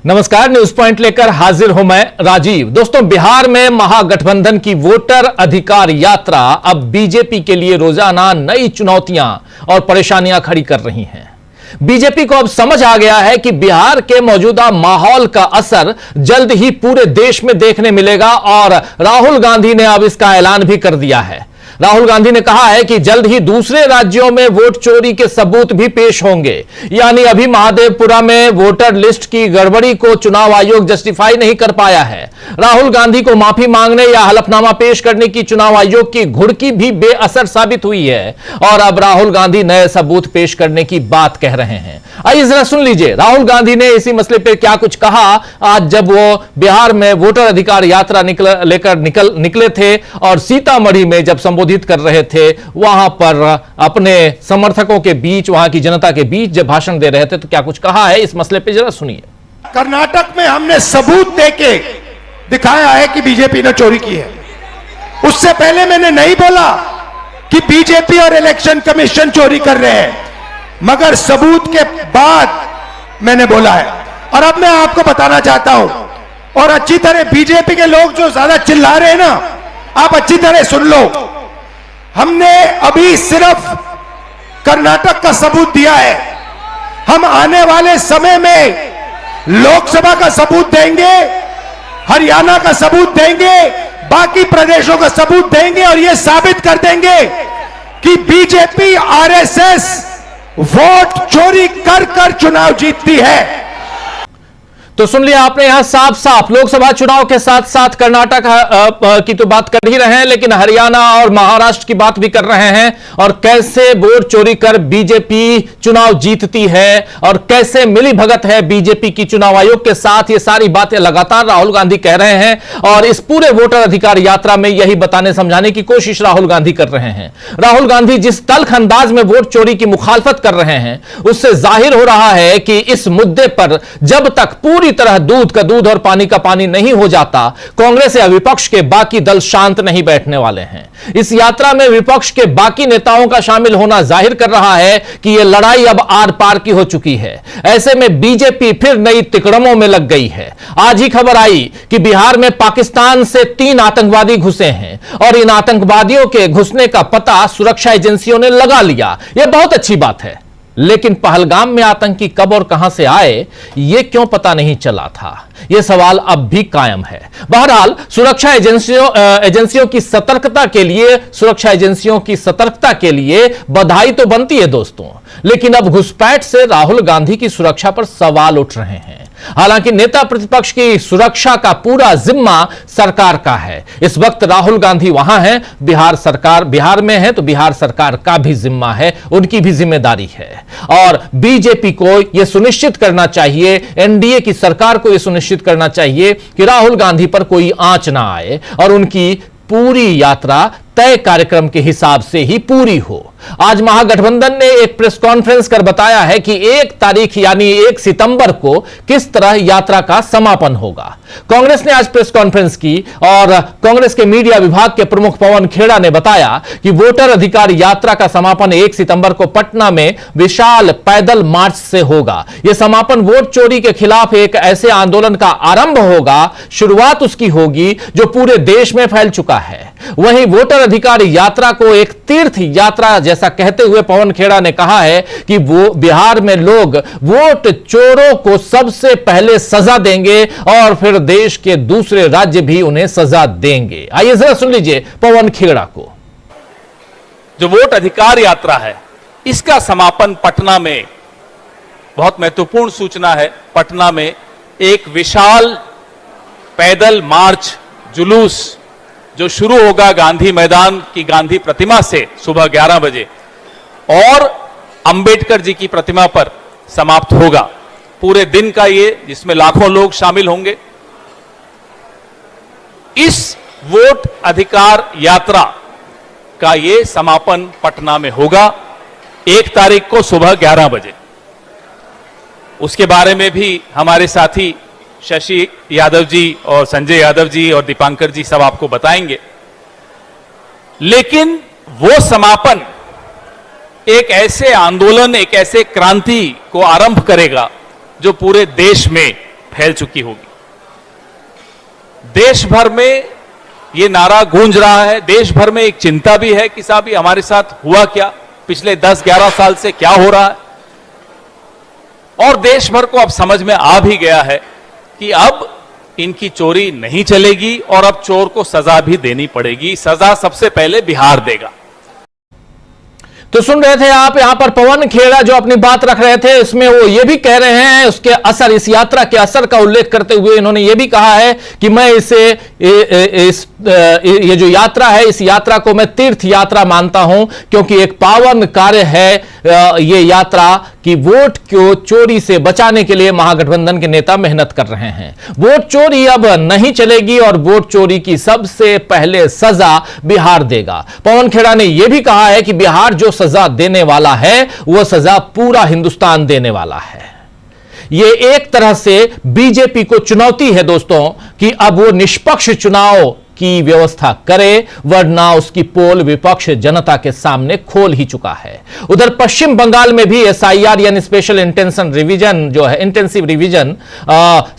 नमस्कार, news point लेकर हाजिर हूं मैं राजीव। दोस्तों, बिहार में महागठबंधन की वोटर अधिकार यात्रा अब बीजेपी के लिए रोजाना नई चुनौतियां और परेशानियां खड़ी कर रही हैं। बीजेपी को अब समझ आ गया है कि बिहार के मौजूदा माहौल का असर जल्द ही पूरे देश में देखने मिलेगा और राहुल गांधी ने अब इसका ऐलान भी कर दिया है। राहुल गांधी ने कहा है कि जल्द ही दूसरे राज्यों में वोट चोरी के सबूत भी पेश होंगे। यानी अभी महादेवपुरा में वोटर लिस्ट की गड़बड़ी को चुनाव आयोग जस्टिफाई नहीं कर पाया है। राहुल गांधी को माफी मांगने या हलफनामा पेश करने की चुनाव आयोग की घुड़की भी बेअसर साबित हुई है और अब राहुल गांधी नए सबूत पेश करने की बात कह रहे हैं। आइए जरा सुन लीजिए राहुल गांधी ने इसी मसले पर क्या कुछ कहा आज जब वो बिहार में वोटर अधिकार यात्रा लेकर निकले थे और सीतामढ़ी में जब संबोधित कर रहे थे, वहां पर अपने समर्थकों के बीच, वहां की जनता के बीच जब भाषण दे रहे थे तो क्या कुछ कहा है इस मसले पे जरा सुनिए। कर्नाटक में हमने सबूत देके दिखाया है कि बीजेपी ने चोरी की है। उससे पहले मैंने नहीं बोला कि बीजेपी और इलेक्शन कमीशन चोरी कर रहे हैं, मगर सबूत के बाद मैंने बोला है। और अब मैं आपको बताना चाहता हूं, और अच्छी तरह बीजेपी के लोग जो ज्यादा चिल्ला रहे हैं ना, आप अच्छी तरह सुन लो। हमने अभी सिर्फ कर्नाटक का सबूत दिया है, हम आने वाले समय में लोकसभा का सबूत देंगे, हरियाणा का सबूत देंगे, बाकी प्रदेशों का सबूत देंगे और यह साबित कर देंगे कि बीजेपी आरएसएस वोट चोरी कर कर चुनाव जीतती है। तो सुन लिया आपने, यहां साफ साफ लोकसभा चुनाव के साथ साथ कर्नाटक की तो बात कर ही रहे हैं, लेकिन हरियाणा और महाराष्ट्र की बात भी कर रहे हैं और कैसे वोट चोरी कर बीजेपी चुनाव जीतती है और कैसे मिली भगत है बीजेपी की चुनाव आयोग के साथ। ये सारी बातें लगातार राहुल गांधी कह रहे हैं और इस पूरे वोटर अधिकार यात्रा में यही बताने समझाने की कोशिश राहुल गांधी कर रहे हैं। राहुल गांधी जिस तल्ख अंदाज में वोट चोरी की मुखालफत कर रहे हैं, उससे जाहिर हो रहा है कि इस मुद्दे पर जब तक पूरी तरह दूध का दूध और पानी का पानी नहीं हो जाता, कांग्रेस या विपक्ष के बाकी दल शांत नहीं बैठने वाले हैं। इस यात्रा में विपक्ष के बाकी नेताओं का शामिल होना जाहिर कर रहा है कि यह लड़ाई अब आर पार की हो चुकी है। ऐसे में बीजेपी फिर नई तिकड़मों में लग गई है। आज ही खबर आई कि बिहार में पाकिस्तान से 3 आतंकवादी घुसे हैं और इन आतंकवादियों के घुसने का पता सुरक्षा एजेंसियों ने लगा लिया। यह बहुत अच्छी बात है, लेकिन पहलगाम में आतंकी कब और कहां से आए, यह क्यों पता नहीं चला था, यह सवाल अब भी कायम है। बहरहाल सुरक्षा एजेंसियों की सतर्कता के लिए बधाई तो बनती है दोस्तों, लेकिन अब घुसपैठ से राहुल गांधी की सुरक्षा पर सवाल उठ रहे हैं। हालांकि नेता प्रतिपक्ष की सुरक्षा का पूरा जिम्मा सरकार का है। इस वक्त राहुल गांधी वहां हैं, बिहार में है, तो बिहार सरकार का भी जिम्मा है, उनकी भी जिम्मेदारी है। और बीजेपी को यह सुनिश्चित करना चाहिए, एनडीए की सरकार को यह सुनिश्चित करना चाहिए कि राहुल गांधी पर कोई आंच ना आए और उनकी पूरी यात्रा तय कार्यक्रम के हिसाब से ही पूरी हो। आज महागठबंधन ने एक प्रेस कॉन्फ्रेंस कर बताया है कि 1 तारीख यानी 1 सितंबर को किस तरह यात्रा का समापन होगा। कांग्रेस ने आज प्रेस कॉन्फ्रेंस की और कांग्रेस के मीडिया विभाग के प्रमुख पवन खेड़ा ने बताया कि वोटर अधिकार यात्रा का समापन 1 सितंबर को पटना में विशाल पैदल मार्च से होगा। यह समापन वोट चोरी के खिलाफ एक ऐसे आंदोलन का आरंभ होगा, शुरुआत उसकी होगी जो पूरे देश में फैल चुका है। वहीं वोटर अधिकार यात्रा को एक तीर्थ यात्रा जैसा कहते हुए पवन खेड़ा ने कहा है कि वो बिहार में लोग वोट चोरों को सबसे पहले सजा देंगे और फिर देश के दूसरे राज्य भी उन्हें सजा देंगे। आइए जरा सुन लीजिए पवन खेड़ा को। जो वोट अधिकार यात्रा है, इसका समापन पटना में, बहुत महत्वपूर्ण सूचना है, पटना में एक विशाल पैदल मार्च जुलूस जो शुरू होगा गांधी मैदान की गांधी प्रतिमा से सुबह 11 बजे और अंबेडकर जी की प्रतिमा पर समाप्त होगा। पूरे दिन का ये, जिसमें लाखों लोग शामिल होंगे। इस वोट अधिकार यात्रा का ये समापन पटना में होगा 1 तारीख को सुबह 11 बजे। उसके बारे में भी हमारे साथी शशि यादव जी और संजय यादव जी और दीपांकर जी सब आपको बताएंगे। लेकिन वो समापन एक ऐसे आंदोलन, एक ऐसे क्रांति को आरंभ करेगा जो पूरे देश में फैल चुकी होगी। देश भर में ये नारा गूंज रहा है, देश भर में एक चिंता भी है कि साहब ये हमारे साथ हुआ क्या, पिछले 10-11 साल से क्या हो रहा है। और देश भर को अब समझ में आ भी गया है कि अब इनकी चोरी नहीं चलेगी और अब चोर को सजा भी देनी पड़ेगी। सजा सबसे पहले बिहार देगा। तो सुन रहे थे आप यहां पर पवन खेड़ा जो अपनी बात रख रहे थे, इसमें वो ये भी कह रहे हैं उसके असर, इस यात्रा के असर का उल्लेख करते हुए इन्होंने ये भी कहा है कि मैं ये जो यात्रा है, इस यात्रा को मैं तीर्थ यात्रा मानता हूं, क्योंकि एक पावन कार्य है ये यात्रा कि वोट को चोरी से बचाने के लिए महागठबंधन के नेता मेहनत कर रहे हैं। वोट चोरी अब नहीं चलेगी और वोट चोरी की सबसे पहले सजा बिहार देगा। पवन खेड़ा ने यह भी कहा है कि बिहार जो सजा देने वाला है वह सजा पूरा हिंदुस्तान देने वाला है। यह एक तरह से बीजेपी को चुनौती है दोस्तों कि अब वो निष्पक्ष चुनाव की व्यवस्था करे, वरना उसकी पोल विपक्ष जनता के सामने खोल ही चुका है। उधर पश्चिम बंगाल में भी एसआईआर यानी स्पेशल इंटेंसिव रिवीजन जो है, इंटेंसिव रिवीजन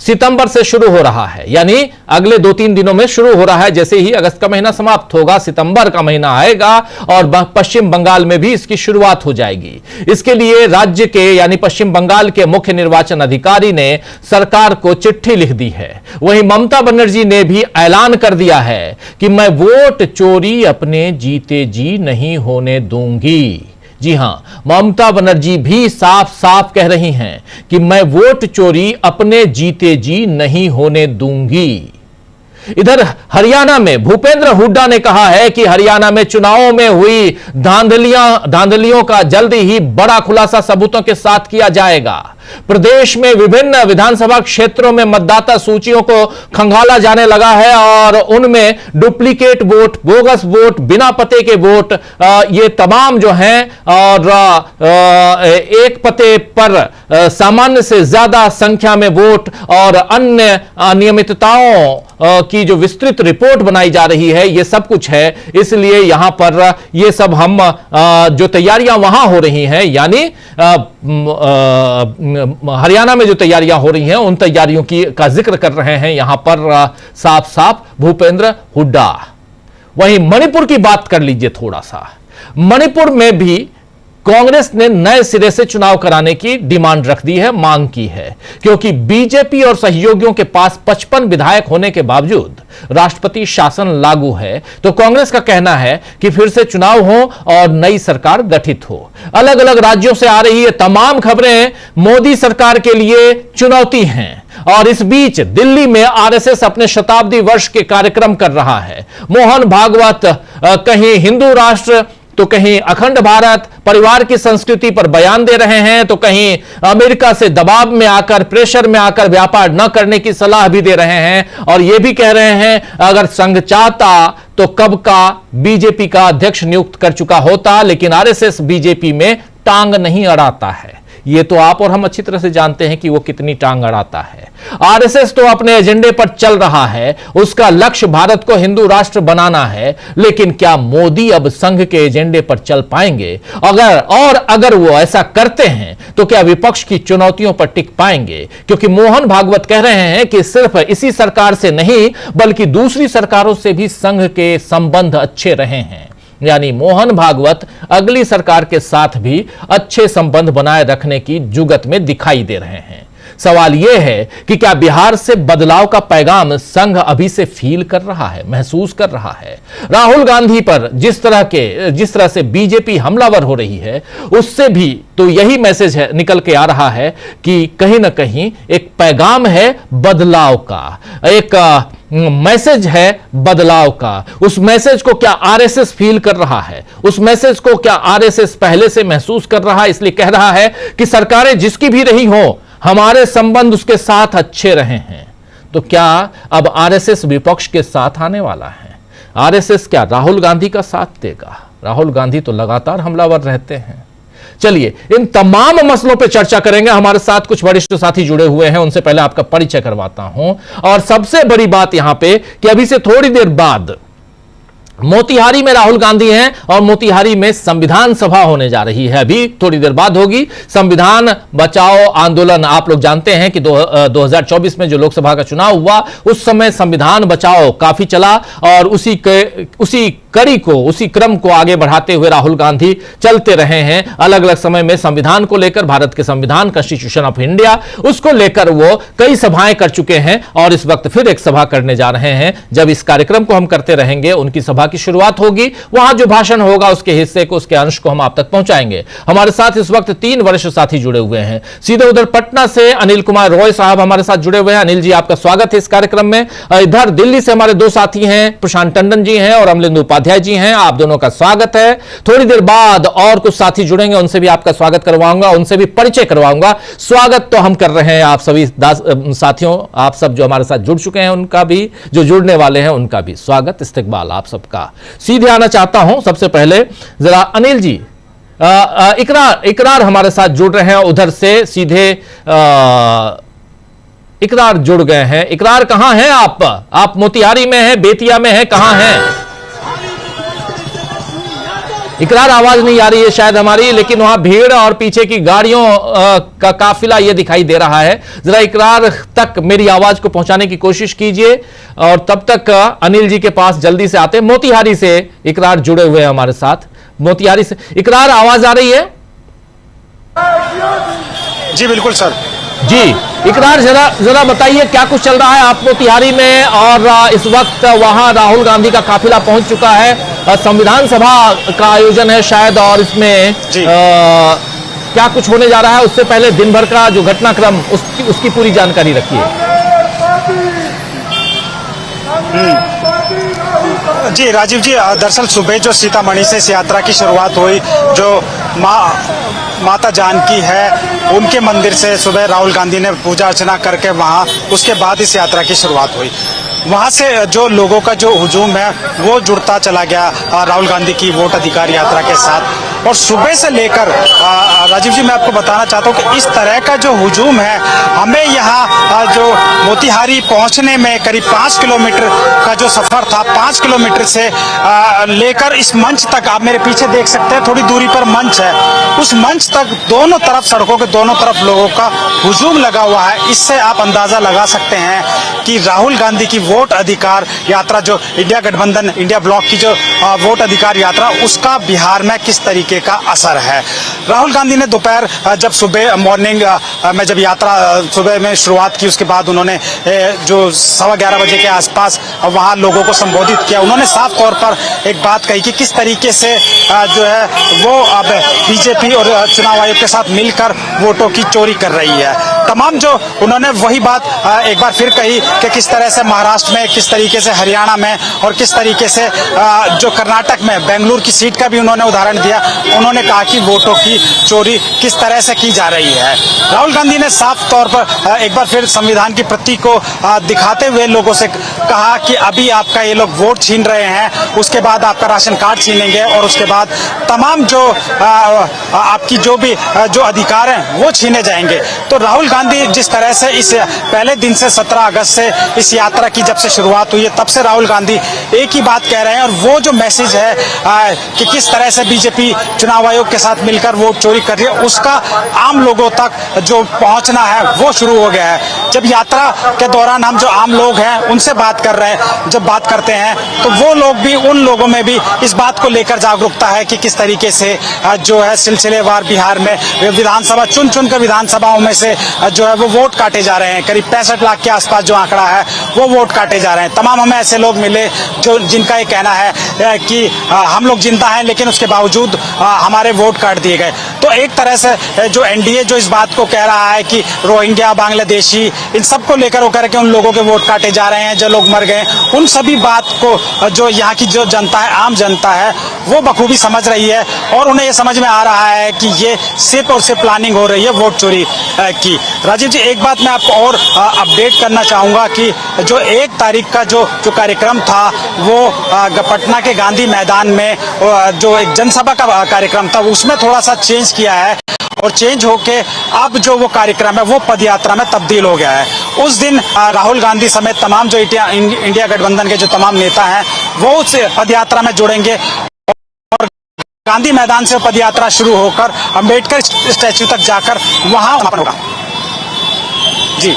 सितंबर से शुरू हो रहा है, यानी अगले 2-3 दिनों में शुरू हो रहा है। जैसे ही अगस्त का महीना समाप्त होगा, सितंबर का महीना आएगा और पश्चिम बंगाल में भी इसकी शुरुआत हो जाएगी। इसके लिए राज्य के यानी पश्चिम बंगाल के मुख्य निर्वाचन अधिकारी ने सरकार को चिट्ठी लिख दी है। वहीं ममता बनर्जी ने भी ऐलान कर दिया है कि मैं वोट चोरी अपने जीते जी नहीं होने दूंगी। जी हां, ममता बनर्जी भी साफ साफ कह रही हैं कि मैं वोट चोरी अपने जीते जी नहीं होने दूंगी। इधर हरियाणा में भूपेंद्र हुड्डा ने कहा है कि हरियाणा में चुनावों में हुई धांधलियों का जल्दी ही बड़ा खुलासा सबूतों के साथ किया जाएगा। प्रदेश में विभिन्न विधानसभा क्षेत्रों में मतदाता सूचियों को खंगाला जाने लगा है और उनमें डुप्लीकेट वोट, बोगस वोट, बिना पते के वोट, ये तमाम जो हैं और एक पते पर सामान्य से ज्यादा संख्या में वोट और अन्य अनियमितताओं की जो विस्तृत रिपोर्ट बनाई जा रही है, ये सब कुछ है। इसलिए यहां पर ये सब हम जो तैयारियां वहां हो रही हैं, यानी हरियाणा में जो तैयारियां हो रही हैं, उन तैयारियों का जिक्र कर रहे हैं यहां पर साफ साफ भूपेंद्र हुड्डा। वहीं मणिपुर की बात कर लीजिए थोड़ा सा। मणिपुर में भी कांग्रेस ने नए सिरे से चुनाव कराने की डिमांड रख दी है, मांग की है, क्योंकि बीजेपी और सहयोगियों के पास 55 विधायक होने के बावजूद राष्ट्रपति शासन लागू है। तो कांग्रेस का कहना है कि फिर से चुनाव हो और नई सरकार गठित हो। अलग अलग राज्यों से आ रही है तमाम खबरें मोदी सरकार के लिए चुनौती हैं। और इस बीच दिल्ली में आरएसएस अपने शताब्दी वर्ष के कार्यक्रम कर रहा है। मोहन भागवत कहीं हिंदू राष्ट्र तो कहीं अखंड भारत परिवार की संस्कृति पर बयान दे रहे हैं, तो कहीं अमेरिका से दबाव में आकर, प्रेशर में आकर व्यापार न करने की सलाह भी दे रहे हैं। और यह भी कह रहे हैं अगर संघ चाहता तो कब का बीजेपी का अध्यक्ष नियुक्त कर चुका होता, लेकिन आरएसएस बीजेपी में टांग नहीं अड़ाता है। ये तो आप और हम अच्छी तरह से जानते हैं कि वो कितनी टांग अड़ाता है। आरएसएस तो अपने एजेंडे पर चल रहा है, उसका लक्ष्य भारत को हिंदू राष्ट्र बनाना है, लेकिन क्या मोदी अब संघ के एजेंडे पर चल पाएंगे? अगर वो ऐसा करते हैं तो क्या विपक्ष की चुनौतियों पर टिक पाएंगे? क्योंकि मोहन भागवत कह रहे हैं कि सिर्फ इसी सरकार से नहीं बल्कि दूसरी सरकारों से भी संघ के संबंध अच्छे रहे हैं। यानी मोहन भागवत अगली सरकार के साथ भी अच्छे संबंध बनाए रखने की जुगत में दिखाई दे रहे हैं। सवाल यह है कि क्या बिहार से बदलाव का पैगाम संघ अभी से फील कर रहा है, महसूस कर रहा है? राहुल गांधी पर जिस तरह से बीजेपी हमलावर हो रही है, उससे भी तो यही मैसेज है निकल के आ रहा है कि कहीं ना कहीं एक पैगाम है बदलाव का, एक मैसेज है बदलाव का। उस मैसेज को क्या आरएसएस फील कर रहा है? उस मैसेज को क्या आरएसएस पहले से महसूस कर रहा है? इसलिए कह रहा है कि सरकारें जिसकी भी रही हो, हमारे संबंध उसके साथ अच्छे रहे हैं। तो क्या अब आरएसएस विपक्ष के साथ आने वाला है? आरएसएस क्या राहुल गांधी का साथ देगा? राहुल गांधी तो लगातार हमलावर रहते हैं। चलिए इन तमाम मसलों पे चर्चा करेंगे। हमारे साथ कुछ वरिष्ठ साथी जुड़े हुए हैं, उनसे पहले आपका परिचय करवाता हूं। और सबसे बड़ी बात यहां पे कि अभी से थोड़ी देर बाद मोतिहारी में राहुल गांधी हैं और मोतिहारी में संविधान सभा होने जा रही है। अभी थोड़ी देर बाद होगी। संविधान बचाओ आंदोलन, आप लोग जानते हैं कि 2024 में जो लोकसभा का चुनाव हुआ उस समय संविधान बचाओ काफी चला और उसी कड़ी को, उसी क्रम को आगे बढ़ाते हुए राहुल गांधी चलते रहे हैं। अलग अलग समय में संविधान को लेकर, भारत के संविधान कॉन्स्टिट्यूशन ऑफ इंडिया, उसको लेकर वो कई सभाएं कर चुके हैं और इस वक्त फिर एक सभा करने जा रहे हैं। जब इस कार्यक्रम को हम करते रहेंगे, उनकी सभा की शुरुआत होगी, वहां जो भाषण होगा उसके हिस्से को, उसके अंश को हम आप तक पहुंचाएंगे। हमारे साथ इस वक्त 3 वरिष्ठ साथी जुड़े हुए हैं। सीधे उधर पटना से अनिल कुमार रॉय साहब हमारे साथ जुड़े हुए हैं। अनिल जी, आपका स्वागत है इस कार्यक्रम में। इधर दिल्ली से हमारे 2 साथी हैं, प्रशांत टंडन जी हैं और अमलेंदु उपाध्याय जी हैं। आप दोनों का स्वागत है। थोड़ी देर बाद और कुछ साथी जुड़ेंगे, उनसे भी आपका स्वागत करवाऊंगा, उनसे भी परिचय करवाऊंगा। स्वागत तो हम कर रहे हैं आप सभी साथियों, आप सब जो हमारे साथ जुड़ चुके हैं उनका भी, जो जुड़ने वाले हैं उनका भी स्वागत, इस्तकबाल आप सबका। सीधे आना चाहता हूं सबसे पहले जरा अनिल जी, इकरार हमारे साथ जुड़ रहे हैं उधर से सीधे। इकरार जुड़ गए हैं। इकरार कहां हैं आप मोतिहारी में हैं, बेतिया में हैं, कहां हैं? इकरार आवाज नहीं आ रही है शायद हमारी, लेकिन वहां भीड़ और पीछे की गाड़ियों का काफिला यह दिखाई दे रहा है। जरा इकरार तक मेरी आवाज को पहुंचाने की कोशिश कीजिए और तब तक अनिल जी के पास जल्दी से आते हैं। मोतिहारी से इकरार जुड़े हुए हैं हमारे साथ। मोतिहारी से इकरार, आवाज आ रही है? जी बिल्कुल सर। जी इकरार, जरा बताइए क्या कुछ चल रहा है आप मोतिहारी में, और इस वक्त वहां राहुल गांधी का काफिला पहुंच चुका है, संविधान सभा का आयोजन है शायद, और इसमें क्या कुछ होने जा रहा है उससे पहले दिन भर का जो घटनाक्रम उसकी पूरी जानकारी रखिए। जी राजीव जी, दरअसल सुबह जो सीतामढ़ी से इस यात्रा की शुरुआत हुई, जो माता जानकी है उनके मंदिर से सुबह राहुल गांधी ने पूजा अर्चना करके वहां, उसके बाद इस यात्रा की शुरुआत हुई। वहां से जो लोगों का जो हुजूम है वो जुड़ता चला गया राहुल गांधी की वोट अधिकार यात्रा के साथ। और सुबह से लेकर राजीव जी मैं आपको बताना चाहता हूं कि इस तरह का जो हुजूम है, हमें यहाँ जो मोतिहारी पहुंचने में करीब 5 किलोमीटर का जो सफर था, 5 किलोमीटर से लेकर इस मंच तक, आप मेरे पीछे देख सकते हैं थोड़ी दूरी पर मंच है, उस मंच तक दोनों तरफ, सड़कों के दोनों तरफ लोगों का हुजूम लगा हुआ है। इससे आप अंदाजा लगा सकते हैं कि राहुल गांधी की वोट अधिकार यात्रा, जो इंडिया गठबंधन, इंडिया ब्लॉक की जो वोट अधिकार यात्रा, उसका बिहार में किस तरीके का असर है। राहुल गांधी ने दोपहर, जब सुबह मॉर्निंग में जब यात्रा सुबह में शुरुआत की, उसके बाद उन्होंने जो 11:15 बजे के आसपास वहां लोगों को संबोधित किया। उन्होंने साफ तौर पर एक बात कही कि किस तरीके से जो है वो अब बीजेपी और चुनाव आयोग के साथ मिलकर वोटों की चोरी कर रही है। तमाम जो उन्होंने वही बात एक बार फिर कही कि किस तरह से महाराष्ट्र में, किस तरीके से हरियाणा में और किस तरीके से जो कर्नाटक में बेंगलुरु की सीट का भी उन्होंने उदाहरण दिया। उन्होंने कहा कि वोटों की चोरी किस तरह से की जा रही है। राहुल गांधी ने साफ तौर पर एक बार फिर संविधान की प्रति को दिखाते हुए लोगों से कहा कि अभी आपका ये लोग वोट छीन रहे हैं, उसके बाद आपका राशन कार्ड छीनेंगे और उसके बाद तमाम जो आपकी जो भी जो अधिकार हैं वो छीने जाएंगे। तो राहुल गांधी जिस तरह से इस पहले दिन से 17 अगस्त से इस यात्रा की जब से शुरुआत हुई है, तब से राहुल गांधी एक ही बात कह रहे हैं, और वो जो मैसेज है कि किस तरह से बीजेपी चुनाव आयोग के साथ मिलकर वोट चोरी कर रही है, उसका आम लोगों तक जो पहुंचना है वो शुरू हो गया है। जब यात्रा के दौरान हम जो आम लोग हैं उनसे बात कर रहे हैं, जब बात करते हैं तो वो लोग भी, उन लोगों में भी इस बात को लेकर जागरूकता है कि किस तरीके से जो है सिलसिलेवार बिहार में विधानसभा चुन कर विधानसभाओं में से जो है वो वोट काटे जा रहे हैं। करीब 65 लाख के आसपास जो आंकड़ा है वो वोट काटे जा रहे हैं। तमाम हमें ऐसे लोग मिले जो जिनका ये कहना है कि हम लोग जिंदा हैं लेकिन उसके बावजूद हमारे वोट काट दिए गए। तो एक तरह से जो एनडीए जो इस बात को कह रहा है कि रोहिंग्या, बांग्लादेशी, इन सबको लेकर वो कह रहे कि उन लोगों के वोट काटे जा रहे हैं, जो लोग मर गए, उन सभी बात को जो यहाँ की जो जनता है, आम जनता है, वो बखूबी समझ रही है और उन्हें ये समझ में आ रहा है कि ये सिर्फ और सिर्फ प्लानिंग हो रही है वोट चोरी की। राजीव जी, एक बात मैं आपको और अपडेट करना चाहूंगा कि जो 1 तारीख का जो कार्यक्रम था वो पटना के गांधी मैदान में जो एक जनसभा का कार्यक्रम था, उसमें थोड़ा सा चेंज किया है और चेंज होके अब जो वो कार्यक्रम है वो पदयात्रा में तब्दील हो गया है। उस दिन राहुल गांधी समेत तमाम जो इंडिया गठबंधन के जो तमाम नेता हैं वो उस पदयात्रा में जुड़ेंगे और गांधी मैदान से पदयात्रा शुरू होकर अंबेडकर स्टैच्यू तक जाकर वहां समापन होगा। जी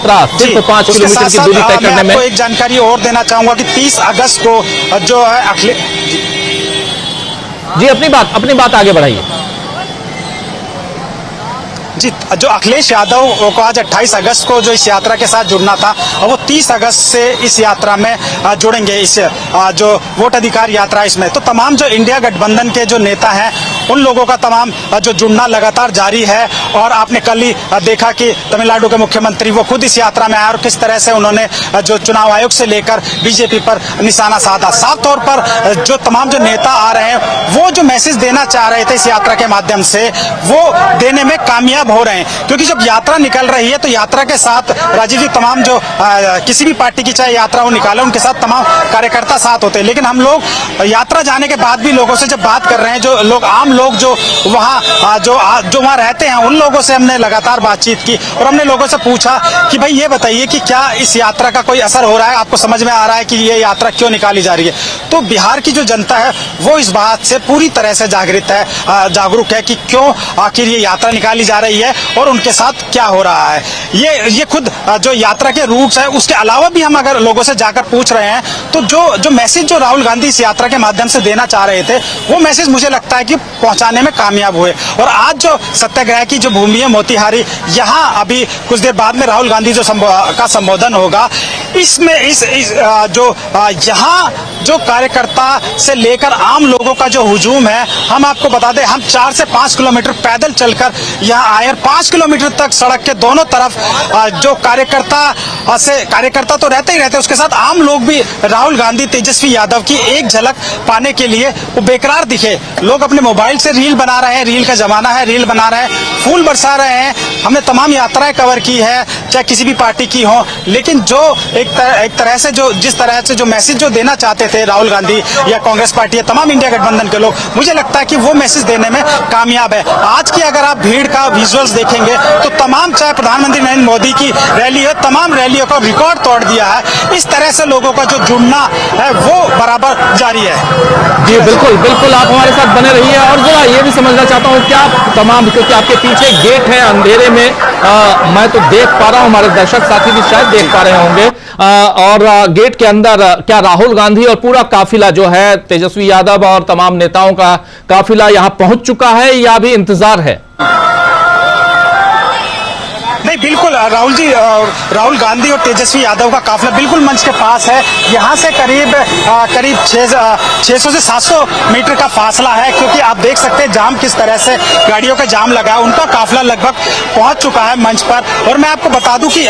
सिर्फ 5 किलोमीटर की दूरी तय करने में। आपको एक जानकारी और देना चाहूंगा कि 30 अगस्त को जो है जी अपनी बात आगे बढ़ाइए। जी जो अखिलेश यादव को आज 28 अगस्त को जो इस यात्रा के साथ जुड़ना था और वो 30 अगस्त से इस यात्रा में जुड़ेंगे, इस जो वोट अधिकार यात्रा इसमें। तो तमाम जो इंडिया गठबंधन के जो नेता हैं उन लोगों का तमाम जो जुड़ना लगातार जारी है। और आपने कल ही देखा कि तमिलनाडु के मुख्यमंत्री वो खुद इस यात्रा में आए और किस तरह से उन्होंने जो चुनाव आयोग से लेकर बीजेपी पर निशाना साधा। साफ तौर पर जो तमाम जो नेता आ रहे हैं वो जो मैसेज देना चाह रहे थे इस यात्रा के माध्यम से वो देने में कामयाब हो रहे हैं, क्योंकि जब यात्रा निकल रही है तो यात्रा के साथ राजीव जी तमाम जो किसी भी पार्टी की चाहे यात्रा हो निकाले उनके साथ तमाम कार्यकर्ता साथ होते हैं। लेकिन हम लोग यात्रा जाने के बाद भी लोगों से जब बात कर रहे हैं, जो लोग आम लोग जो वहाँ जो वहाँ रहते हैं उन लोगों से हमने लगातार बातचीत की और हमने लोगों से पूछा कि भाई ये बताइए कि क्या इस यात्रा का कोई असर हो रहा है, आपको समझ में आ रहा है कि ये यात्रा क्यों निकाली जा रही है। तो बिहार की जो जनता है वो इस बात से पूरी तरह से जागरूक है कि क्यों आखिर ये यात्रा निकाली जा रही है और उनके साथ क्या हो रहा है। ये खुद जो यात्रा के रूट्स है उसके अलावा भी हम अगर लोगों से जाकर पूछ रहे हैं तो जो मैसेज जो राहुल गांधी इस यात्रा के माध्यम से देना चाह रहे थे वो मैसेज मुझे लगता है कि पहुंचाने में कामयाब हुए। और आज जो सत्याग्रह की जो भूमि है मोतिहारी, यहाँ अभी कुछ देर बाद में राहुल गांधी जो का संबोधन होगा, इसमें यहाँ जो कार्यकर्ता से लेकर आम लोगों का जो हुजूम है, हम आपको बता दें हम 4 से 5 किलोमीटर पैदल चलकर यहाँ आए और 5 किलोमीटर तक सड़क के दोनों तरफ जो कार्यकर्ता तो रहते ही रहते, उसके साथ आम लोग भी राहुल गांधी तेजस्वी यादव की एक झलक पाने के लिए वो बेकरार दिखे। लोग अपने मोबाइल से रील बना रहे हैं, रील का जमाना है, रील बना रहे हैं, फूल बरसा रहे हैं। हमने तमाम यात्राएं कवर की है चाहे किसी भी पार्टी की हो, लेकिन जो एक तरह से जिस तरह से जो मैसेज जो देना चाहते थे राहुल गांधी या कांग्रेस पार्टी या तमाम इंडिया गठबंधन के लोग, मुझे लगता है कि वो मैसेज देने में कामयाब है। आज की अगर आप भीड़ का विजुअल्स देखेंगे तो तमाम चाहे प्रधानमंत्री नरेंद्र मोदी की रैली है, तमाम रैलियों का रिकॉर्ड तोड़ दिया है। इस तरह से लोगों का जो जुड़ना है वो बराबर जारी है। जी बिल्कुल आप हमारे साथ बने रहिए। और जरा ये भी समझना चाहता हूँ क्या तमाम, क्योंकि आपके पीछे गेट है अंधेरे में, मैं तो देख पा रहा हूँ, हमारे दर्शक साथी भी शायद देख पा रहे होंगे, और गेट के अंदर क्या राहुल गांधी और पूरा काफिला जो है तेजस्वी यादव और तमाम नेताओं का काफिला यहां पहुंच चुका है या भी इंतजार है? नहीं, बिल्कुल राहुल गांधी और तेजस्वी यादव का काफिला बिल्कुल मंच के पास है। यहाँ से करीब 600 से 700 मीटर का फासला है, क्योंकि आप देख सकते हैं जाम किस तरह से गाड़ियों का जाम लगा है। उनका काफिला लगभग पहुंच चुका है मंच पर। और मैं आपको बता दूं कि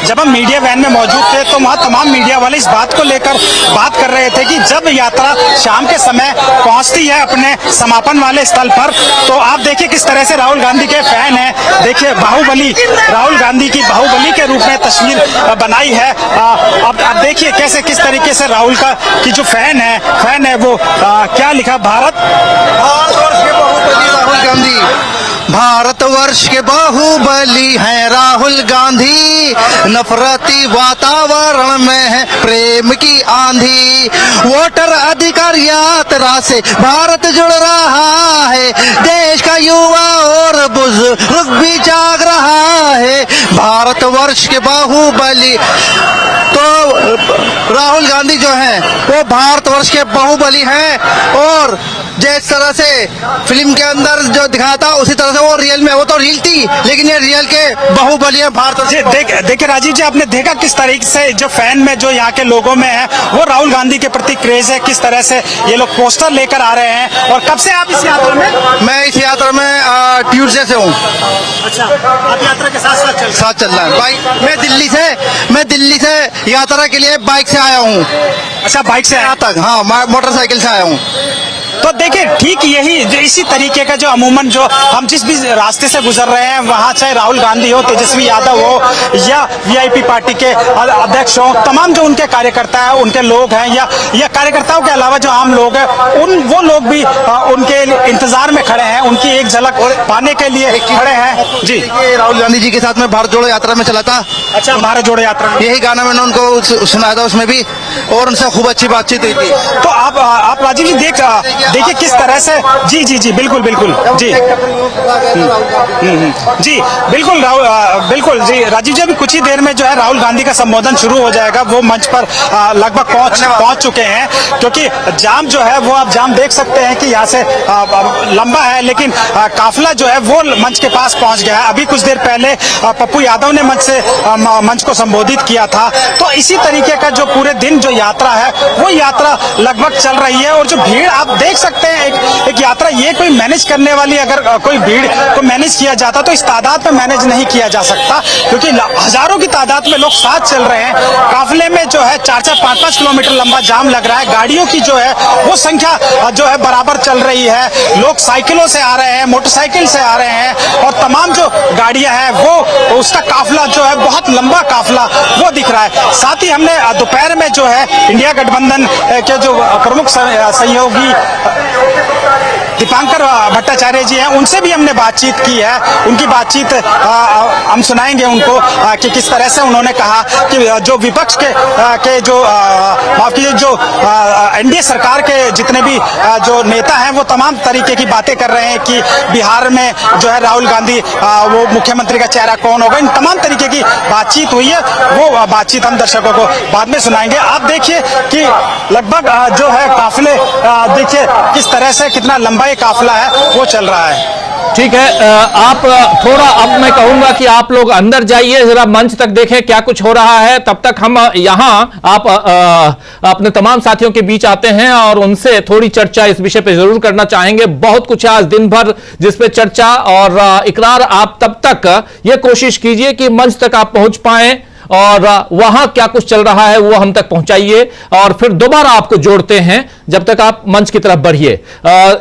जब हम मीडिया वैन में मौजूद थे तो वहाँ तमाम मीडिया वाले इस बात को लेकर बात कर रहे थे कि जब यात्रा शाम के समय पहुंचती है अपने समापन वाले स्थल पर तो आप देखिए किस तरह से राहुल गांधी के फैन है। देखिए राहुल गांधी की बाहुबली के रूप में तस्वीर बनाई है। अब देखिए कैसे किस तरीके से राहुल की जो फैन है वो क्या लिखा, भारतवर्ष के बाहुबली हैं राहुल गांधी, नफरती वातावरण में है प्रेम की आंधी। वोटर अधिकार यात्रा से भारत जुड़ रहा है, देश का युवा और बुजुर्ग भी जाग रहा है। भारतवर्ष के बाहुबली तो राहुल गांधी जो हैं वो भारतवर्ष के बाहुबली हैं, और जिस तरह से फिल्म के अंदर जो दिखाता उसी तरह से वो रियल में, वो तो रियल थी लेकिन ये रियल के बाहुबली है भारत। देखिए राजीव जी, आपने देखा किस तरीके से जो फैन में जो यहाँ के लोगों में है वो राहुल गांधी के प्रति क्रेज है, किस तरह से ये लोग पोस्टर लेकर आ रहे हैं। और कब से आप इस यात्रा में? मैं इस यात्रा में ट्यूसडे से हूँ। अच्छा, आप यात्रा के साथ चल रहा है बाइक। मैं दिल्ली से यात्रा के लिए बाइक से आया हूँ। अच्छा, बाइक से यहाँ तक? हाँ, मैं मोटरसाइकिल से आया हूँ। तो देखिए ठीक यही जो इसी तरीके का जो अमूमन जो हम जिस भी रास्ते से गुजर रहे हैं वहां चाहे राहुल गांधी हो, तेजस्वी यादव हो या वीआईपी पार्टी के अध्यक्ष हो, तमाम जो उनके कार्यकर्ता है, उनके लोग हैं या कार्यकर्ताओं के अलावा जो आम लोग हैं, वो लोग भी उनके इंतजार में खड़े हैं, उनकी एक झलक पाने के लिए खड़े हैं। जी राहुल गांधी जी के साथ में भारत जोड़ो यात्रा में चला था। अच्छा, भारत जोड़ो यात्रा में यही गाना मैंने उनको सुनाया था उसमें भी, और उनसे खूब अच्छी बातचीत हुई थी। तो आप राजीव जी देखिए किस तरह से जी बिल्कुल जी जी बिल्कुल बिल्कुल जी राजीव जी, अभी कुछ ही देर में जो है राहुल गांधी का संबोधन शुरू हो जाएगा। वो मंच पर लगभग पहुंच चुके हैं, क्योंकि जाम जो है वो आप जाम देख सकते हैं कि यहाँ से लंबा है, लेकिन काफिला जो है वो मंच के पास पहुंच गया है। अभी कुछ देर पहले पप्पू यादव ने मंच को संबोधित किया था। तो इसी तरीके का जो पूरे दिन जो यात्रा है वो यात्रा लगभग चल रही है, और जो भीड़ आप देख सकते हैं, एक यात्रा ये कोई मैनेज करने वाली, अगर कोई भीड़ को मैनेज किया जाता तो इस तादाद में मैनेज नहीं किया जा सकता, क्योंकि हजारों की तादाद में लोग साथ चल रहे हैं। काफिले में जो है 4-4, 5-5 किलोमीटर लंबा जाम लग रहा है। गाड़ियों की जो है वो संख्या जो है बराबर चल रही है। लोग साइकिलों से आ रहे हैं, मोटरसाइकिल से आ रहे हैं, और तमाम जो गाड़ियां हैं वो उसका काफिला जो है बहुत लंबा काफिला वो दिख रहा है। साथ ही हमने दोपहर में जो है इंडिया गठबंधन के जो प्रमुख सहयोगी दीपांकर भट्टाचार्य जी हैं, उनसे भी हमने बातचीत की है। उनकी बातचीत हम सुनाएंगे उनको कि किस तरह से उन्होंने कहा कि जो विपक्ष के जो माफ कीजिए जो एनडीए सरकार के जितने भी जो नेता हैं वो तमाम तरीके की बातें कर रहे हैं कि बिहार में जो है राहुल गांधी वो मुख्यमंत्री का चेहरा कौन होगा। इन तमाम तरीके की बातचीत हुई है, वो बातचीत हम दर्शकों को बाद में सुनाएंगे। आप देखिए कि लगभग जो है काफिले देखिए किस तरह से कितना लंबा ये काफिला है वो चल रहा है। ठीक है, आप थोड़ा, अब मैं कहूंगा कि आप लोग अंदर जाइए, जरा मंच तक देखें क्या कुछ हो रहा है। तब तक हम यहां आप अपने तमाम साथियों के बीच आते हैं और उनसे थोड़ी चर्चा इस विषय पे जरूर करना चाहेंगे। बहुत कुछ है आज दिन भर जिस पे चर्चा और इकरार। आप तब तक ये कोशिश कीजिए कि मंच तक आप पहुंच पाएं और वहां क्या कुछ चल रहा है वो हम तक पहुंचाइए, और फिर दोबारा आपको जोड़ते हैं जब तक आप मंच की तरफ बढ़िए।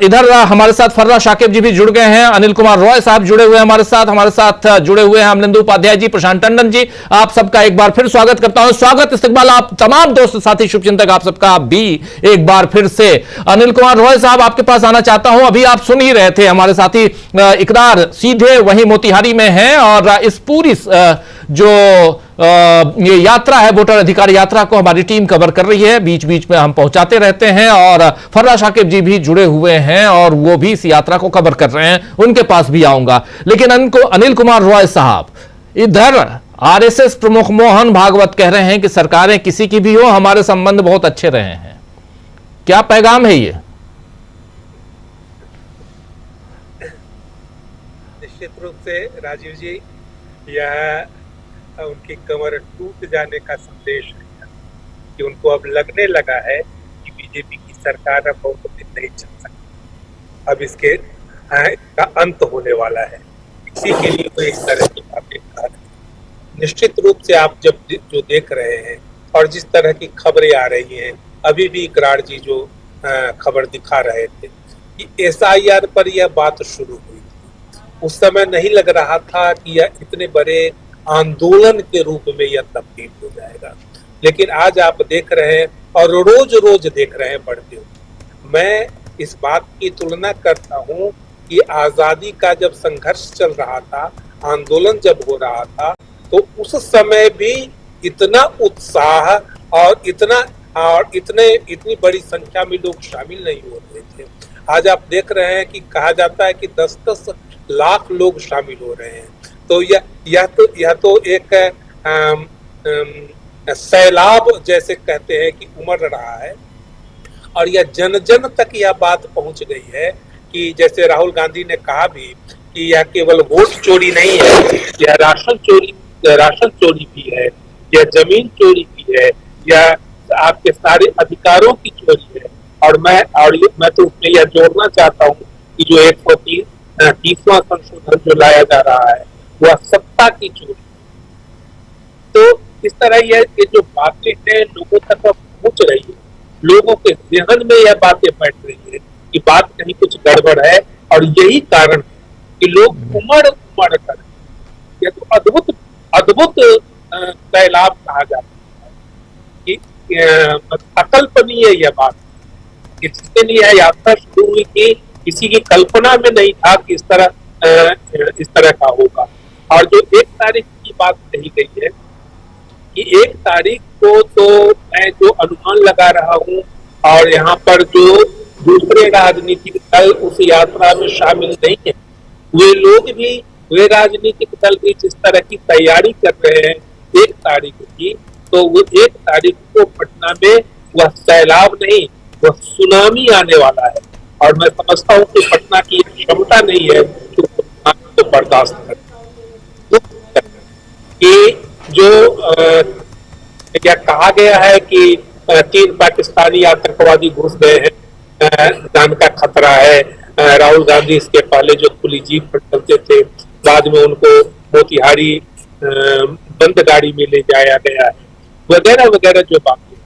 इधर हमारे साथ फर्रा शाकिब जी भी जुड़ गए हैं, अनिल कुमार रॉय साहब जुड़े हुए हैं हमारे साथ जुड़े हुए हैं अमरिंदर उपाध्याय जी, प्रशांत टंडन जी। आप सबका एक बार फिर स्वागत करता हूं। स्वागत इस्तकबाल आप तमाम दोस्त साथी शुभचिंतक आप सबका भी एक बार फिर से। अनिल कुमार रॉय साहब, आपके पास आना चाहता हूं। अभी आप सुन ही रहे थे हमारे साथी इकरार सीधे वही मोतिहारी में है, और इस पूरी जो ये यात्रा है, वोटर अधिकार यात्रा को हमारी टीम कवर कर रही है। बीच बीच में हम पहुंचाते रहते हैं, और फर्रा शाकिब जी भी जुड़े हुए हैं और वो भी इस यात्रा को कवर कर रहे हैं। उनके पास भी आऊंगा, लेकिन अनिल कुमार रॉय साहब, इधर आरएसएस प्रमुख मोहन भागवत कह रहे हैं कि सरकारें किसी की भी हो, हमारे संबंध बहुत अच्छे रहे हैं। क्या पैगाम है ये? निश्चित रूप से राजीव जी, यह उनकी कमर टूट जाने का संदेश है कि उनको अब लगने लगा है कि बीजेपी की सरकार अब बहुत दिन नहीं चल सकती, अब इसके का अंत होने वाला है। इसी के लिए वो इस तरह की बातें कर रहे हैं। निश्चित रूप से आप जब जो देख रहे हैं और जिस तरह की खबरें आ रही हैं, अभी भी इकरार जी जो खबर दिखा रहे थे कि एसआईआर पर यह बात शुरू हुई थी, उस समय नहीं लग रहा था कि यह इतने बड़े आंदोलन के रूप में यह तब्दील हो जाएगा, लेकिन आज आप देख रहे हैं और रोज रोज देख रहे हैं बढ़ते हुए। मैं इस बात की तुलना करता हूं कि आजादी का जब संघर्ष चल रहा था, आंदोलन जब हो रहा था, तो उस समय भी इतना उत्साह और इतनी बड़ी संख्या में लोग शामिल नहीं हो रहे थे। आज आप देख रहे हैं कि कहा जाता है कि 10-10 लाख लोग शामिल हो रहे हैं। तो यह तो एक सैलाब जैसे कहते हैं कि उमड़ रहा है, और यह जन जन तक यह बात पहुंच गई है कि जैसे राहुल गांधी ने कहा भी कि यह केवल वोट चोरी नहीं है, यह राशन चोरी भी है, यह जमीन चोरी भी है, यह आपके सारे अधिकारों की चोरी है। और मैं तो उसमें यह जोड़ना चाहता हूँ कि जो 130वां संशोधन जो लाया जा रहा है वह सत्ता की चोरी। तो इस तरह ये जो बातें हैं लोगों तक पहुंच रही है, लोगों के जहन में यह बातें बैठ रही है कि बात कहीं कुछ गड़बड़ है, और यही कारण है कि लोग उमड़ उमड़ कर, यह तो अद्भुत अद्भुत सैलाब कहा जाता है कि अकल्पनीय यह बात, जिसके लिए यह यात्रा शुरू हुई थी किसी की कल्पना में नहीं था कि इस तरह का होगा। और जो 1 तारीख की बात कही गई है कि 1 तारीख को तो मैं जो अनुमान लगा रहा हूं, और यहाँ पर जो दूसरे राजनीतिक दल उस यात्रा में शामिल नहीं है, वे राजनीतिक दल भी जिस तरह की तैयारी कर रहे हैं 1 तारीख की, तो वो 1 तारीख को पटना में वह सैलाब नहीं, वह सुनामी आने वाला है। और मैं समझता हूं कि पटना की क्षमता नहीं है कि तो बर्दाश्त कर, कि जो क्या कहा गया है कि 3 पाकिस्तानी आतंकवादी घुस गए हैं, जान का खतरा है। राहुल गांधी इसके पहले जो खुली जीप पर चलते थे, बाद में उनको मोतिहारी बंद गाड़ी में ले जाया गया है, वगैरह वगैरह जो बातें,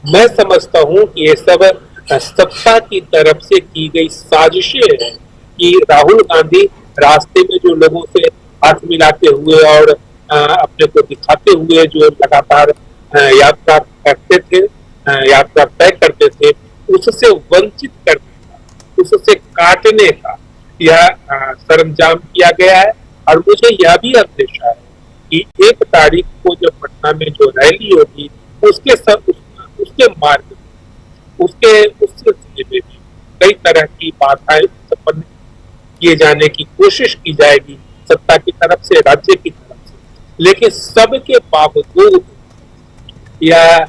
मैं समझता हूं कि ये सब सत्ता की तरफ से की गई साजिशें हैं कि राहुल गांधी रास्ते में जो लोगों से हाथ मिलाते हुए और अपने को दिखाते हुए जो लगातार यात्रा करते थे, यात्रा तय करते थे, उससे वंचित करने का, उससे काटने का यह सरंजाम किया गया है। और मुझे यह भी अंदेशा है कि 1 तारीख को जब पटना में जो रैली होगी उसके मार्ग में, उसके सिलसिले में भी कई तरह की बाधाएं उत्पन्न किए जाने की कोशिश की जाएगी सत्ता की तरफ से, राज्य की तरफ से। लेकिन सबके बावजूद यह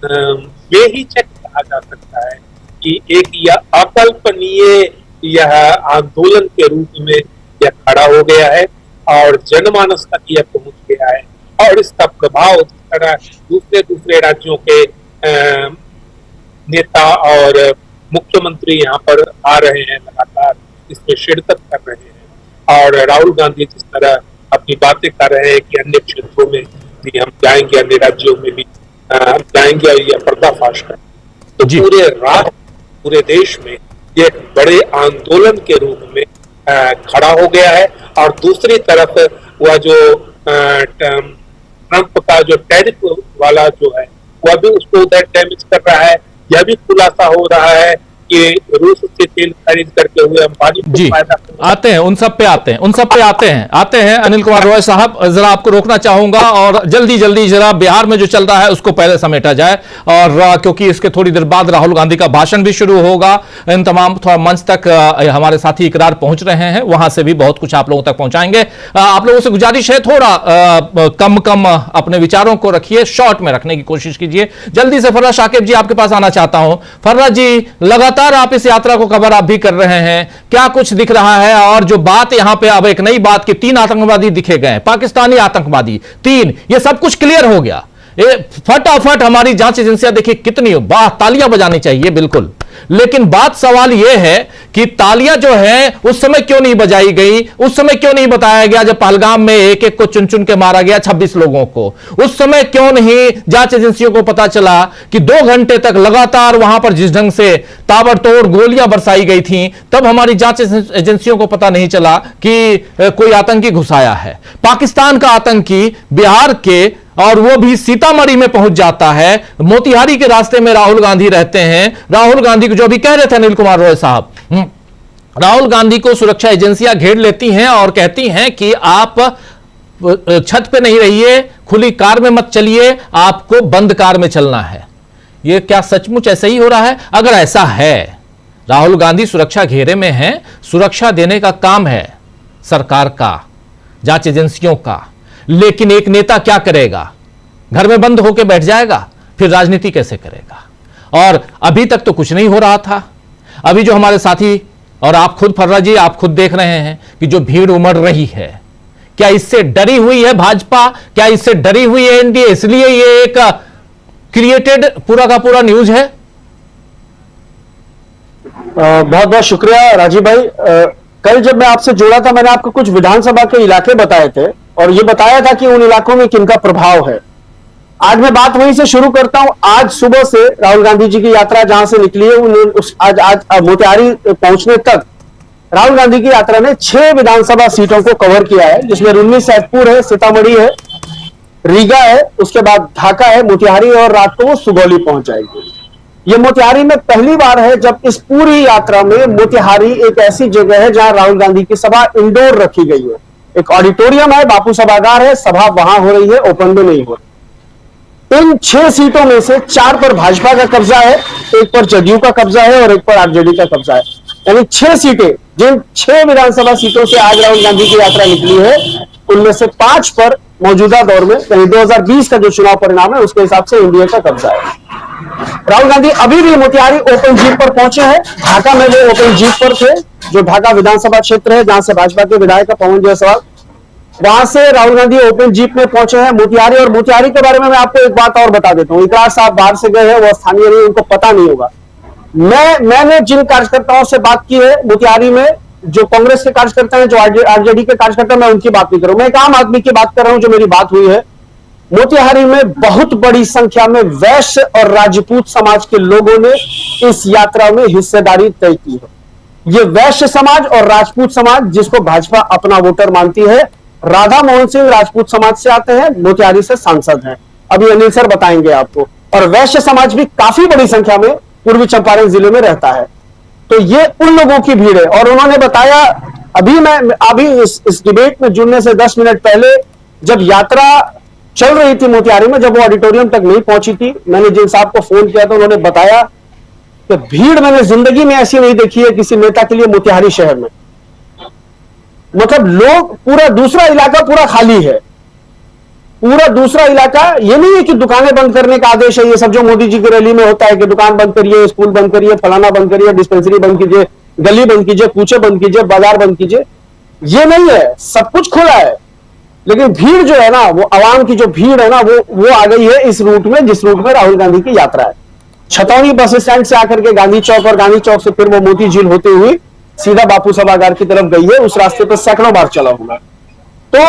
बेहिचक कहा जा सकता है कि एक यह अकल्पनीय यह आंदोलन के रूप में यह खड़ा हो गया है और जनमानस तक यह पहुंच गया है। और इसका प्रभाव जिस तरह दूसरे राज्यों के नेता और मुख्यमंत्री यहाँ पर आ रहे हैं, लगातार इसमें शिरकत कर रहे हैं, और राहुल गांधी जिस तरह अपनी बातें कर रहे हैं कि अन्य क्षेत्रों में भी हम जाएंगे, अन्य राज्यों में भी हम जाएंगे और यह पर्दाफाश करें, तो पूरे देश में ये एक बड़े आंदोलन के रूप में खड़ा हो गया है। और दूसरी तरफ वह जो ट्रंप का जो टैरिफ वाला जो है, वह भी उसको उधर डैमेज कर रहा है। यह भी खुलासा हो रहा है कि रूस से तेल खरीद करके हुए अंबानी को फायदा आते हैं, उन सब पे आते हैं अनिल कुमार रॉय साहब, जरा आपको रोकना चाहूंगा और जल्दी जरा बिहार में जो चल रहा है उसको पहले समेटा जाए, और क्योंकि इसके थोड़ी देर बाद राहुल गांधी का भाषण भी शुरू होगा। इन तमाम थोड़ा मंच तक हमारे साथी इकरार पहुंच रहे हैं, वहां से भी बहुत कुछ आप लोगों तक पहुंचाएंगे। आप लोगों से गुजारिश है थोड़ा कम अपने विचारों को रखिए, शॉर्ट में रखने की कोशिश कीजिए। जल्दी से फर्राज शाकिब जी आपके पास आना चाहता हूं। फर्राज जी, लगातार आप इस यात्रा को कवर आप भी कर रहे हैं, क्या कुछ दिख रहा है? और जो बात यहां पे अब एक नई बात कि 3 आतंकवादी दिखे गए, पाकिस्तानी आतंकवादी 3, ये सब कुछ क्लियर हो गया। फटाफट हमारी जांच एजेंसियां देखिए कितनी तालियां बजानी चाहिए, बिल्कुल। लेकिन बात सवाल यह है कि तालियां जो है उस समय क्यों नहीं बजाई गई, उस समय क्यों नहीं बताया गया जब पहलगाम में एक को चुन चुन के मारा गया 26 लोगों को? उस समय क्यों नहीं जांच एजेंसियों को पता चला कि 2 घंटे तक लगातार वहां पर जिस ढंग से ताबड़तोड़ गोलियां बरसाई गई थी, तब हमारी जांच एजेंसियों को पता नहीं चला कि कोई आतंकी घुसाया है? पाकिस्तान का आतंकी बिहार के, और वो भी सीतामढ़ी में पहुंच जाता है। मोतिहारी के रास्ते में राहुल गांधी रहते हैं। राहुल गांधी को जो भी कह रहे थे अनिल कुमार रॉय साहब, राहुल गांधी को सुरक्षा एजेंसियां घेर लेती हैं और कहती हैं कि आप छत पे नहीं रहिए, खुली कार में मत चलिए, आपको बंद कार में चलना है। यह क्या सचमुच ऐसा ही हो रहा है? अगर ऐसा है, राहुल गांधी सुरक्षा घेरे में हैं, सुरक्षा देने का काम है सरकार का, जांच एजेंसियों का, लेकिन एक नेता क्या करेगा? घर में बंद होकर बैठ जाएगा? फिर राजनीति कैसे करेगा? और अभी तक तो कुछ नहीं हो रहा था। अभी जो हमारे साथी और आप खुद फर्राज जी, आप खुद देख रहे हैं कि जो भीड़ उमड़ रही है, क्या इससे डरी हुई है भाजपा? क्या इससे डरी हुई है एनडीए? इसलिए ये एक क्रिएटेड पूरा का पूरा न्यूज है। बहुत बहुत शुक्रिया राजीव भाई। कल जब मैं आपसे जुड़ा था, मैंने आपको कुछ विधानसभा के इलाके बताए थे और ये बताया था कि उन इलाकों में किनका प्रभाव है। आज मैं बात वहीं से शुरू करता हूं। आज सुबह से राहुल गांधी जी की यात्रा जहां से निकली है, आज मोतिहारी पहुंचने तक राहुल गांधी की यात्रा ने 6 विधानसभा सीटों को कवर किया है, जिसमें रुन्नी सैदपुर है, सीतामढ़ी है, रीगा है, उसके बाद ढाका है, मोतिहारी, और रात को वो सुगौली पहुंच जाएगी। ये मोतिहारी में पहली बार है जब इस पूरी यात्रा में मोतिहारी एक ऐसी जगह है जहां राहुल गांधी की सभा इंडोर रखी गई है। एक ऑडिटोरियम है, बापू सभागार है, सभा वहां हो रही है, ओपन में नहीं हो रही। इन 6 सीटों में से 4 पर भाजपा का कब्जा है, 1 पर जदयू का कब्जा है और 1 पर आरजेडी का कब्जा है। यानी 6 सीटें, जिन 6 विधानसभा सीटों से आज राहुल गांधी की यात्रा निकली है, उनमें से 5 पर मौजूदा दौर में, यानी 2020 का जो चुनाव परिणाम है उसके हिसाब से एनडीए का कब्जा है। राहुल गांधी अभी भी मोतिहारी ओपन जीप पर पहुंचे हैं। ढाका में वो ओपन जीप पर थे, जो ढाका विधानसभा क्षेत्र है जहां से भाजपा के विधायक पवन जायसवाल, वहां से राहुल गांधी ओपन जीप में पहुंचे हैं मोतिहारी। और मोतिहारी के बारे में मैं आपको एक बात और बता देता हूं। इकरार साहब बाहर से गए हैं, वो स्थानीय नहीं, उनको पता नहीं होगा। मैंने जिन कार्यकर्ताओं से बात की है मोतिहारी में, जो कांग्रेस के कार्यकर्ता हैं, जो आरजेडी के कार्यकर्ता, मैं उनकी बात नहीं कर रहा हूं, मैं एक आम आदमी की बात कर रहा हूं। जो मेरी बात हुई है, मोतिहारी में बहुत बड़ी संख्या में वैश्य और राजपूत समाज के लोगों ने इस यात्रा में हिस्सेदारी तय की है। ये वैश्य समाज और राजपूत समाज, जिसको भाजपा अपना वोटर मानती है, राधा मोहन सिंह राजपूत समाज से आते हैं, मोतिहारी से सांसद हैं, अभी अनिल सर बताएंगे आपको। और वैश्य समाज भी काफी बड़ी संख्या में पूर्वी चंपारण जिले में रहता है। तो ये उन लोगों की भीड़ है। और उन्होंने बताया, अभी इस डिबेट में जुड़ने से 10 मिनट पहले, जब यात्रा चल रही थी मोतिहारी में, जब वो ऑडिटोरियम तक नहीं पहुंची थी, मैंने जिन साहब को फोन किया था, उन्होंने बताया कि भीड़ मैंने जिंदगी में ऐसी नहीं देखी है किसी नेता के लिए मोतिहारी शहर में। मतलब लोग, पूरा दूसरा इलाका पूरा खाली है, पूरा दूसरा इलाका। ये नहीं है कि दुकानें बंद करने का आदेश है, ये सब जो मोदी जी की रैली में होता है कि दुकान बंद करिए, स्कूल बंद करिए, फलाना बंद करिए, डिस्पेंसरी बंद कीजिए, गली बंद कीजिए, कूचे बंद कीजिए, बाजार बंद कीजिए, ये नहीं है। सब कुछ खुला है, लेकिन भीड़ जो है ना, वो आवाम की जो भीड़ है ना, वो आ गई है इस रूट में, जिस रूट में राहुल गांधी की यात्रा है। छतौनी बस स्टैंड से आकर के गांधी चौक, और गांधी चौक से फिर वो मोती झील होते हुए सीधा बापू सभागार की तरफ गई है। उस रास्ते पर सैकड़ों बार चला होगा। तो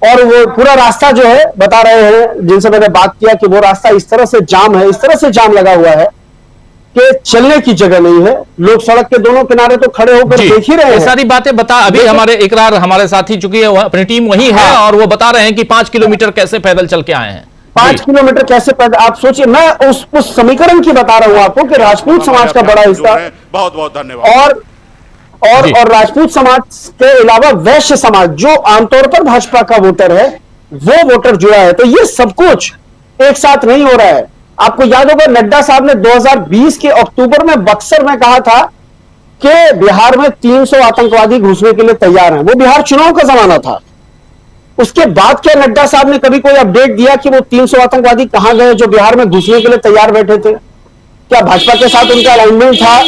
और वो पूरा रास्ता जो है, बता रहे हैं जिनसे मैंने बात किया, कि वो रास्ता इस तरह से जाम है, इस तरह से जाम लगा हुआ है कि चलने की जगह नहीं है। लोग सड़क के दोनों किनारे तो खड़े होकर देख ही रहे हैं। सारी बातें बता, अभी हमारे इकरार हमारे साथी चुकी है, अपनी टीम वही है, और वो बता रहे हैं कि 5 किलोमीटर कैसे पैदल चल के आए हैं। 5 किलोमीटर कैसे पैदल, आप सोचिए। मैं उस समीकरण की बता रहा हूं आपको कि राजपूत समाज का बड़ा हिस्सा, बहुत बहुत धन्यवाद, और राजपूत समाज के अलावा वैश्य समाज, जो आमतौर पर भाजपा का वोटर है, वो वोटर जुड़ा है। तो ये सब कुछ एक साथ नहीं हो रहा है। आपको याद होगा, नड्डा साहब ने 2020 के अक्टूबर में बक्सर में कहा था कि बिहार में 300 आतंकवादी घुसने के लिए तैयार हैं। वो बिहार चुनाव का जमाना था। उसके बाद क्या नड्डा साहब ने कभी कोई अपडेट दिया कि वो 300 आतंकवादी कहां गए जो बिहार में घुसने के लिए तैयार बैठे थे? क्या भाजपा के साथ उनका अलाइनमेंट था?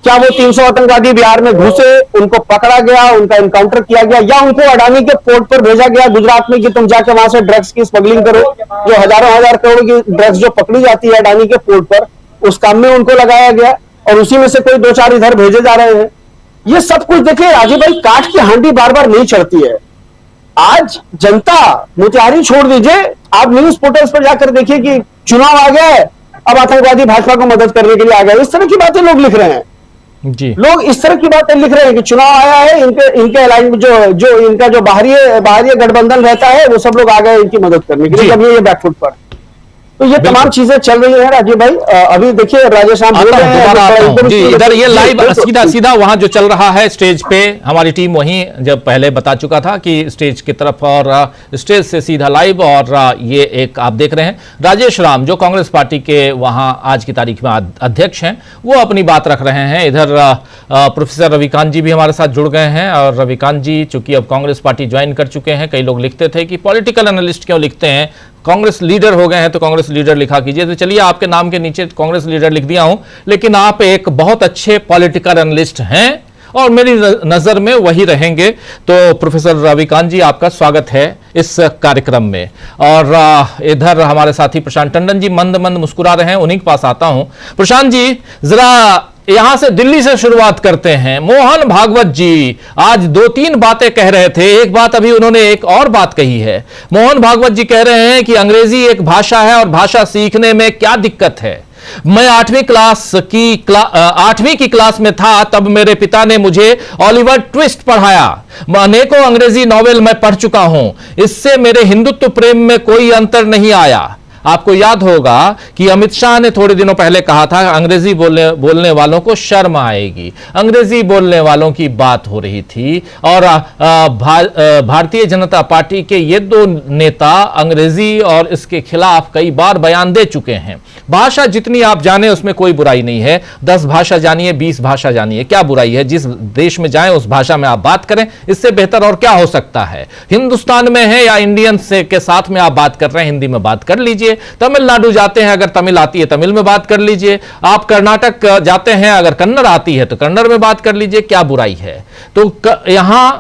क्या वो 300 आतंकवादी बिहार में घुसे, उनको पकड़ा गया, उनका एनकाउंटर किया गया, या उनको अडानी के पोर्ट पर भेजा गया गुजरात में कि तुम जाके वहां से ड्रग्स की स्मगलिंग करो? जो हजारों हजार करोड़ की ड्रग्स जो पकड़ी जाती है अडानी के पोर्ट पर, उस काम में उनको लगाया गया, और उसी में से कोई 2-4 इधर भेजे जा रहे हैं। ये सब कुछ देखिए राजीव भाई, काट की हांडी बार बार नहीं चढ़ती है। आज जनता, मोतिहारी छोड़ दीजिए, आप न्यूज पोर्टल्स पर जाकर देखिए कि चुनाव आ गया है, अब आतंकवादी भाजपा को मदद करने के लिए आ गए। इस तरह की बातें लोग लिख रहे हैं जी। लोग इस तरह की बातें लिख रहे हैं कि चुनाव आया है, इनके अलाइनमेंट, जो इनका जो बाहरी गठबंधन रहता है, वो सब लोग आ गए इनकी मदद करने के लिए, जब ये बैकफुट पर। तो ये तमाम चीजें चल रही हैं राजीव भाई। अभी देखिए राजेश राम बोल रहे हैं जी, इधर ये लाइव सीधा वहां जो चल रहा है स्टेज पे, हमारी टीम वहीं जब पहले बता चुका था कि स्टेज की तरफ, और स्टेज से सीधा लाइव। और ये एक आप देख रहे हैं राजेश राम, जो कांग्रेस पार्टी के वहां आज की तारीख में अध्यक्ष हैं, वो अपनी बात रख रहे हैं। इधर प्रोफेसर रविकांत जी भी हमारे साथ जुड़ गए हैं। और रविकांत जी चूंकि अब कांग्रेस पार्टी ज्वाइन कर चुके हैं, कई लोग लिखते थे कि पॉलिटिकल एनालिस्ट क्यों लिखते हैं, कांग्रेस लीडर हो गए हैं तो कांग्रेस लीडर लिखा कीजिए। तो चलिए, आपके नाम के नीचे कांग्रेस लीडर लिख दिया हूं, लेकिन आप एक बहुत अच्छे पॉलिटिकल एनालिस्ट हैं और मेरी नजर में वही रहेंगे। तो प्रोफेसर रविकांत जी, आपका स्वागत है इस कार्यक्रम में। और इधर हमारे साथी प्रशांत टंडन जी मंद मंद मुस्कुरा रहे हैं, उन्हीं के पास आता हूं। प्रशांत जी, जरा यहां से दिल्ली से शुरुआत करते हैं। मोहन भागवत जी आज 2-3 बातें कह रहे थे। एक बात अभी उन्होंने एक और बात कही है। मोहन भागवत जी कह रहे हैं कि अंग्रेजी एक भाषा है और भाषा सीखने में क्या दिक्कत है। मैं 8वीं की क्लास में था, तब मेरे पिता ने मुझे ऑलिवर ट्विस्ट पढ़ाया। अनेकों अंग्रेजी नॉवेल मैं पढ़ चुका हूं, इससे मेरे हिंदुत्व प्रेम में कोई अंतर नहीं आया। आपको याद होगा कि अमित शाह ने थोड़े दिनों पहले कहा था अंग्रेजी बोलने वालों को शर्म आएगी। अंग्रेजी बोलने वालों की बात हो रही थी और भारतीय जनता पार्टी के ये 2 नेता अंग्रेजी और इसके खिलाफ कई बार बयान दे चुके हैं। भाषा जितनी आप जाने उसमें कोई बुराई नहीं है। 10 भाषा जानिए, 20 भाषा जानिए, क्या बुराई है? जिस देश में जाएं उस भाषा में आप बात करें, इससे बेहतर और क्या हो सकता है? हिंदुस्तान में है या इंडियन से के साथ में आप बात कर रहे हैं, हिंदी में बात कर लीजिए। तमिलनाडु जाते हैं, अगर तमिल आती है तमिल में बात कर लीजिए। आप कर्नाटक जाते हैं, अगर कन्नड़ आती है तो कन्नड़ में बात कर लीजिए, क्या बुराई है? तो यहां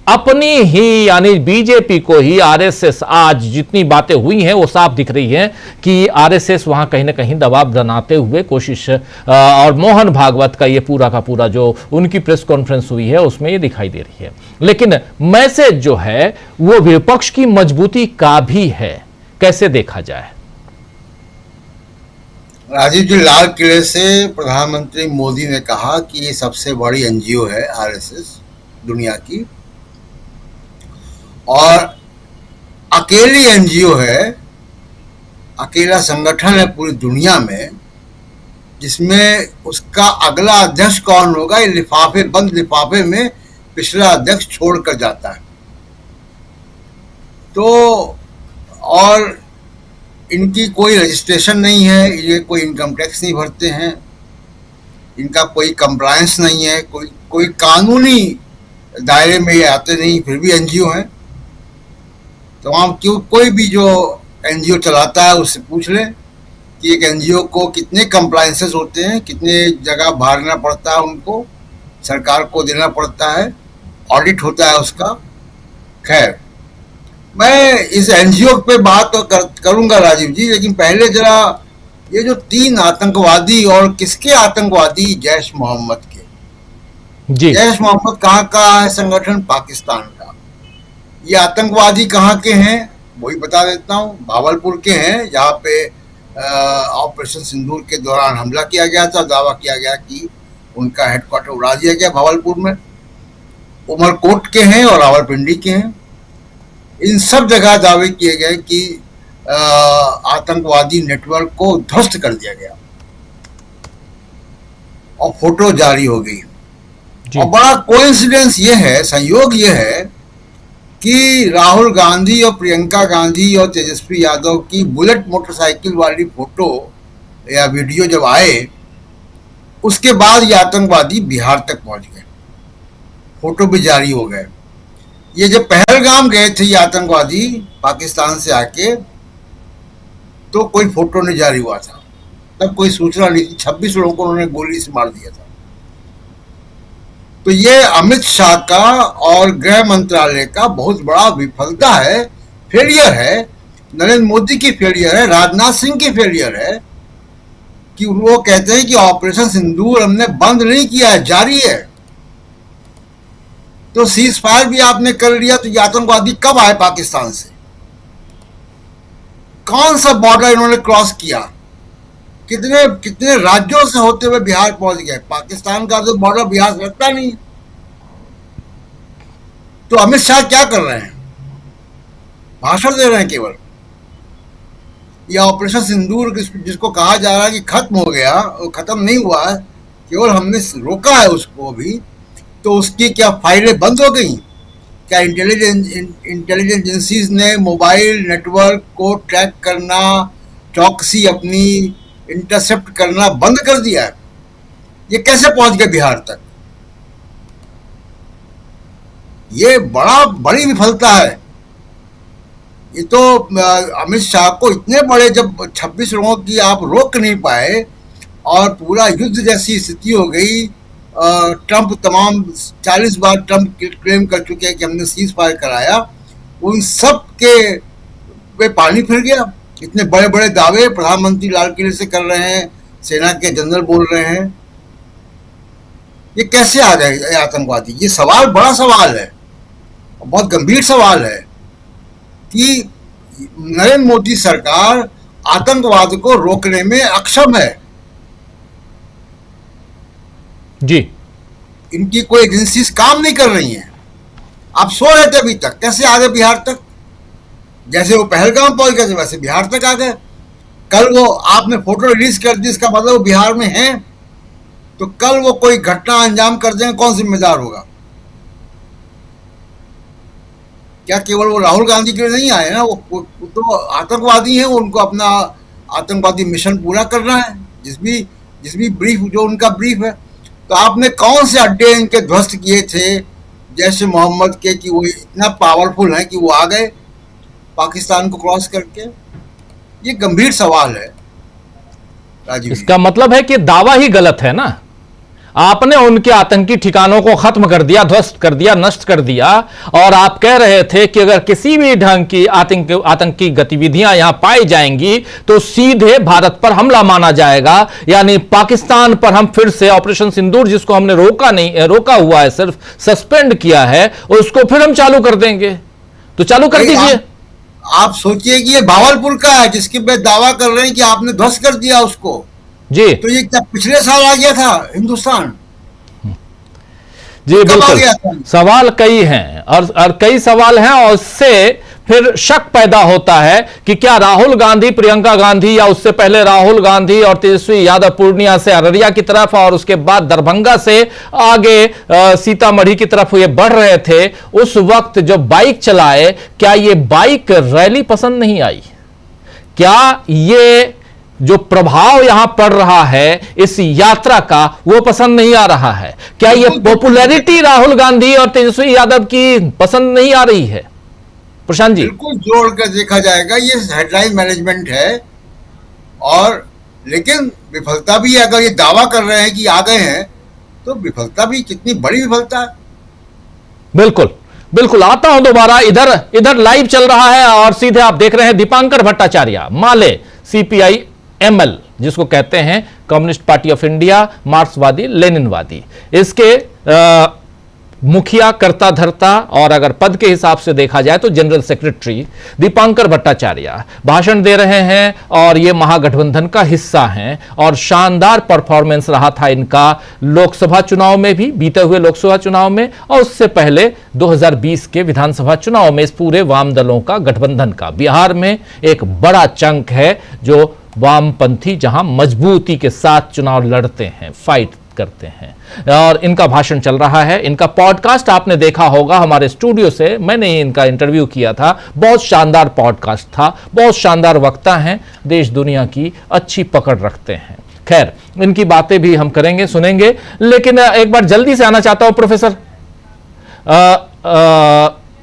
अपनी ही यानी बीजेपी को ही आरएसएस आज जितनी बातें हुई हैं वो साफ दिख रही है कि आरएसएस वहां कहीं ना कहीं दबाव बनाते हुए कोशिश, और मोहन भागवत का ये पूरा का पूरा जो उनकी प्रेस कॉन्फ्रेंस हुई है उसमें ये दिखाई दे रही है। लेकिन मैसेज जो है वो विपक्ष की मजबूती का भी है। कैसे देखा जाए? राजीव जी, लाल किले से प्रधानमंत्री मोदी ने कहा कि ये सबसे बड़ी एनजीओ है आरएसएस दुनिया की, और अकेली एनजीओ है, अकेला संगठन है पूरी दुनिया में जिसमें उसका अगला अध्यक्ष कौन होगा ये बंद लिफाफे में पिछला अध्यक्ष छोड़कर जाता है। तो और इनकी कोई रजिस्ट्रेशन नहीं है, ये कोई इनकम टैक्स नहीं भरते हैं, इनका कोई कंप्लायंस नहीं है, कोई कानूनी दायरे में ये आते नहीं, फिर भी एनजीओ हैं। तो हम कोई भी जो एनजीओ चलाता है उससे पूछ लें कि एक एनजीओ को कितने कंप्लायंसेस होते हैं, कितने जगह भरना पड़ता है, उनको सरकार को देना पड़ता है, ऑडिट होता है उसका। खैर, मैं इस एनजीओ पे बात तो करूंगा राजीव जी, लेकिन पहले जरा ये जो 3 आतंकवादी, और किसके आतंकवादी? जैश मोहम्मद के जी। जैश मोहम्मद कहाँ का है संगठन? पाकिस्तान का। ये आतंकवादी कहाँ के हैं वही बता देता हूँ। भावलपुर के हैं, जहाँ पे ऑपरेशन सिंदूर के दौरान हमला किया गया था। दावा किया गया कि उनका हेडक्वार्टर उड़ा दिया गया भावलपुर में। उमरकोट के हैं और रावलपिंडी के हैं। इन सब जगह दावे किए गए कि आतंकवादी नेटवर्क को ध्वस्त कर दिया गया और फोटो जारी हो गई। और बड़ा कोइंसिडेंस ये है, संयोग ये है कि राहुल गांधी और प्रियंका गांधी और तेजस्वी यादव की बुलेट मोटरसाइकिल वाली फोटो या वीडियो जब आए, उसके बाद ये आतंकवादी बिहार तक पहुंच गए, फोटो भी जारी हो गए। ये जब पहलगाम गए थे ये आतंकवादी पाकिस्तान से आके, तो कोई फोटो नहीं जारी हुआ था, तब कोई सूचना नहीं थी। 26 लोगों को उन्होंने गोली से मार दिया था। तो ये अमित शाह का और गृह मंत्रालय का बहुत बड़ा विफलता है, फेलियर है। नरेंद्र मोदी की फेलियर है, राजनाथ सिंह की फेलियर है कि वो कहते हैं कि ऑपरेशन सिंदूर हमने बंद नहीं किया है, जारी है। तो सीज फायर भी आपने कर लिया, तो ये आतंकवादी कब आए पाकिस्तान से? कौन सा बॉर्डर इन्होंने क्रॉस किया? कितने राज्यों से होते हुए बिहार पहुंच गए? पाकिस्तान का तो बॉर्डर बिहार से लगता नहीं। तो अमित शाह क्या कर रहे हैं? भाषण दे रहे हैं केवल। यह ऑपरेशन सिंदूर जिसको कहा जा रहा है कि खत्म हो गया, वो खत्म नहीं हुआ है, केवल हमने रोका है उसको अभी। तो उसकी क्या फाइलें बंद हो गई? क्या इंटेलिजेंस एजेंसीज ने मोबाइल नेटवर्क को ट्रैक करना, चौकसी अपनी इंटरसेप्ट करना बंद कर दिया है? ये कैसे पहुंच गए बिहार तक? ये बड़ी विफलता है। ये तो अमित शाह को इतने बड़े, जब 26 लोगों की आप रोक नहीं पाए और पूरा युद्ध जैसी स्थिति हो गई, ट्रंप तमाम 40 बार ट्रंप क्लेम कर चुके हैं कि हमने सीज फायर कराया, उन सब के पे पानी फिर गया। इतने बड़े बड़े दावे प्रधानमंत्री लाल किले से कर रहे हैं, सेना के जनरल बोल रहे हैं, ये कैसे आ गए ये आतंकवादी? ये सवाल बड़ा सवाल है, बहुत गंभीर सवाल है कि नरेंद्र मोदी सरकार आतंकवाद को रोकने में अक्षम है। जी, इनकी कोई एजेंसीज काम नहीं कर रही हैं। आप सो रहे थे अभी तक, कैसे आ गए बिहार तक? जैसे वो पहलगाम पहुंच गए वैसे बिहार तक आ गए। कल वो आपने फोटो रिलीज कर दी, इसका मतलब वो बिहार में हैं, तो कल वो कोई घटना अंजाम कर देंगे, कौन जिम्मेदार होगा? क्या केवल वो राहुल गांधी के लिए नहीं आए ना, वो तो आतंकवादी हैं, उनको अपना आतंकवादी मिशन पूरा करना है, जिस भी ब्रीफ जो उनका ब्रीफ है। तो आपने कौन से अड्डे इनके ध्वस्त किए थे जैसे मोहम्मद के कि वो इतना पावरफुल हैं कि वो आ गए पाकिस्तान को क्रॉस करके? ये गंभीर सवाल है राजीव। इसका मतलब है कि दावा ही गलत है ना। आपने उनके आतंकी ठिकानों को खत्म कर दिया, ध्वस्त कर दिया, नष्ट कर दिया, और आप कह रहे थे कि अगर किसी भी ढंग की आतंकी गतिविधियां यहां पाई जाएंगी तो सीधे भारत पर हमला माना जाएगा, यानी पाकिस्तान पर हम फिर से ऑपरेशन सिंदूर, जिसको हमने रोका हुआ है, सिर्फ सस्पेंड किया है, उसको फिर हम चालू कर देंगे। तो चालू कर दीजिए। आप सोचिए कि ये भावलपुर का है जिसके पे दावा कर रहे हैं कि आपने ध्वस्त कर दिया उसको। जी, तो ये क्या पिछले साल आ गया था हिंदुस्तान? जी बिल्कुल, सवाल कई हैं और कई सवाल हैं, और उससे फिर शक पैदा होता है कि क्या राहुल गांधी, प्रियंका गांधी, या उससे पहले राहुल गांधी और तेजस्वी यादव पूर्णिया से अररिया की तरफ और उसके बाद दरभंगा से आगे सीतामढ़ी की तरफ ये बढ़ रहे थे, उस वक्त जो बाइक चलाए, क्या ये बाइक रैली पसंद नहीं आई? क्या ये जो प्रभाव यहां पड़ रहा है इस यात्रा का, वो पसंद नहीं आ रहा है? क्या ये पॉपुलैरिटी राहुल गांधी और तेजस्वी यादव की पसंद नहीं आ रही है? प्रशांत जी, बिल्कुल जोड़ कर देखा जाएगा, ये हेडलाइन मैनेजमेंट है, और लेकिन विफलता भी है। अगर ये दावा कर रहे हैं कि आ गए हैं, तो विफलता भी कितनी बड़ी विफलता है। बिल्कुल बिल्कुल, आता हूं दोबारा। इधर लाइव चल रहा है और सीधे आप देख रहे हैं दीपांकर भट्टाचार्य, माले, सीपीआई एमएल, जिसको कहते हैं कम्युनिस्ट पार्टी ऑफ इंडिया, मार्क्सवादी लेनिनवादी, इसके मुखिया, कर्ता धर्ता, और अगर पद के हिसाब से देखा जाए तो जनरल सेक्रेटरी दीपांकर भट्टाचार्य भाषण दे रहे हैं, और ये महागठबंधन का हिस्सा हैं, और शानदार परफॉर्मेंस रहा था इनका लोकसभा चुनाव में भी, बीते हुए लोकसभा चुनाव में, और उससे पहले 2020 के विधानसभा चुनाव में। इस पूरे वाम दलों का गठबंधन का बिहार में एक बड़ा चंक है जो वामपंथी, जहां मजबूती के साथ चुनाव लड़ते हैं, फाइट करते हैं, और इनका भाषण चल रहा है। इनका पॉडकास्ट आपने देखा होगा हमारे स्टूडियो से, मैंने इनका इंटरव्यू किया था, बहुत शानदार पॉडकास्ट था, बहुत शानदार वक्ता हैं, देश दुनिया की अच्छी पकड़ रखते हैं। खैर, इनकी बातें भी हम करेंगे, सुनेंगे, लेकिन एक बार जल्दी से आना चाहता हूं प्रोफेसर,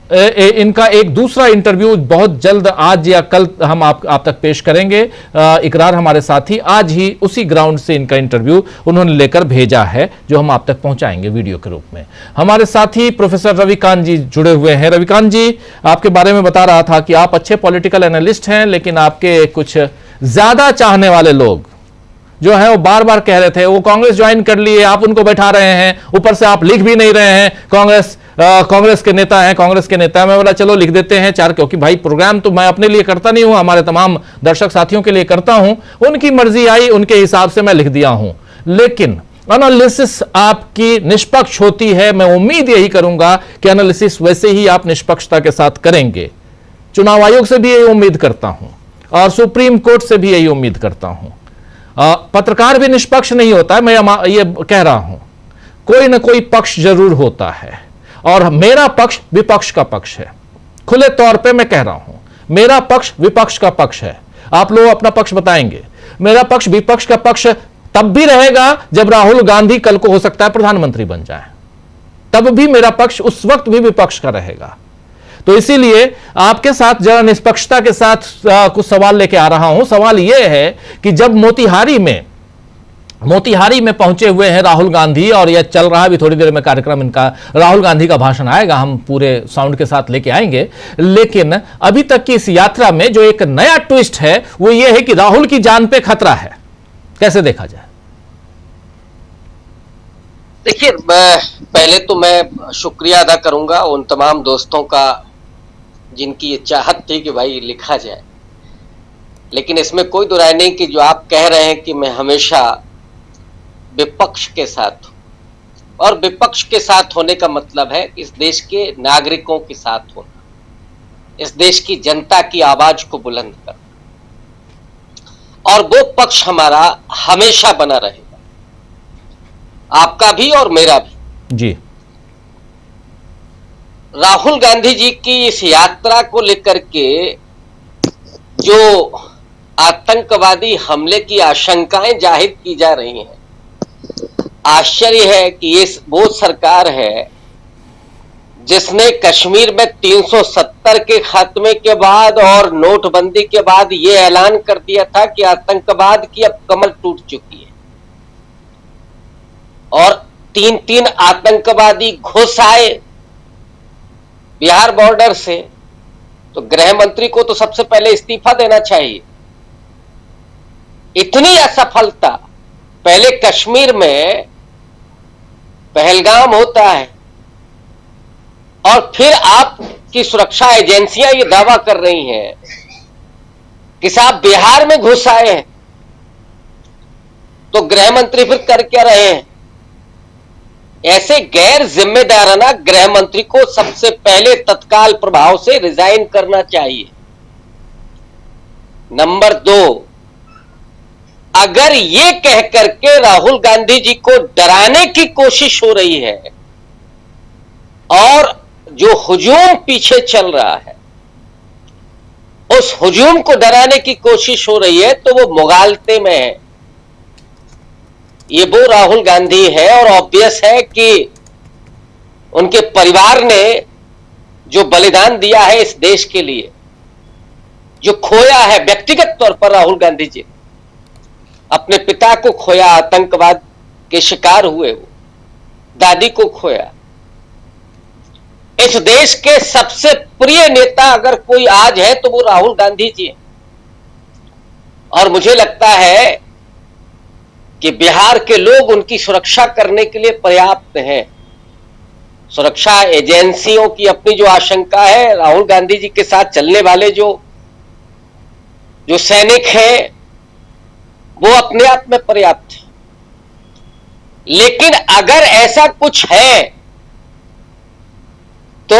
इनका एक दूसरा इंटरव्यू बहुत जल्द आज या कल हम आप तक पेश करेंगे। इकरार हमारे साथी आज ही उसी ग्राउंड से इनका इंटरव्यू उन्होंने लेकर भेजा है, जो हम आप तक पहुंचाएंगे वीडियो के रूप में। हमारे साथी प्रोफेसर रविकांत जी जुड़े हुए हैं। रविकांत जी, आपके बारे में बता रहा था कि आप अच्छे पॉलिटिकल एनालिस्ट हैं, लेकिन आपके कुछ ज्यादा चाहने वाले लोग जो है वो बार बार कह रहे थे वो कांग्रेस ज्वाइन कर लिए, आप उनको बैठा रहे हैं, ऊपर से आप लिख भी नहीं रहे हैं कांग्रेस के नेता हैं, कांग्रेस के नेता। मैं बोला चलो लिख देते हैं चार, क्योंकि भाई प्रोग्राम तो मैं अपने लिए करता नहीं हूं, हमारे तमाम दर्शक साथियों के लिए करता हूं, उनकी मर्जी आई, उनके हिसाब से मैं लिख दिया हूं। लेकिन एनालिसिस आपकी निष्पक्ष होती है, मैं उम्मीद यही करूंगा कि एनालिसिस वैसे ही आप निष्पक्षता के साथ करेंगे। चुनाव आयोग से भी यही उम्मीद करता हूं, और सुप्रीम कोर्ट से भी यही उम्मीद करता हूं। पत्रकार भी निष्पक्ष नहीं होता है, मैं ये कह रहा हूं, कोई ना कोई पक्ष जरूर होता है, और मेरा पक्ष विपक्ष का पक्ष है। खुले तौर पे मैं कह रहा हूं, मेरा पक्ष विपक्ष का पक्ष है। आप लोग अपना पक्ष बताएंगे। मेरा पक्ष विपक्ष का पक्ष तब भी रहेगा जब राहुल गांधी कल को हो सकता है प्रधानमंत्री बन जाए, तब भी मेरा पक्ष उस वक्त भी विपक्ष का रहेगा। तो इसीलिए आपके साथ जरा निष्पक्षता के साथ कुछ सवाल लेके आ रहा हूं। सवाल यह है कि जब मोतिहारी में पहुंचे हुए हैं राहुल गांधी, और यह चल रहा है अभी थोड़ी देर में कार्यक्रम इनका, राहुल गांधी का भाषण आएगा, हम पूरे साउंड के साथ लेके आएंगे। लेकिन अभी तक की इस यात्रा में जो एक नया ट्विस्ट है वो यह है कि राहुल की जान पे खतरा है। कैसे देखा जाए? देखिए, पहले तो मैं शुक्रिया अदा करूंगा उन तमाम दोस्तों का जिनकी ये चाहत थी कि भाई लिखा जाए, लेकिन इसमें कोई दो राय नहीं कि जो आप कह रहे हैं कि मैं हमेशा विपक्ष के साथ हूं, और विपक्ष के साथ होने का मतलब है इस देश के नागरिकों के साथ होना, इस देश की जनता की आवाज को बुलंद करना, और वो पक्ष हमारा हमेशा बना रहेगा, आपका भी और मेरा भी। जी, राहुल गांधी जी की इस यात्रा को लेकर के जो आतंकवादी हमले की आशंकाएं जाहिर की जा रही हैं, आश्चर्य है कि ये वो सरकार है जिसने कश्मीर में 370 के खात्मे के बाद और नोटबंदी के बाद ये ऐलान कर दिया था कि आतंकवाद की अब कमर टूट चुकी है, और 3 आतंकवादी घुस आए बिहार बॉर्डर से, तो गृह मंत्री को तो सबसे पहले इस्तीफा देना चाहिए। इतनी असफलता, पहले कश्मीर में पहलगाम होता है और फिर आपकी सुरक्षा एजेंसियां ये दावा कर रही हैं कि साहब बिहार में घुस आए हैं, तो गृह मंत्री फिर कर क्या रहे हैं? ऐसे गैर जिम्मेदाराना गृह मंत्री को सबसे पहले तत्काल प्रभाव से रिजाइन करना चाहिए। नंबर 2, अगर ये कह करके राहुल गांधी जी को डराने की कोशिश हो रही है और जो हुजूम पीछे चल रहा है उस हुजूम को डराने की कोशिश हो रही है, तो वो मुगालते में है। ये वो राहुल गांधी है, और ऑब्वियस है कि उनके परिवार ने जो बलिदान दिया है इस देश के लिए, जो खोया है व्यक्तिगत तौर पर, राहुल गांधी जी अपने पिता को खोया, आतंकवाद के शिकार हुए, वो दादी को खोया। इस देश के सबसे प्रिय नेता अगर कोई आज है तो वो राहुल गांधी जी है, और मुझे लगता है कि बिहार के लोग उनकी सुरक्षा करने के लिए पर्याप्त हैं। सुरक्षा एजेंसियों की अपनी जो आशंका है, राहुल गांधी जी के साथ चलने वाले जो सैनिक हैं वो अपने आप में पर्याप्त है। लेकिन अगर ऐसा कुछ है तो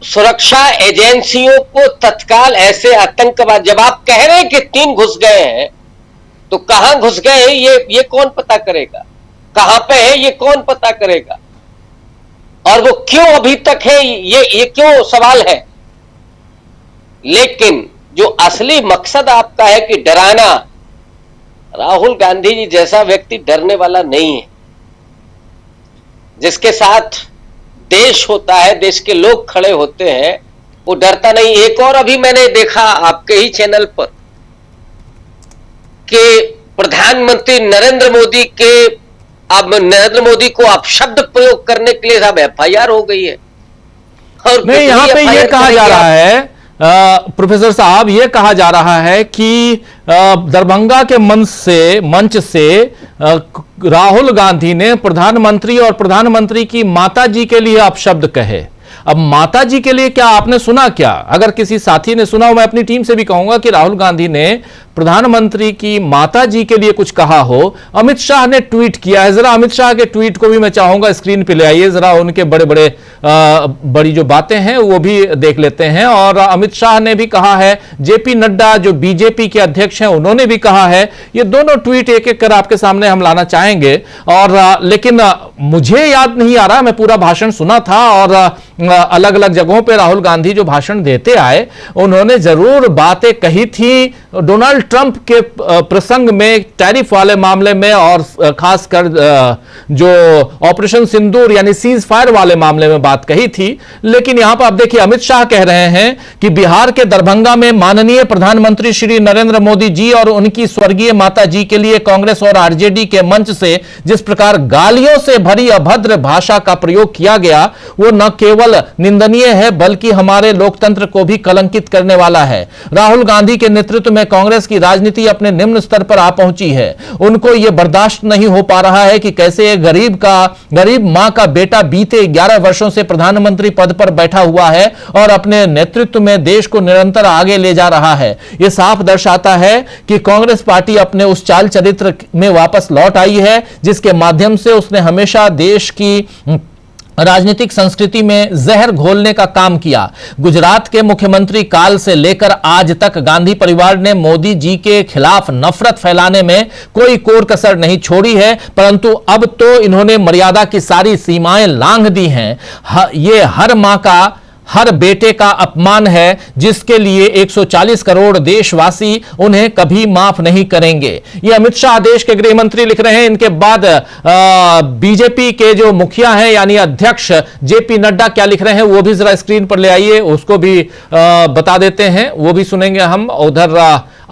सुरक्षा एजेंसियों को तत्काल ऐसे आतंकवाद, जब आप कह रहे हैं कि 3 घुस गए हैं, तो कहां घुस गए हैं ये कौन पता करेगा? कहां पे है ये कौन पता करेगा? और वो क्यों अभी तक है, ये क्यों सवाल है। लेकिन जो असली मकसद आपका है कि डराना, राहुल गांधी जी जैसा व्यक्ति डरने वाला नहीं है। जिसके साथ देश होता है, देश के लोग खड़े होते हैं, वो डरता नहीं। एक और अभी मैंने देखा आपके ही चैनल पर कि प्रधानमंत्री नरेंद्र मोदी को अपशब्द प्रयोग करने के लिए साहब FIR हो गई है। और नहीं, यहां पे ये कहा जा रहा है प्रोफेसर साहब, ये कहा जा रहा है कि दरभंगा के मंच से राहुल गांधी ने प्रधानमंत्री और प्रधानमंत्री की माताजी के लिए अपशब्द कहे। अब माताजी के लिए क्या आपने सुना क्या? अगर किसी साथी ने सुना हो, मैं अपनी टीम से भी कहूंगा कि राहुल गांधी ने प्रधानमंत्री की माताजी के लिए कुछ कहा हो। अमित शाह ने ट्वीट किया है, जरा अमित शाह के ट्वीट को भी मैं चाहूंगा स्क्रीन पे ले आइए, जरा उनके बड़ी जो बातें हैं वो भी देख लेते हैं। और अमित शाह ने भी कहा है, जेपी नड्डा जो बीजेपी के अध्यक्ष हैं उन्होंने भी कहा है। ये दोनों ट्वीट एक एक कर आपके सामने हम लाना चाहेंगे। और लेकिन मुझे याद नहीं आ रहा, मैं पूरा भाषण सुना था और अलग अलग जगहों पे राहुल गांधी जो भाषण देते आए उन्होंने जरूर बातें कही थी डोनाल्ड ट्रंप के प्रसंग में, टैरिफ वाले मामले में, और खासकर जो ऑपरेशन सिंदूर यानी सीज फायर वाले मामले में बात कही थी। लेकिन यहां पर आप देखिए अमित शाह कह रहे हैं कि बिहार के दरभंगा में माननीय प्रधानमंत्री श्री नरेंद्र मोदी जी और उनकी स्वर्गीय माता जी के लिए कांग्रेस और आरजेडी के मंच से जिस प्रकार गालियों से भरी अभद्र भाषा का प्रयोग किया गया, वो न केवल निंदनीय है बल्कि हमारे लोकतंत्र को भी कलंकित करने वाला है। राहुल गांधी के नेतृत्व में कांग्रेस की राजनीति अपने निम्न स्तर पर आ पहुंची है। उनको यह बर्दाश्त नहीं हो पा रहा है कि कैसे एक गरीब मां का बेटा बीते 11 वर्षों से प्रधानमंत्री पद पर बैठा हुआ है और अपने नेतृत्व में देश को निरंतर आगे ले जा रहा है। यह साफ दर्शाता है कि कांग्रेस पार्टी अपने उस चाल चरित्र में वापस लौट आई है जिसके माध्यम से उसने हमेशा देश की राजनीतिक संस्कृति में जहर घोलने का काम किया। गुजरात के मुख्यमंत्री काल से लेकर आज तक गांधी परिवार ने मोदी जी के खिलाफ नफरत फैलाने में कोई कोर कसर नहीं छोड़ी है, परंतु अब तो इन्होंने मर्यादा की सारी सीमाएं लांघ दी हैं। ये हर मां का, हर बेटे का अपमान है जिसके लिए 140 करोड़ देशवासी उन्हें कभी माफ नहीं करेंगे। ये अमित शाह देश के गृह मंत्री लिख रहे हैं। इनके बाद बीजेपी के जो मुखिया हैं यानी अध्यक्ष जेपी नड्डा क्या लिख रहे हैं वो भी जरा स्क्रीन पर ले आइए, उसको भी बता देते हैं, वो भी सुनेंगे हम। उधर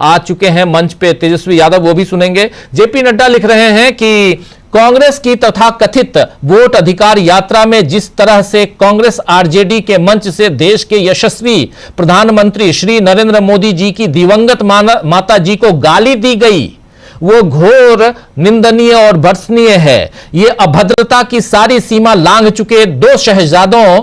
आ चुके हैं मंच पे तेजस्वी यादव, वो भी सुनेंगे। जेपी नड्डा लिख रहे हैं कि कांग्रेस की तथाकथित वोट अधिकार यात्रा में जिस तरह से कांग्रेस आरजेडी के मंच से देश के यशस्वी प्रधानमंत्री श्री नरेंद्र मोदी जी की दिवंगत माता जी को गाली दी गई, वो घोर निंदनीय और भर्त्सनीय है। ये अभद्रता की सारी सीमा लांघ चुके दो शहजादों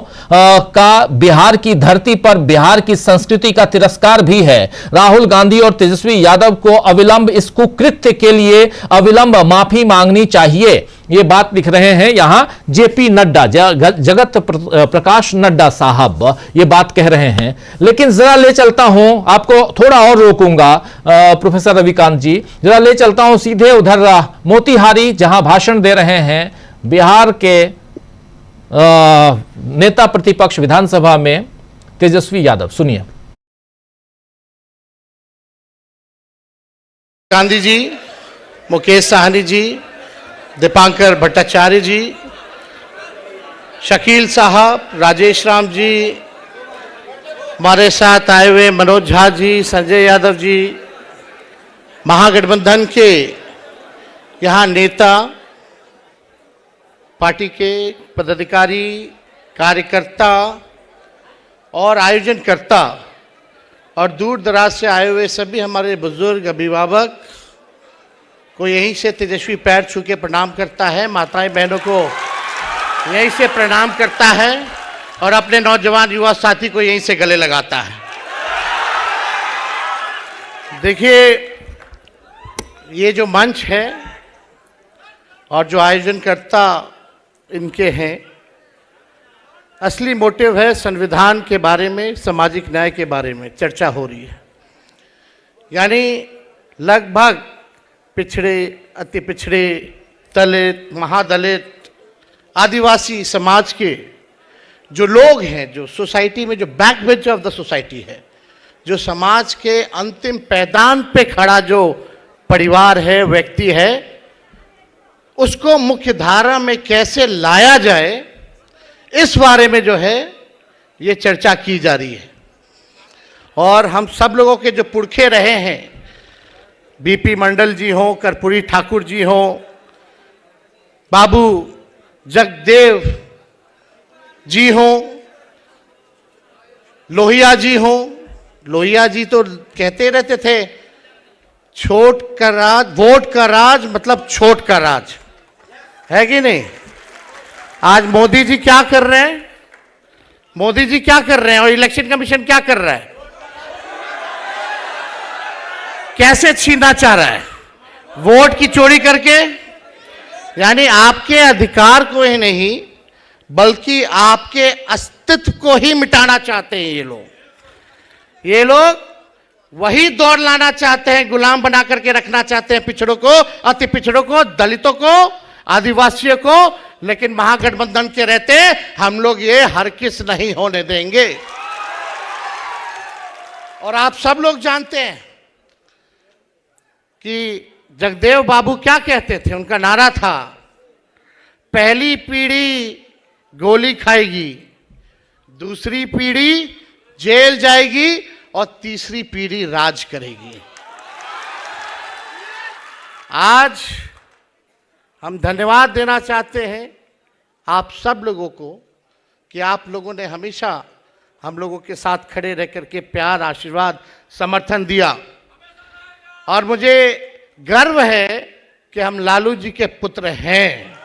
का बिहार की धरती पर बिहार की संस्कृति का तिरस्कार भी है। राहुल गांधी और तेजस्वी यादव को अविलंब इस कुकृत्य के लिए अविलंब माफी मांगनी चाहिए। ये बात लिख रहे हैं यहां जेपी नड्डा, जगत प्रकाश नड्डा साहब ये बात कह रहे हैं। लेकिन जरा ले चलता हूं, आपको थोड़ा और रोकूंगा प्रोफेसर रविकांत जी, जरा ले चलता हूं सीधे उधर मोतिहारी जहां भाषण दे रहे हैं बिहार के नेता प्रतिपक्ष विधानसभा में तेजस्वी यादव। सुनिए। गांधी जी, मुकेश साहनी जी, दीपांकर भट्टाचार्य जी, शकील साहब, राजेश राम जी, हमारे साथ आए हुए मनोज झा जी, संजय यादव जी, महागठबंधन के यहाँ नेता, पार्टी के पदाधिकारी, कार्यकर्ता और आयोजनकर्ता और दूर दराज से आए हुए सभी हमारे बुजुर्ग अभिभावक को यहीं से तेजस्वी पैर छू के प्रणाम करता है। माताएं बहनों को यहीं से प्रणाम करता है और अपने नौजवान युवा साथी को यहीं से गले लगाता है। देखिए, ये जो मंच है और जो आयोजनकर्ता इनके हैं, असली मोटिव है संविधान के बारे में, सामाजिक न्याय के बारे में चर्चा हो रही है। यानी लगभग पिछड़े, अति पिछड़े, दलित, महादलित, आदिवासी समाज के जो लोग हैं, जो सोसाइटी में जो back bench of the society है, जो समाज के अंतिम पैदान पे खड़ा जो परिवार है, व्यक्ति है, उसको मुख्य धारा में कैसे लाया जाए, इस बारे में जो है ये चर्चा की जा रही है। और हम सब लोगों के जो पुरखे रहे हैं, बीपी मंडल जी हों, कर्पूरी ठाकुर जी हों, बाबू जगदेव जी हों, लोहिया जी हों। लोहिया जी तो कहते रहते थे छोट का राज, वोट का राज मतलब छोट का राज, है कि नहीं। आज मोदी जी क्या कर रहे हैं, मोदी जी क्या कर रहे हैं और इलेक्शन कमीशन क्या कर रहा है, कैसे छीनना चाह रहा है, वोट की चोरी करके। यानी आपके अधिकार को ही नहीं बल्कि आपके अस्तित्व को ही मिटाना चाहते हैं ये लोग। ये लोग वही दौड़ लाना चाहते हैं, गुलाम बना करके रखना चाहते हैं पिछड़ों को, अति पिछड़ों को, दलितों को, आदिवासियों को। लेकिन महागठबंधन के रहते हम लोग ये हरगिज़ नहीं होने देंगे। और आप सब लोग जानते हैं कि जगदेव बाबू क्या कहते थे, उनका नारा था, पहली पीढ़ी गोली खाएगी, दूसरी पीढ़ी जेल जाएगी और तीसरी पीढ़ी राज करेगी। आज हम धन्यवाद देना चाहते हैं आप सब लोगों को कि आप लोगों ने हमेशा हम लोगों के साथ खड़े रह करके प्यार, आशीर्वाद, समर्थन दिया। और मुझे गर्व है कि हम लालू जी के पुत्र हैं।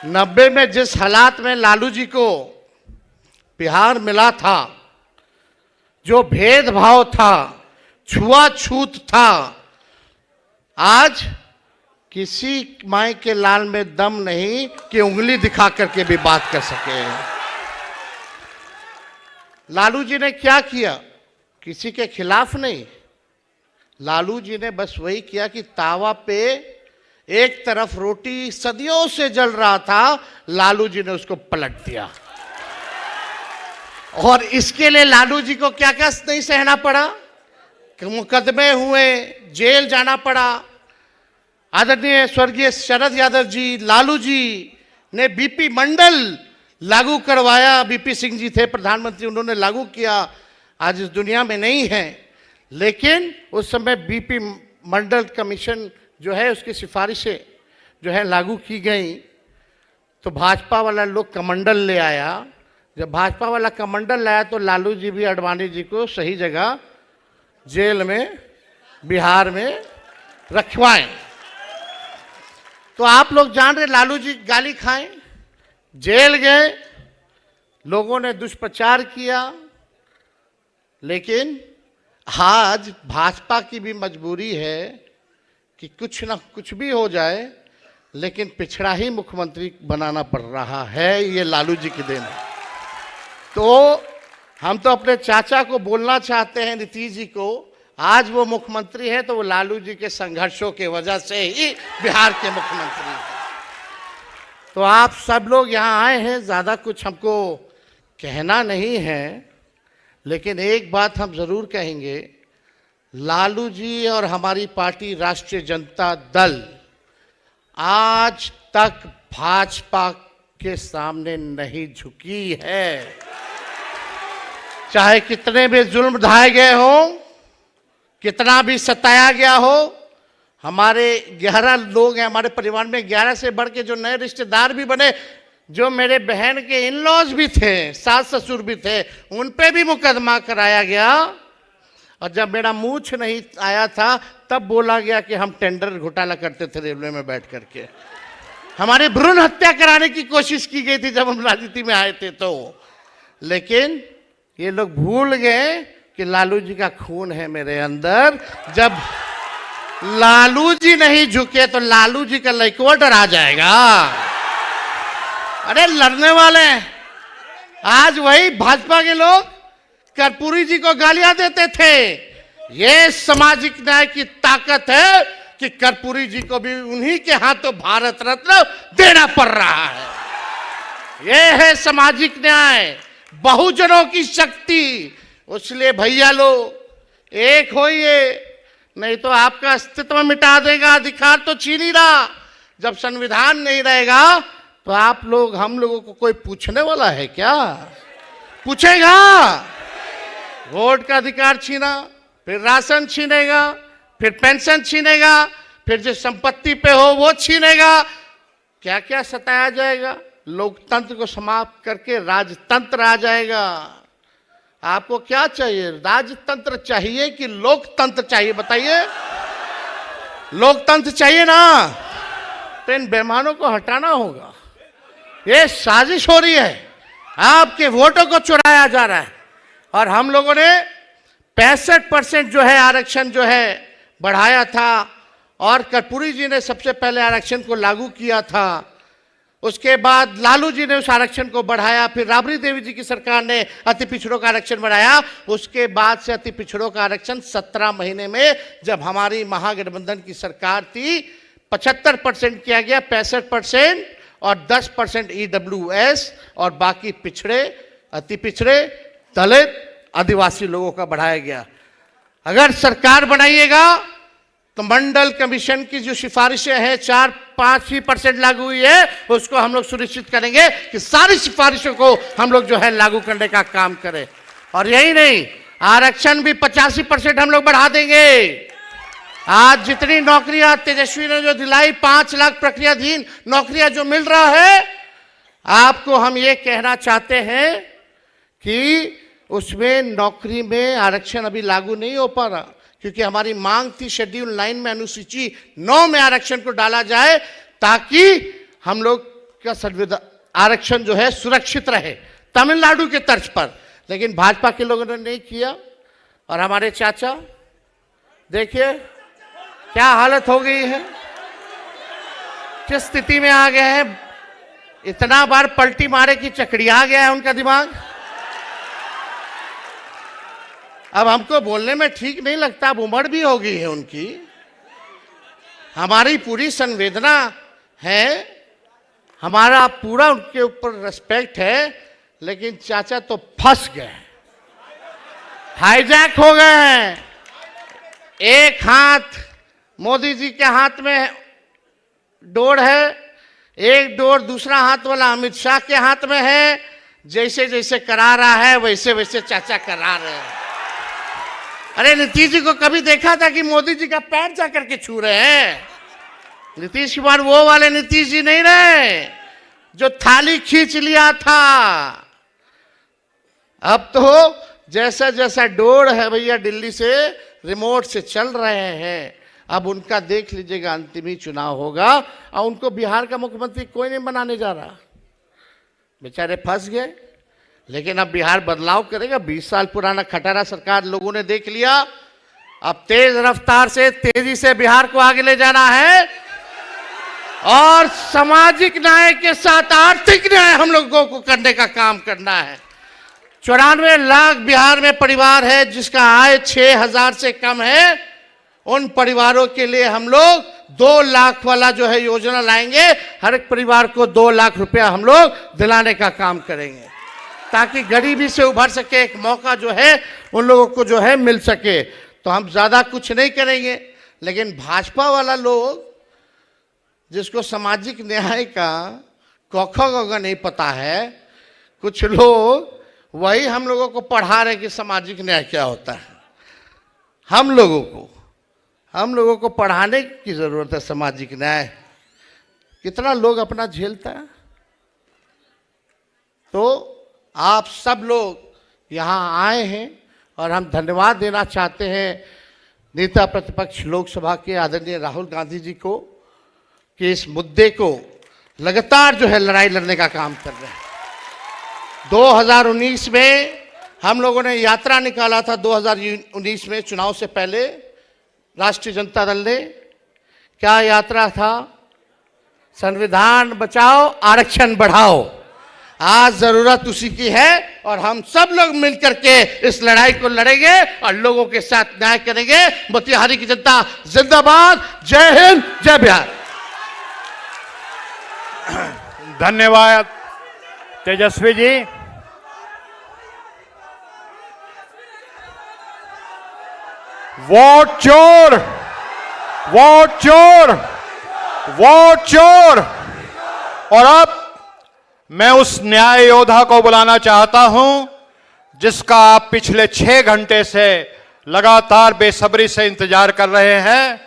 90 में जिस हालात में लालू जी को बिहार मिला था, जो भेदभाव था, छुआछूत था, आज किसी माई के लाल में दम नहीं कि उंगली दिखा करके भी बात कर सके। लालू जी ने क्या किया? किसी के खिलाफ नहीं, लालू जी ने बस वही किया कि तावा पे एक तरफ रोटी सदियों से जल रहा था, लालू जी ने उसको पलट दिया। और इसके लिए लालू जी को क्या क्या नहीं सहना पड़ा, मुकदमे हुए, जेल जाना पड़ा। आदरणीय स्वर्गीय शरद यादव जी, लालू जी ने बीपी मंडल लागू करवाया। बीपी सिंह जी थे प्रधानमंत्री, उन्होंने लागू किया, आज इस दुनिया में नहीं है। लेकिन उस समय बीपी मंडल कमीशन जो है, उसकी सिफारिशें जो है लागू की गई। तो भाजपा वाला लोग कमंडल ले आया। जब भाजपा वाला कमंडल लाया तो लालू जी भी आडवाणी जी को सही जगह जेल में, बिहार में रखवाएं। तो आप लोग जान रहे, लालू जी गाली खाएं, जेल गए, लोगों ने दुष्प्रचार किया। लेकिन आज भाजपा की भी मजबूरी है कि कुछ ना कुछ भी हो जाए, लेकिन पिछड़ा ही मुख्यमंत्री बनाना पड़ रहा है। ये लालू जी की देन है। तो हम तो अपने चाचा को बोलना चाहते हैं, नीतीश जी को, आज वो मुख्यमंत्री है तो वो लालू जी के संघर्षों के वजह से ही बिहार के मुख्यमंत्री हैं। तो आप सब लोग यहाँ आए हैं, ज़्यादा कुछ हमको कहना नहीं है, लेकिन एक बात हम ज़रूर कहेंगे, लालू जी और हमारी पार्टी राष्ट्रीय जनता दल आज तक भाजपा के सामने नहीं झुकी है। चाहे कितने भी जुल्म ढाए गए हों, कितना भी सताया गया हो, हमारे 11 लोग हैं, हमारे परिवार में 11 से बढ़ के जो नए रिश्तेदार भी बने, जो मेरे बहन के इन लॉज भी थे, सास ससुर भी थे, उन पे भी मुकदमा कराया गया। और जब मेरा मूछ नहीं आया था तब बोला गया कि हम टेंडर घोटाला करते थे रेलवे में बैठ करके। हमारी भ्रूण हत्या कराने की कोशिश की गई थी जब हम राजनीति में आए थे। तो लेकिन ये लोग भूल गए कि लालू जी का खून है मेरे अंदर। जब लालू जी नहीं झुके तो लालू जी का लड़कवा डरा जाएगा। अरे लड़ने वाले आज वही भाजपा के लोग कर्पूरी जी को गालियां देते थे। ये सामाजिक न्याय की ताकत है कि कर्पूरी जी को भी उन्हीं के हाथों भारत रत्न देना पड़ रहा है। ये है सामाजिक न्याय, बहुजनों की शक्ति। इसलिए भैया लोग एक होइए, नहीं तो आपका अस्तित्व मिटा देगा। अधिकार तो छीन ही रहा। जब संविधान नहीं रहेगा तो आप लोग, हम लोगों को कोई पूछने वाला है क्या? पूछेगा। वोट का अधिकार छीना, फिर राशन छीनेगा, फिर पेंशन छीनेगा, फिर जो संपत्ति पे हो वो छीनेगा। क्या क्या सताया जाएगा। लोकतंत्र को समाप्त करके राजतंत्र आ जाएगा। आपको क्या चाहिए? राजतंत्र चाहिए कि लोकतंत्र चाहिए? बताइए। लोकतंत्र चाहिए ना, तो इन बेईमानों को हटाना होगा। ये साजिश हो रही है, आपके वोटों को चुराया जा रहा है। और हम लोगों ने 65% जो है आरक्षण जो है बढ़ाया था, और कर्पूरी जी ने सबसे पहले आरक्षण को लागू किया था। उसके बाद लालू जी ने उस आरक्षण को बढ़ाया, फिर राबड़ी देवी जी की सरकार ने अति पिछड़ों का आरक्षण बढ़ाया। उसके बाद से अति पिछड़ों का आरक्षण 17 महीने में, जब हमारी महागठबंधन की सरकार थी, 75% किया गया, 65% और 10% EWS और बाकी पिछड़े, अति पिछड़े, दलित, आदिवासी लोगों का बढ़ाया गया। अगर सरकार बनाइएगा तो मंडल कमीशन की जो सिफारिशें हैं 4-5% लागू हुई है, उसको हम लोग सुनिश्चित करेंगे कि सारी सिफारिशों को हम लोग जो है लागू करने का काम करें। और यही नहीं, आरक्षण भी 85% हम लोग बढ़ा देंगे। आज जितनी नौकरियां तेजस्वी ने जो दिलाई, 5 लाख प्रक्रियाधीन नौकरियां जो मिल रहा है, आपको हम ये कहना चाहते हैं कि उसमें नौकरी में आरक्षण अभी लागू नहीं हो पा रहा, क्योंकि हमारी मांग थी शेड्यूल 9 में अनुसूची 9 में आरक्षण को डाला जाए ताकि हम लोग का संविधान आरक्षण जो है सुरक्षित रहे तमिलनाडु के तर्ज पर। लेकिन भाजपा के लोगों ने नहीं किया और हमारे चाचा देखिए क्या हालत हो गई है, किस स्थिति में आ गए हैं। इतना बार पलटी मारे कि चकड़िया गया है उनका दिमाग। अब हमको बोलने में ठीक नहीं लगता, अब उम्र भी हो गई है उनकी। हमारी पूरी संवेदना है, हमारा पूरा उनके ऊपर रिस्पेक्ट है, लेकिन चाचा तो फंस गए, हाईजैक हो गए हैं। एक हाथ मोदी जी के हाथ में डोर है, एक डोर दूसरा हाथ वाला अमित शाह के हाथ में है। जैसे जैसे करा रहा है वैसे वैसे चाचा करा रहे हैं। अरे नीतीश जी को कभी देखा था कि मोदी जी का पैर जा करके छू रहे हैं? नीतीश कुमार वो वाले नीतीश जी नहीं रहे जो थाली खींच लिया था। अब तो जैसा जैसा डोर है भैया दिल्ली से रिमोट से चल रहे हैं। अब उनका देख लीजिएगा, अंतिम ही चुनाव होगा और उनको बिहार का मुख्यमंत्री कोई नहीं बनाने जा रहा। बेचारे फंस गए, लेकिन अब बिहार बदलाव करेगा। 20 साल पुराना खटारा सरकार लोगों ने देख लिया। अब तेज रफ्तार से तेजी से बिहार को आगे ले जाना है और सामाजिक न्याय के साथ आर्थिक न्याय हम लोगों को करने का काम करना है। 94 लाख बिहार में परिवार है जिसका आय 6,000 से कम है। उन परिवारों के लिए हम लोग 2 लाख वाला जो है योजना लाएंगे। हर एक परिवार को 2 लाख रुपया हम लोग दिलाने का काम करेंगे ताकि गरीबी से उभर सके, एक मौका जो है उन लोगों को जो है मिल सके। तो हम ज़्यादा कुछ नहीं करेंगे, लेकिन भाजपा वाला लोग जिसको सामाजिक न्याय का कौखा गौगा नहीं पता है, कुछ लोग वही हम लोगों को पढ़ा रहे कि सामाजिक न्याय क्या होता है। हम लोगों को पढ़ाने की ज़रूरत है सामाजिक न्याय। कितना लोग अपना झेलता है। तो आप सब लोग यहाँ आए हैं और हम धन्यवाद देना चाहते हैं नेता प्रतिपक्ष लोकसभा के आदरणीय राहुल गांधी जी को कि इस मुद्दे को लगातार जो है लड़ाई लड़ने का काम कर रहे हैं। 2019 में हम लोगों ने यात्रा निकाला था। 2019 में चुनाव से पहले राष्ट्रीय जनता दल ने क्या यात्रा था? संविधान बचाओ, आरक्षण बढ़ाओ। आज जरूरत उसी की है और हम सब लोग मिलकर के इस लड़ाई को लड़ेंगे और लोगों के साथ न्याय करेंगे। मोतिहारी की जनता जिंदाबाद। जय हिंद, जय बिहार। धन्यवाद तेजस्वी जी। वोट चोर, वोट चोर, वोट चोर। और अब मैं उस न्याय योद्धा को बुलाना चाहता हूं जिसका आप पिछले 6 घंटे से लगातार बेसब्री से इंतजार कर रहे हैं,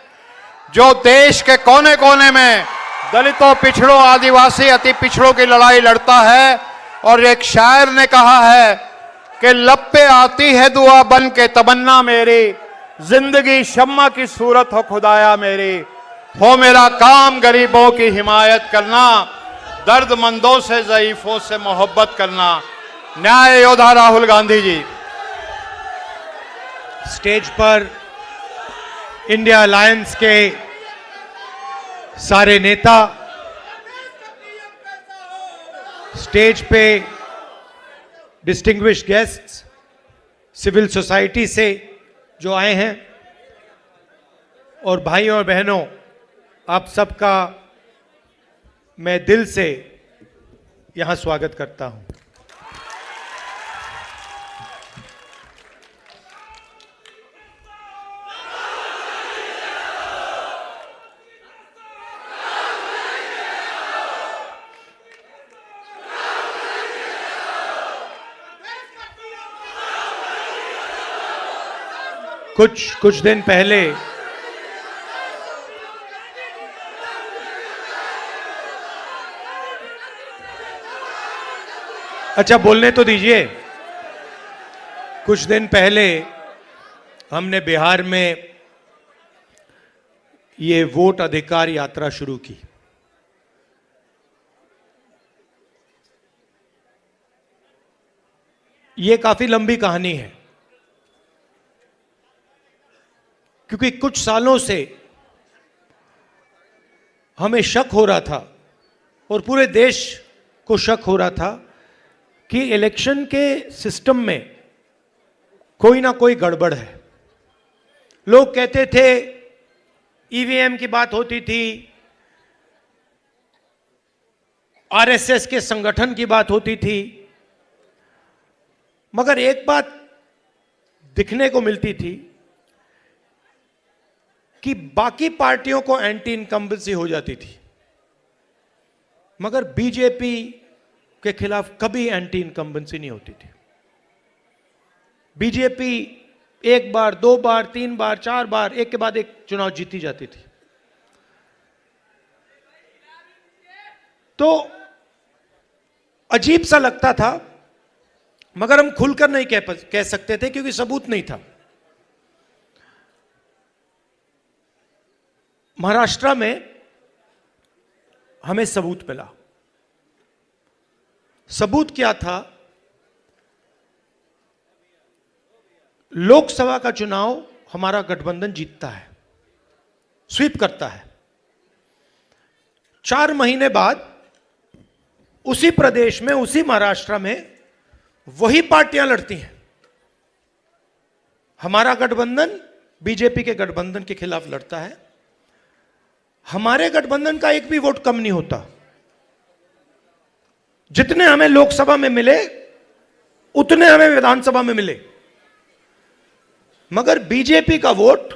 जो देश के कोने कोने में दलितों, पिछड़ों, आदिवासी, अति पिछड़ों की लड़ाई लड़ता है। और एक शायर ने कहा है कि लब पे आती है दुआ बन के तमन्ना मेरी, जिंदगी शम्मा की सूरत हो खुदाया मेरी, हो मेरा काम गरीबों की हिमायत करना, दर्दमंदों से, ज़ईफों से मोहब्बत करना। न्याय योद्धा राहुल गांधी जी। स्टेज पर इंडिया अलायंस के सारे नेता, स्टेज पे डिस्टिंग्विश्ड गेस्ट्स, सिविल सोसाइटी से जो आए हैं, और भाइयों और बहनों, आप सबका मैं दिल से यहां स्वागत करता हूं। कुछ दिन पहले अच्छा बोलने तो दीजिए। कुछ दिन पहले हमने बिहार में ये वोट अधिकार यात्रा शुरू की। ये काफी लंबी कहानी है, क्योंकि कुछ सालों से हमें शक हो रहा था और पूरे देश को शक हो रहा था कि इलेक्शन के सिस्टम में कोई ना कोई गड़बड़ है। लोग कहते थे ईवीएम की बात होती थी, आरएसएस के संगठन की बात होती थी, मगर एक बात दिखने को मिलती थी कि बाकी पार्टियों को एंटी इनकम्बेंसी हो जाती थी, मगर बीजेपी के खिलाफ कभी एंटी इनकम्बेंसी नहीं होती थी। बीजेपी एक बार, दो बार, तीन बार, चार बार, एक के बाद एक चुनाव जीती जाती थी। तो अजीब सा लगता था, मगर हम खुलकर नहीं कह सकते थे क्योंकि सबूत नहीं था। महाराष्ट्र में हमें सबूत मिला। सबूत क्या था? लोकसभा का चुनाव हमारा गठबंधन जीतता है, स्वीप करता है। 4 महीने बाद उसी प्रदेश में, उसी महाराष्ट्र में वही पार्टियां लड़ती हैं। हमारा गठबंधन बीजेपी के गठबंधन के खिलाफ लड़ता है। हमारे गठबंधन का एक भी वोट कम नहीं होता। जितने हमें लोकसभा में मिले उतने हमें विधानसभा में मिले, मगर बीजेपी का वोट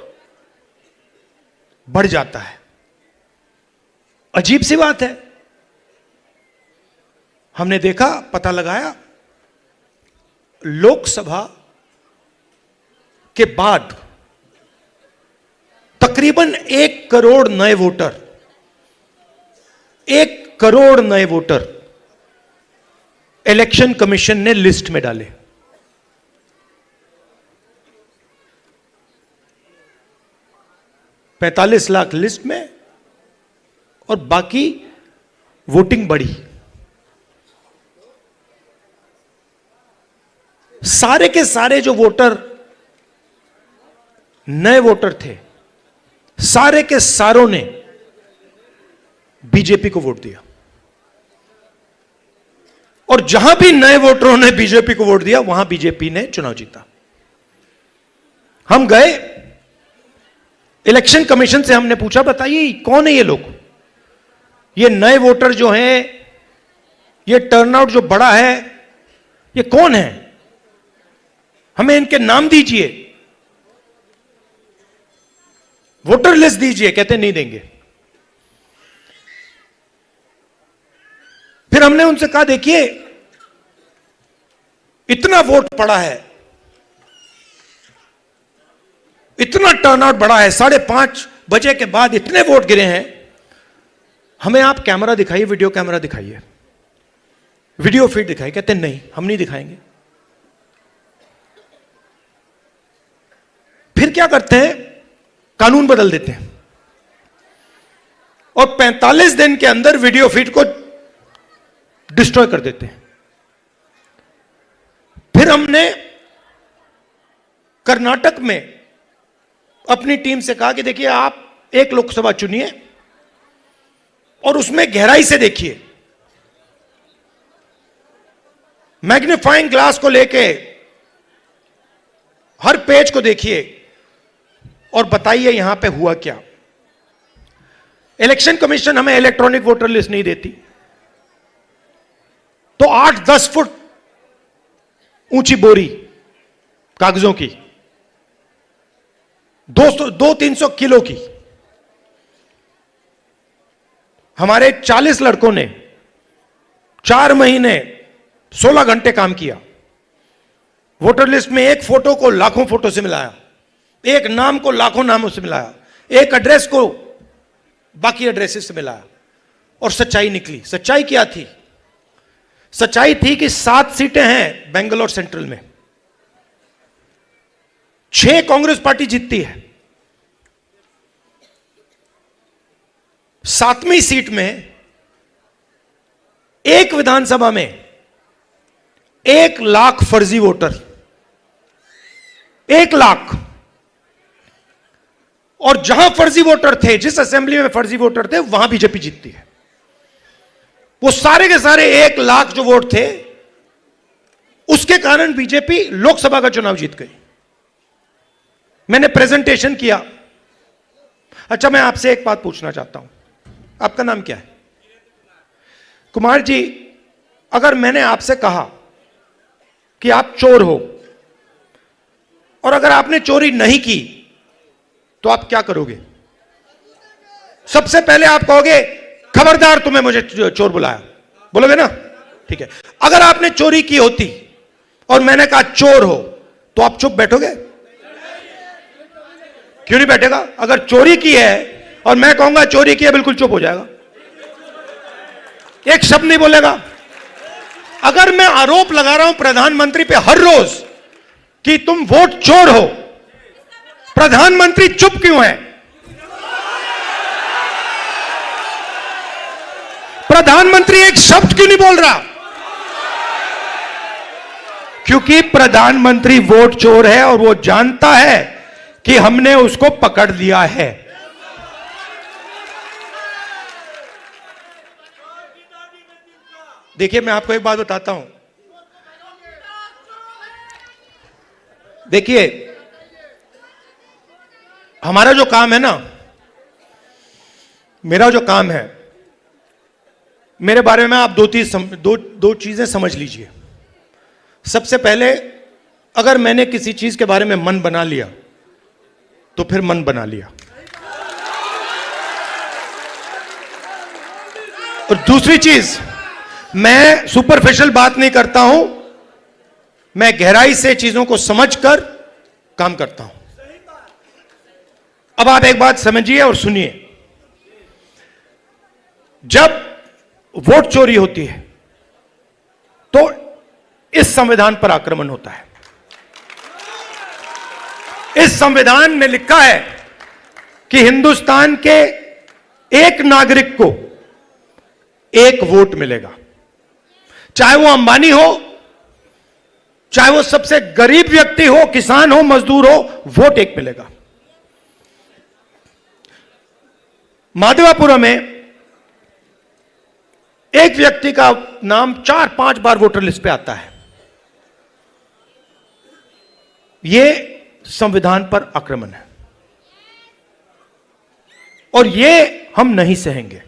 बढ़ जाता है। अजीब सी बात है। हमने देखा, पता लगाया, लोकसभा के बाद तकरीबन 1 करोड़ नए वोटर, 1 करोड़ नए वोटर इलेक्शन कमीशन ने लिस्ट में डाले। $45 लाख लिस्ट में, और बाकी वोटिंग बढ़ी। सारे के सारे जो वोटर नए वोटर थे, सारे के सारों ने बीजेपी को वोट दिया। और जहां भी नए वोटरों ने बीजेपी को वोट दिया, वहां बीजेपी ने चुनाव जीता। हम गए इलेक्शन कमीशन से, हमने पूछा, बताइए कौन है ये लोग, ये नए वोटर जो हैं, ये टर्नआउट जो बड़ा है, ये कौन है? हमें इनके नाम दीजिए, वोटर लिस्ट दीजिए। कहते नहीं देंगे। फिर हमने उनसे कहा, देखिए इतना वोट पड़ा है, इतना टर्नआउट बढ़ा है, 5:30 बजे के बाद इतने वोट गिरे हैं, हमें आप कैमरा दिखाइए, वीडियो कैमरा दिखाइए, वीडियो फीड दिखाइए। कहते नहीं, हम नहीं दिखाएंगे। फिर क्या करते हैं? कानून बदल देते हैं और 45 दिन के अंदर वीडियो फीड को डिस्ट्रॉय कर देते हैं। फिर हमने कर्नाटक में अपनी टीम से कहा कि देखिए, आप एक लोकसभा चुनिए और उसमें गहराई से देखिए, मैग्नीफाइंग ग्लास को लेके हर पेज को देखिए और बताइए यहां पे हुआ क्या। इलेक्शन कमीशन हमें इलेक्ट्रॉनिक वोटर लिस्ट नहीं देती, तो 8-10 फुट ऊंची बोरी कागजों की, 200-300 किलो की, हमारे 40 लड़कों ने 4 महीने 16 घंटे काम किया। वोटर लिस्ट में एक फोटो को लाखों फोटो से मिलाया, एक नाम को लाखों नामों से मिलाया, एक एड्रेस को बाकी एड्रेसेस से मिलाया, और सच्चाई निकली। सच्चाई क्या थी? सच्चाई थी कि 7 सीटें हैं बेंगलोर सेंट्रल में, 6 कांग्रेस पार्टी जीतती है, 7वीं सीट में एक विधानसभा में 1 लाख फर्जी वोटर, 1 लाख। और जहां फर्जी वोटर थे, जिस असेंबली में फर्जी वोटर थे, वहां बीजेपी जीतती है। वो सारे के सारे 1 लाख जो वोट थे, उसके कारण बीजेपी लोकसभा का चुनाव जीत गई। मैंने प्रेजेंटेशन किया। अच्छा, मैं आपसे एक बात पूछना चाहता हूं, आपका नाम क्या है? कुमार जी, अगर मैंने आपसे कहा कि आप चोर हो और अगर आपने चोरी नहीं की तो आप क्या करोगे? सबसे पहले आप कहोगे खबरदार तुम्हें मुझे चोर बुलाया, बोलोगे ना? ठीक है। अगर आपने चोरी की होती और मैंने कहा चोर हो, तो आप चुप बैठोगे? क्यों नहीं बैठेगा? अगर चोरी की है और मैं कहूंगा चोरी की है, बिल्कुल चुप हो जाएगा, एक शब्द नहीं बोलेगा। अगर मैं आरोप लगा रहा हूं प्रधानमंत्री पे हर रोज कि तुम वोट चोर हो, प्रधानमंत्री चुप क्यों है? प्रधानमंत्री एक शब्द क्यों नहीं बोल रहा? क्योंकि प्रधानमंत्री वोट चोर है और वो जानता है कि हमने उसको पकड़ लिया है। देखिए, मैं आपको एक बात बताता हूं। देखिए, हमारा जो काम है ना, मेरा जो काम है, मेरे बारे में आप दो चीजें समझ लीजिए। सबसे पहले, अगर मैंने किसी चीज के बारे में मन बना लिया तो फिर मन बना लिया। और दूसरी चीज, मैं सुपरफिशियल बात नहीं करता हूं, मैं गहराई से चीजों को समझकर काम करता हूं। अब आप एक बात समझिए और सुनिए। जब वोट चोरी होती है तो इस संविधान पर आक्रमण होता है। इस संविधान में लिखा है कि हिंदुस्तान के एक नागरिक को 1 वोट मिलेगा, चाहे वो अंबानी हो, चाहे वो सबसे गरीब व्यक्ति हो, किसान हो, मजदूर हो, वोट 1 मिलेगा। माधवापुरम में एक व्यक्ति का नाम 4-5 बार वोटर लिस्ट पे आता है। यह संविधान पर आक्रमण है और यह हम नहीं सहेंगे,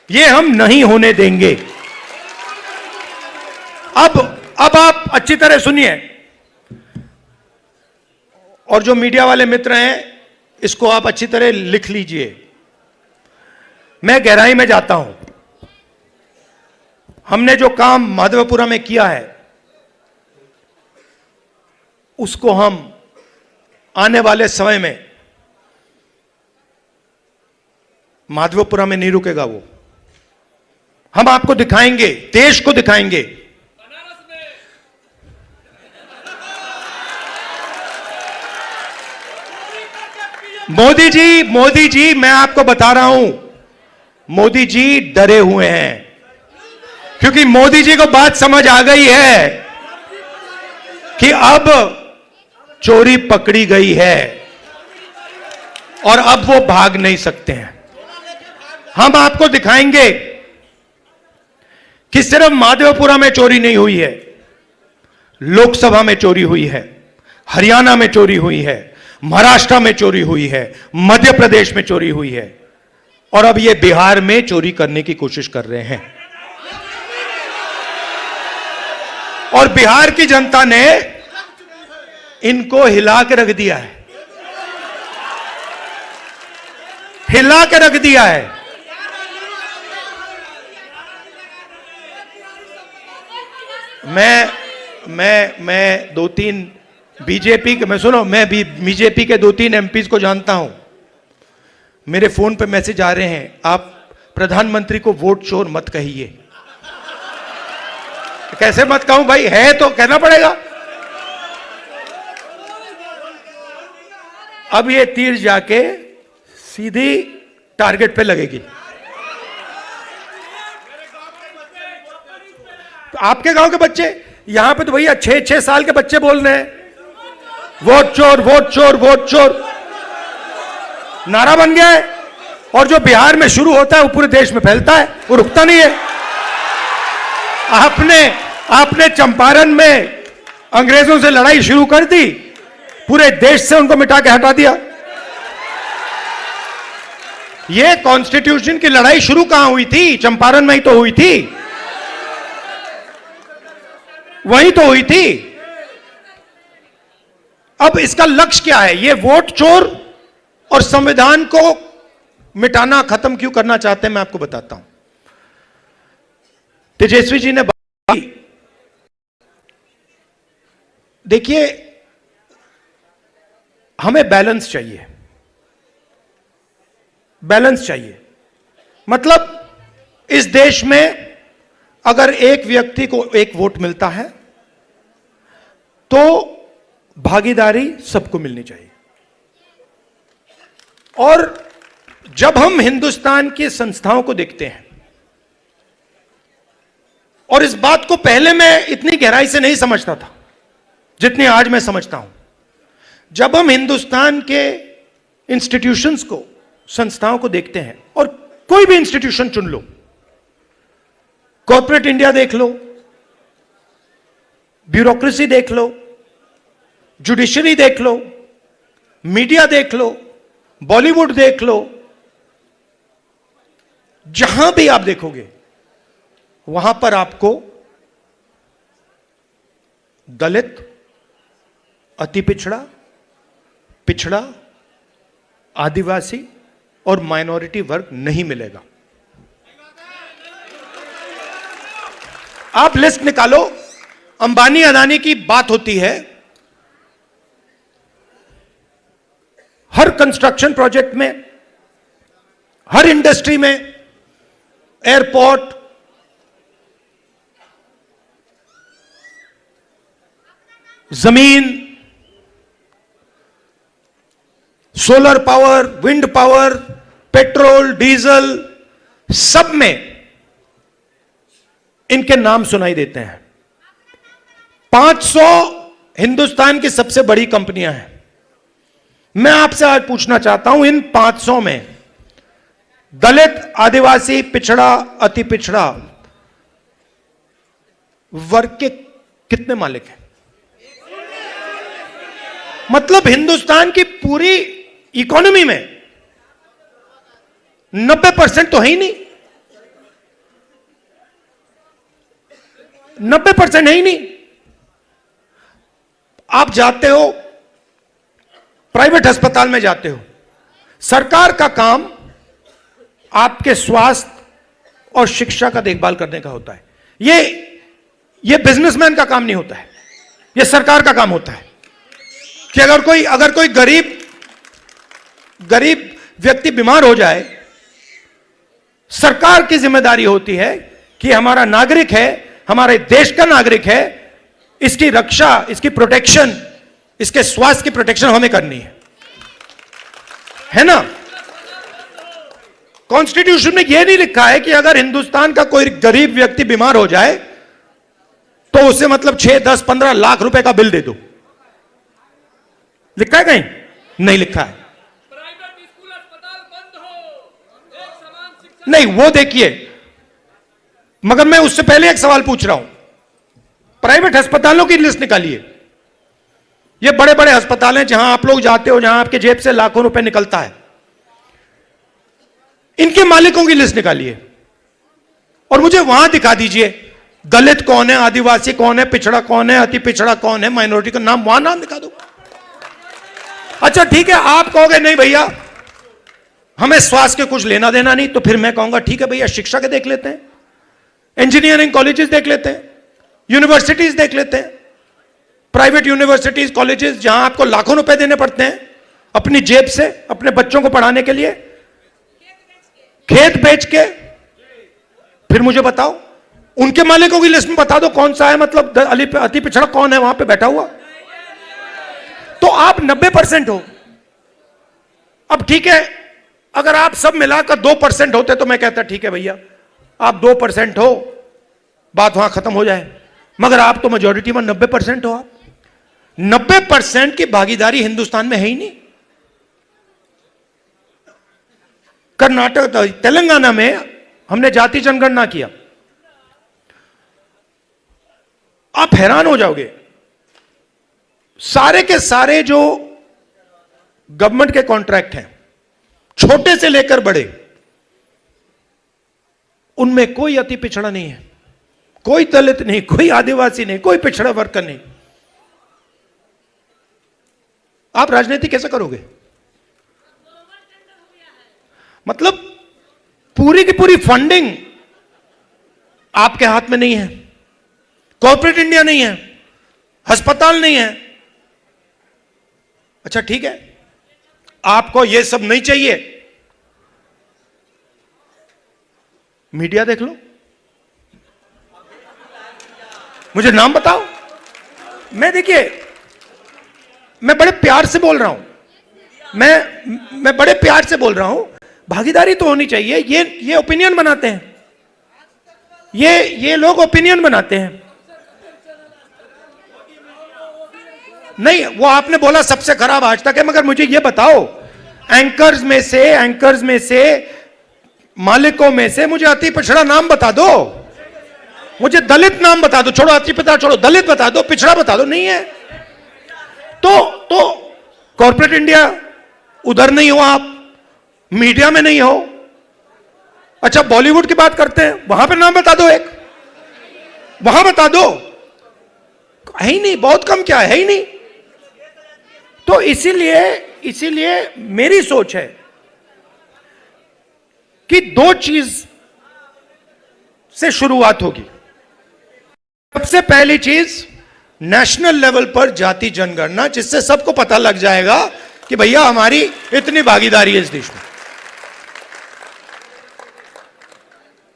यह हम नहीं होने देंगे। अब आप अच्छी तरह सुनिए, और जो मीडिया वाले मित्र हैं, इसको आप अच्छी तरह लिख लीजिए। मैं गहराई में जाता हूं। हमने जो काम माधवपुरा में किया है, उसको हम आने वाले समय में, माधवपुरा में नहीं रुकेगा वो, हम आपको दिखाएंगे, देश को दिखाएंगे। मोदी जी, मैं आपको बता रहा हूं, मोदी जी डरे हुए हैं, क्योंकि मोदी जी को बात समझ आ गई है कि अब चोरी पकड़ी गई है और अब वो भाग नहीं सकते हैं। हम आपको दिखाएंगे कि सिर्फ माधवपुरा में चोरी नहीं हुई है, लोकसभा में चोरी हुई है, हरियाणा में चोरी हुई है, महाराष्ट्र में चोरी हुई है, मध्य प्रदेश में चोरी हुई है, और अब ये बिहार में चोरी करने की कोशिश कर रहे हैं। और बिहार की जनता ने इनको हिला के रख दिया है, हिला के रख दिया है। मैं 2-3 बीजेपी के, मैं सुनो, मैं भी बीजेपी के 2-3 एमपीज को जानता हूं। मेरे फोन पे मैसेज आ रहे हैं, आप प्रधानमंत्री को वोट चोर मत कहिए। कैसे मत कहूं भाई, है तो कहना पड़ेगा। अब ये तीर जाके सीधी टारगेट पे लगेगी। आपके गांव के बच्चे, यहां पे तो भैया 6-6 साल के बच्चे बोल रहे हैं वोट चोर वोट चोर वोट चोर, नारा बन गया है। और जो बिहार में शुरू होता है वो पूरे देश में फैलता है, वो रुकता नहीं है। आपने चंपारण में अंग्रेजों से लड़ाई शुरू कर दी, पूरे देश से उनको मिटा के हटा दिया। ये कॉन्स्टिट्यूशन की लड़ाई शुरू कहां हुई थी? चंपारण में ही तो हुई थी, वहीं तो हुई थी। अब इसका लक्ष्य क्या है? ये वोट चोर और संविधान को मिटाना, खत्म क्यों करना चाहते हैं मैं आपको बताता हूं। तेजस्वी जी ने देखिए, हमें बैलेंस चाहिए, बैलेंस चाहिए। मतलब इस देश में अगर एक व्यक्ति को एक वोट मिलता है तो भागीदारी सबको मिलनी चाहिए। और जब हम हिंदुस्तान की संस्थाओं को देखते हैं, और इस बात को पहले मैं इतनी गहराई से नहीं समझता था जितनी आज मैं समझता हूं, जब हम हिंदुस्तान के इंस्टीट्यूशंस को, संस्थाओं को देखते हैं, और कोई भी इंस्टीट्यूशन चुन लो, कॉर्पोरेट इंडिया देख लो, ब्यूरोक्रेसी देख लो, जुडिशरी देख लो, मीडिया देख लो, बॉलीवुड देख लो, जहां भी आप देखोगे वहां पर आपको दलित, अति पिछड़ा, पिछड़ा, आदिवासी और माइनॉरिटी वर्ग नहीं मिलेगा। आप लिस्ट निकालो, अंबानी अदानी की बात होती है, हर कंस्ट्रक्शन प्रोजेक्ट में, हर इंडस्ट्री में, एयरपोर्ट, जमीन, solar power, wind power, petrol, diesel, सब में इनके नाम सुनाई देते हैं। 500 हिंदुस्तान की सबसे बड़ी कंपनियां हैं। मैं आपसे आज पूछना चाहता हूं, इन 500 में दलित, आदिवासी, पिछड़ा, अति पिछड़ा वर्ग के कितने मालिक हैं? मतलब हिंदुस्तान की पूरी इकोनॉमी में 90% तो है ही नहीं, 90% है ही नहीं। आप जाते हो प्राइवेट अस्पताल में, जाते हो, सरकार का काम आपके स्वास्थ्य और शिक्षा का देखभाल करने का होता है। ये बिजनेसमैन का काम नहीं होता है, ये सरकार का काम होता है कि अगर कोई गरीब व्यक्ति बीमार हो जाए, सरकार की जिम्मेदारी होती है कि हमारा नागरिक है, हमारे देश का नागरिक है, इसकी रक्षा, इसकी प्रोटेक्शन, इसके स्वास्थ्य की प्रोटेक्शन हमें करनी है ना। कॉन्स्टिट्यूशन में यह नहीं लिखा है कि अगर हिंदुस्तान का कोई गरीब व्यक्ति बीमार हो जाए तो उसे मतलब 6, 10, 15 लाख रुपए का बिल दे दो। लिखा है कहीं? नहीं लिखा है। नहीं, वो देखिए, मगर मैं उससे पहले एक सवाल पूछ रहा हूं। प्राइवेट अस्पतालों की लिस्ट निकालिए। ये बड़े बड़े अस्पताल हैं जहां आप लोग जाते हो, जहां आपके जेब से लाखों रुपए निकलता है, इनके मालिकों की लिस्ट निकालिए और मुझे वहां दिखा दीजिए दलित कौन है, आदिवासी कौन है, पिछड़ा कौन है, अति पिछड़ा कौन है, माइनॉरिटी का नाम, वहां नाम दिखा दो। अच्छा ठीक है, आप कहोगे नहीं भैया हमें स्वास्थ्य के कुछ लेना देना नहीं, तो फिर मैं कहूंगा ठीक है भैया शिक्षा के देख लेते हैं, इंजीनियरिंग कॉलेजेस देख लेते हैं, यूनिवर्सिटीज देख लेते हैं, प्राइवेट यूनिवर्सिटीज, कॉलेजेस जहां आपको लाखों रुपए देने पड़ते हैं अपनी जेब से अपने बच्चों को पढ़ाने के लिए, खेत बेच के। फिर मुझे बताओ उनके मालिकों की लिस्ट में बता दो कौन सा है, मतलब अति पिछड़ा कौन है वहां पे बैठा हुआ। तो आप 90% हो, अब ठीक है, अगर आप सब मिलाकर 2% होते तो मैं कहता ठीक है भैया, आप 2% हो, बात वहां खत्म हो जाए। मगर आप तो मेजोरिटी में 90% हो। आप 90% की भागीदारी हिंदुस्तान में है ही नहीं। कर्नाटक, तेलंगाना में हमने जाति जनगणना किया, आप हैरान हो जाओगे। सारे के सारे जो गवर्नमेंट के कॉन्ट्रैक्ट हैं, छोटे से लेकर बड़े, उनमें कोई अति पिछड़ा नहीं है, कोई दलित नहीं, कोई आदिवासी नहीं, कोई पिछड़ा वर्ग का नहीं। आप राजनीति कैसे करोगे? मतलब पूरी की पूरी फंडिंग आपके हाथ में नहीं है, कॉर्पोरेट इंडिया नहीं है, अस्पताल नहीं है। अच्छा ठीक है, आपको यह सब नहीं चाहिए, मीडिया देख लो, मुझे नाम बताओ। मैं देखिए, मैं बड़े प्यार से बोल रहा हूं, मैं बड़े प्यार से बोल रहा हूं, भागीदारी तो होनी चाहिए। ये ओपिनियन बनाते हैं, ये लोग ओपिनियन बनाते हैं। नहीं, वो आपने बोला सबसे खराब आज तक है, मगर मुझे ये बताओ, एंकर्स में से मालिकों में से मुझे अति पिछड़ा नाम बता दो, मुझे दलित नाम बता दो, छोड़ो अति पिछड़ा, छोड़ो दलित बता दो, पिछड़ा बता दो। नहीं है तो कॉर्पोरेट इंडिया उधर नहीं हो, आप मीडिया में नहीं हो। अच्छा बॉलीवुड की बात करते हैं, वहां पे नाम बता दो, एक वहां बता दो, है ही नहीं, बहुत कम, क्या है ही नहीं। तो इसीलिए मेरी सोच है कि दो चीज से शुरुआत होगी। सबसे पहली चीज नेशनल लेवल पर जाति जनगणना, जिससे सबको पता लग जाएगा कि भैया हमारी इतनी भागीदारी है इस देश में।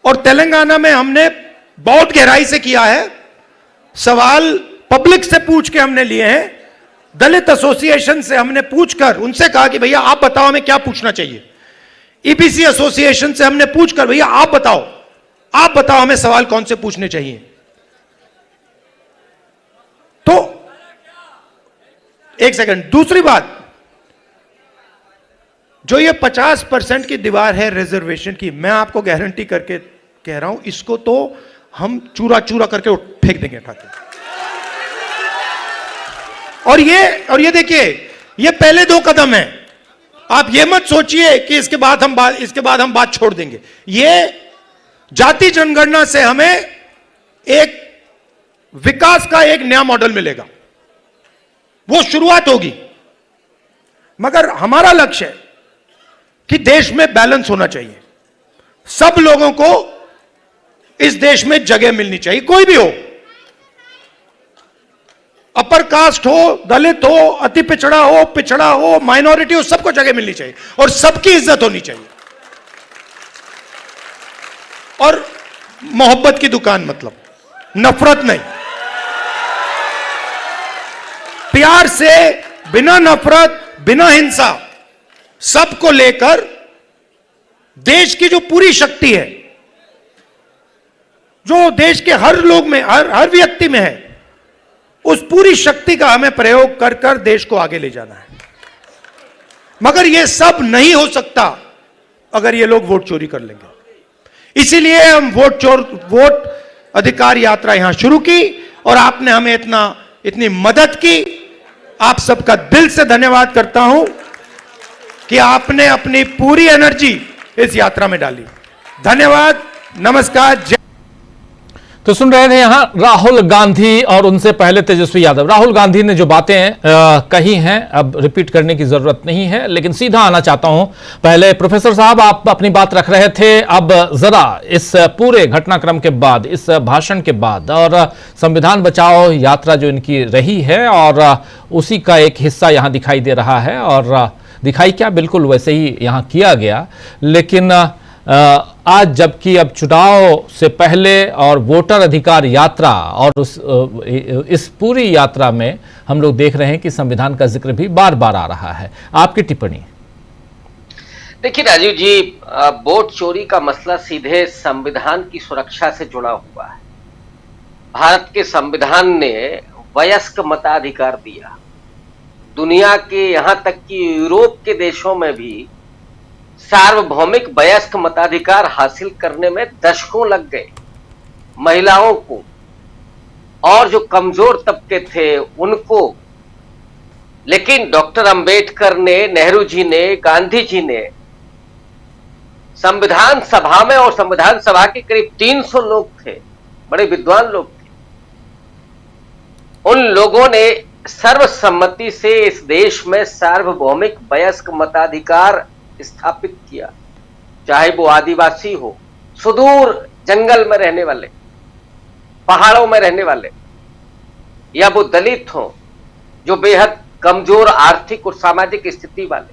और तेलंगाना में हमने बहुत गहराई से किया है, सवाल पब्लिक से पूछ के हमने लिए हैं, दलित एसोसिएशन से हमने पूछकर उनसे कहा कि भैया आप बताओ हमें क्या पूछना चाहिए। ईपीसी एसोसिएशन से हमने पूछकर भैया आप बताओ हमें सवाल कौन से पूछने चाहिए। तो एक सेकंड, दूसरी बात, जो ये 50% की दीवार है रिजर्वेशन की, मैं आपको गारंटी करके कह रहा हूं, इसको तो हम चूरा चूरा करके फेंक देंगे उठा के। और ये देखिए, ये पहले 2 कदम हैं। आप ये मत सोचिए कि इसके बाद हम बात छोड़ देंगे। ये जाति जनगणना से हमें एक विकास का एक नया मॉडल मिलेगा, वो शुरुआत होगी। मगर हमारा लक्ष्य है कि देश में बैलेंस होना चाहिए, सब लोगों को इस देश में जगह मिलनी चाहिए, कोई भी हो, अपर कास्ट हो, दलित हो, अति पिछड़ा हो, माइनॉरिटी हो, सबको जगह मिलनी चाहिए और सबकी इज्जत होनी चाहिए। और मोहब्बत की दुकान, मतलब नफरत नहीं, प्यार से, बिना नफरत, बिना हिंसा, सबको लेकर देश की जो पूरी शक्ति है, जो देश के हर लोग में, हर व्यक्ति में है, उस पूरी शक्ति का हमें प्रयोग कर कर देश को आगे ले जाना है। मगर यह सब नहीं हो सकता अगर ये लोग वोट चोरी कर लेंगे। इसीलिए हम वोट अधिकार यात्रा यहां शुरू की और आपने हमें इतनी मदद की। आप सबका दिल से धन्यवाद करता हूं कि आपने अपनी पूरी एनर्जी इस यात्रा में डाली। धन्यवाद, नमस्कार। तो सुन रहे थे यहां राहुल गांधी और उनसे पहले तेजस्वी यादव। राहुल गांधी ने जो बातें कही हैं अब रिपीट करने की जरूरत नहीं है, लेकिन सीधा आना चाहता हूं। पहले प्रोफेसर साहब आप अपनी बात रख रहे थे, अब जरा इस पूरे घटनाक्रम के बाद, इस भाषण के बाद और संविधान बचाओ यात्रा जो इनकी रही है और उसी का एक हिस्सा यहां दिखाई दे रहा है, और दिखाई क्या, बिल्कुल वैसे ही यहां किया गया। लेकिन आज जबकि अब चुनाव से पहले और वोटर अधिकार यात्रा और इस पूरी यात्रा में हम लोग देख रहे हैं कि संविधान का जिक्र भी बार बार आ रहा है। आपकी टिप्पणी? देखिए राजीव जी, वोट चोरी का मसला सीधे संविधान की सुरक्षा से जुड़ा हुआ है। भारत के संविधान ने वयस्क मताधिकार दिया। दुनिया के, यहां तक कि यूरोप के देशों में भी सार्वभौमिक वयस्क मताधिकार हासिल करने में दशकों लग गए। महिलाओं को और जो कमजोर तबके थे उनको, लेकिन डॉक्टर अंबेडकर ने, नेहरू जी ने, गांधी जी ने संविधान सभा में, और संविधान सभा के करीब 300 लोग थे, बड़े विद्वान लोग थे, उन लोगों ने सर्वसम्मति से इस देश में सार्वभौमिक वयस्क मताधिकार स्थापित किया। चाहे वो आदिवासी हो, सुदूर जंगल में रहने वाले, पहाड़ों में रहने वाले, या वो दलित हो जो बेहद कमजोर आर्थिक और सामाजिक स्थिति वाले,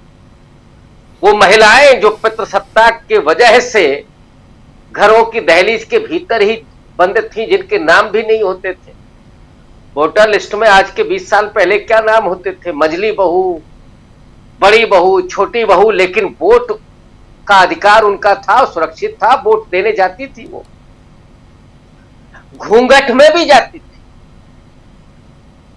वो महिलाएं जो पितृसत्ताक के वजह से घरों की दहलीज के भीतर ही बंद थी, जिनके नाम भी नहीं होते थे। वोटर लिस्ट में आज के 20 साल पहले क्या नाम होते थे? मझली बहू, बड़ी बहू, छोटी बहू, लेकिन वोट का अधिकार उनका था, सुरक्षित था, वोट देने जाती थी, वो घूंघट में भी जाती थी।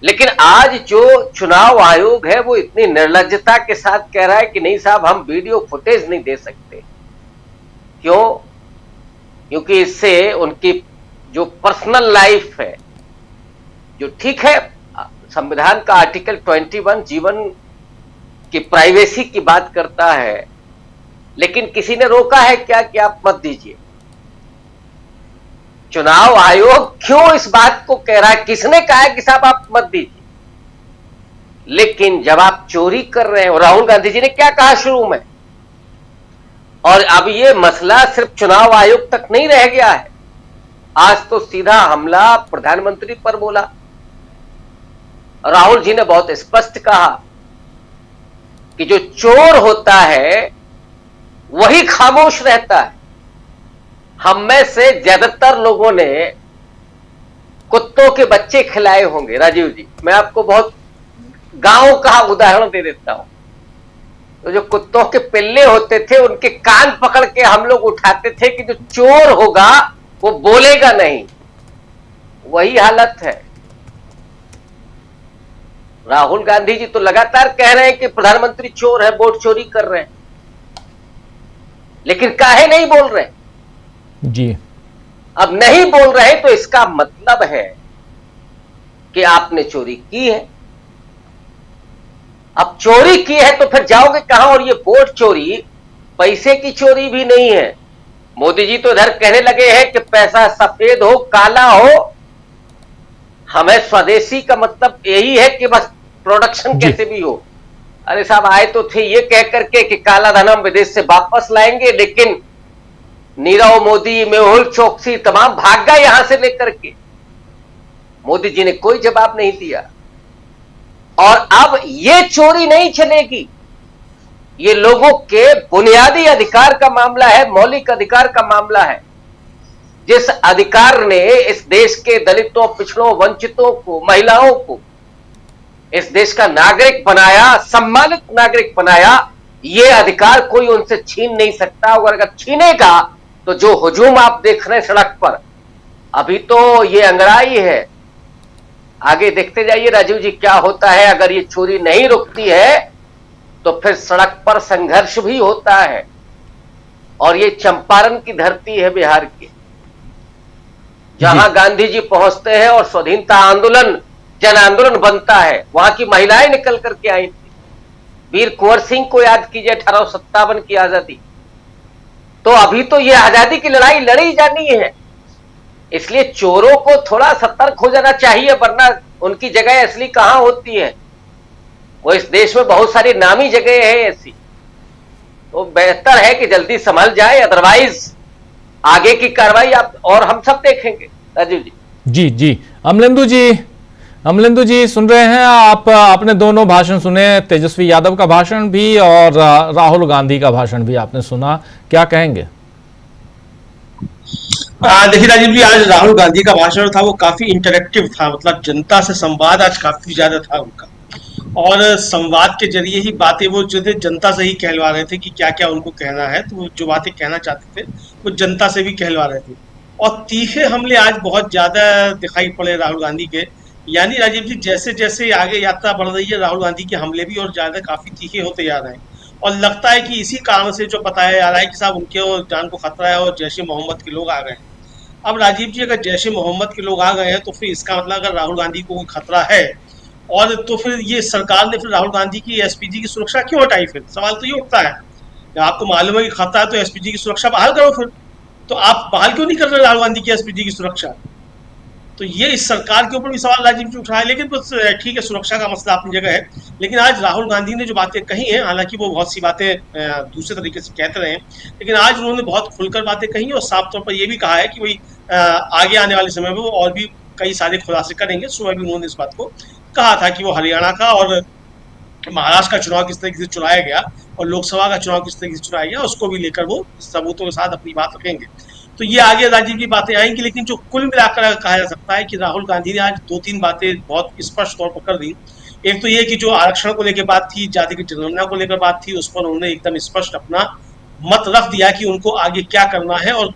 लेकिन आज जो चुनाव आयोग है वो इतनी निर्लज्जता के साथ कह रहा है कि नहीं साहब, हम वीडियो फुटेज नहीं दे सकते। क्यों? क्योंकि इससे उनकी जो पर्सनल लाइफ है, जो ठीक है, संविधान का आर्टिकल 21 जीवन की प्राइवेसी की बात करता है, लेकिन किसी ने रोका है क्या कि आप मत दीजिए? चुनाव आयोग क्यों इस बात को कह रहा है? किसने कहा है कि साहब आप मत दीजिए? लेकिन जब आप चोरी कर रहे हैं, और राहुल गांधी जी ने क्या कहा शुरू में, और अब ये मसला सिर्फ चुनाव आयोग तक नहीं रह गया है, आज तो सीधा हमला प्रधानमंत्री पर बोला। राहुल जी ने बहुत स्पष्ट कहा कि जो चोर होता है वही खामोश रहता है। हम में से ज्यादातर लोगों ने कुत्तों के बच्चे खिलाए होंगे राजीव जी। मैं आपको बहुत गांव का उदाहरण दे देता हूं। तो जो कुत्तों के पिल्ले होते थे, उनके कान पकड़ के हम लोग उठाते थे कि जो चोर होगा वो बोलेगा नहीं। वही हालत है। राहुल गांधी जी तो लगातार कह रहे हैं कि प्रधानमंत्री चोर है, वोट चोरी कर रहे हैं, लेकिन काहे नहीं बोल रहे जी? अब नहीं बोल रहे तो इसका मतलब है कि आपने चोरी की है। अब चोरी की है तो फिर जाओगे कहां? और ये वोट चोरी पैसे की चोरी भी नहीं है। मोदी जी तो इधर कहने लगे हैं कि पैसा सफेद हो काला हो, हमें स्वदेशी का मतलब यही है कि बस प्रोडक्शन कैसे भी हो। अरे साहब, आए तो थे ये कह करके कि काला धन हम विदेश से वापस लाएंगे, लेकिन नीरव मोदी, मेहुल चोकसी तमाम भाग गए यहां से लेकर के। मोदी जी ने कोई जवाब नहीं दिया। और अब ये चोरी नहीं चलेगी। ये लोगों के बुनियादी अधिकार का मामला है, मौलिक अधिकार का मामला है। जिस अधिकार ने इस देश के दलितों, पिछड़ों, वंचितों को, महिलाओं को इस देश का नागरिक बनाया, सम्मानित नागरिक बनाया, ये अधिकार कोई उनसे छीन नहीं सकता। और अगर छीनेगा तो जो हुजूम आप देख रहे हैं सड़क पर, अभी तो ये अंगड़ाई है, आगे देखते जाइए राजीव जी क्या होता है। अगर ये चोरी नहीं रुकती है तो फिर सड़क पर संघर्ष भी होता है। और ये चंपारण की धरती है बिहार की, जहां गांधी जी पहुंचते हैं और स्वाधीनता आंदोलन जन आंदोलन बनता है। वहां की महिलाएं निकल करके आई थी। वीर कुंवर सिंह को याद कीजिए, 1857 की आजादी। तो अभी तो ये आजादी की लड़ाई लड़ी जानी है। इसलिए चोरों को थोड़ा सतर्क हो जाना चाहिए, वरना उनकी जगह असली कहां होती है। वो इस देश में बहुत सारी नामी जगह है ऐसी, तो बेहतर है कि जल्दी संभल जाए, अदरवाइज आगे की कार्रवाई आप और हम सब देखेंगे। राजीव जी। जी जी, अमलेंदु जी सुन रहे हैं आप? आपने दोनों भाषण सुने, तेजस्वी यादव का भाषण भी और राहुल गांधी का भाषण भी आपने सुना, क्या कहेंगे? देखिए राजीव जी, आज राहुल गांधी का भाषण था वो काफी इंटरेक्टिव था, मतलब जनता से संवाद आज काफी ज्यादा था उनका। और संवाद के जरिए ही बातें वो जो थे जनता से ही कहलवा रहे थे कि क्या क्या उनको कहना है, तो वो जो बातें कहना चाहते थे वो जनता से भी कहलवा रहे थे। और तीखे हमले आज बहुत ज्यादा दिखाई पड़े राहुल गांधी के, यानी राजीव जी जैसे जैसे आगे यात्रा बढ़ रही है राहुल गांधी के हमले भी और ज्यादा काफी तीखे होते जा रहे हैं। और लगता है कि इसी कारण से जो बताया जा रहा है कि साहब उनके जान को खतरा है और जैश ए मोहम्मद के लोग आ गए हैं। अब राजीव जी अगर जैश ए मोहम्मद के लोग आ गए हैं तो फिर इसका मतलब अगर राहुल गांधी को कोई खतरा है और तो फिर ये सरकार ने फिर राहुल गांधी की एसपीजी की सुरक्षा क्यों हटाई? फिर सवाल तो ये उठता है, आपको मालूम है कि खतरा है तो एसपीजी की सुरक्षा बहाल करो। फिर तो आप बहाल क्यों नहीं कर रहे राहुल गांधी की एसपीजी की सुरक्षा? तो ये इस सरकार के ऊपर भी सवाल राजीव जी उठाया। लेकिन बस ठीक है, सुरक्षा का मसला अपनी जगह है, लेकिन आज राहुल गांधी ने जो बातें कही हैं, हालांकि वो बहुत सी बातें दूसरे तरीके से कहते रहे हैं, लेकिन आज उन्होंने बहुत खुलकर बातें कही और साफ तौर पर ये भी कहा है कि भाई आगे आने वाले समय में वो और भी कई सारे खुलासे करेंगे। सुबह भी उन्होंने इस बात को कहा था कि वो हरियाणा का और महाराष्ट्र का चुनाव किस तरीके से चुराया गया और लोकसभा का चुनाव किस तरीके से चुराया गया उसको भी लेकर वो सबूतों के साथ अपनी बात रखेंगे। तो ये आगे राजीव की बातें आएंगी, लेकिन जो कुल मिलाकर कहा जा सकता है कि राहुल गांधी ने आज 2-3 बातें बहुत स्पष्ट तौर पर कर दी। एक तो ये कि जो आरक्षण को लेकर बात थी, जाति की जनगणना को लेकर बात थी, उस पर उन्होंने एकदम स्पष्ट अपना मत रख दिया कि उनको आगे क्या करना है और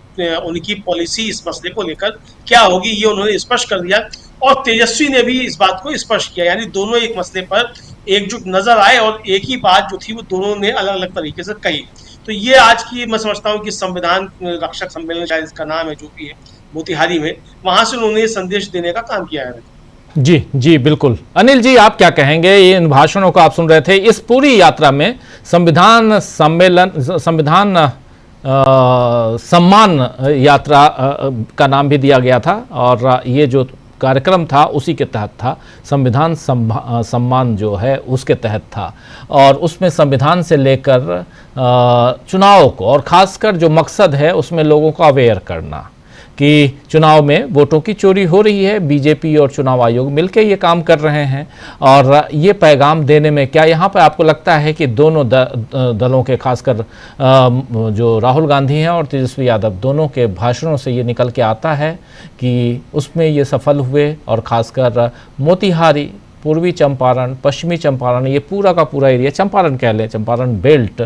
उनकी पॉलिसी इस मसले को लेकर क्या होगी, ये उन्होंने स्पष्ट कर दिया। और तेजस्वी ने भी इस बात को स्पष्ट किया, यानी दोनों एक मसले पर एकजुट नजर आए और एक ही बात जो थी वो दोनों ने अलग अलग तरीके से कही। तो ये आज की मैं समझता हूँ कि संविधान रक्षक सम्मेलन, शायद इसका नाम है, जो भी है मोतिहारी में, वहां से उन्होंने संदेश देने का काम किया है। जी जी बिल्कुल। अनिल जी आप क्या कहेंगे? ये इन भाषणों को आप सुन रहे थे, इस पूरी यात्रा में संविधान सम्मेलन, संविधान सम्मान यात्रा का नाम भी दिया गया था और ये जो कार्यक्रम था उसी के तहत था, संविधान सम्मान जो है उसके तहत था। और उसमें संविधान से लेकर चुनाव को और ख़ासकर जो मकसद है उसमें लोगों को अवेयर करना कि चुनाव में वोटों की चोरी हो रही है, बीजेपी और चुनाव आयोग मिलकर ये काम कर रहे हैं। और ये पैगाम देने में क्या यहाँ पर आपको लगता है कि दोनों दलों के, खासकर जो राहुल गांधी हैं और तेजस्वी यादव, दोनों के भाषणों से ये निकल के आता है कि उसमें ये सफल हुए? और ख़ासकर मोतिहारी, पूर्वी चंपारण, पश्चिमी चंपारण, ये पूरा का पूरा एरिया, चंपारण कह लें, चंपारण बेल्ट,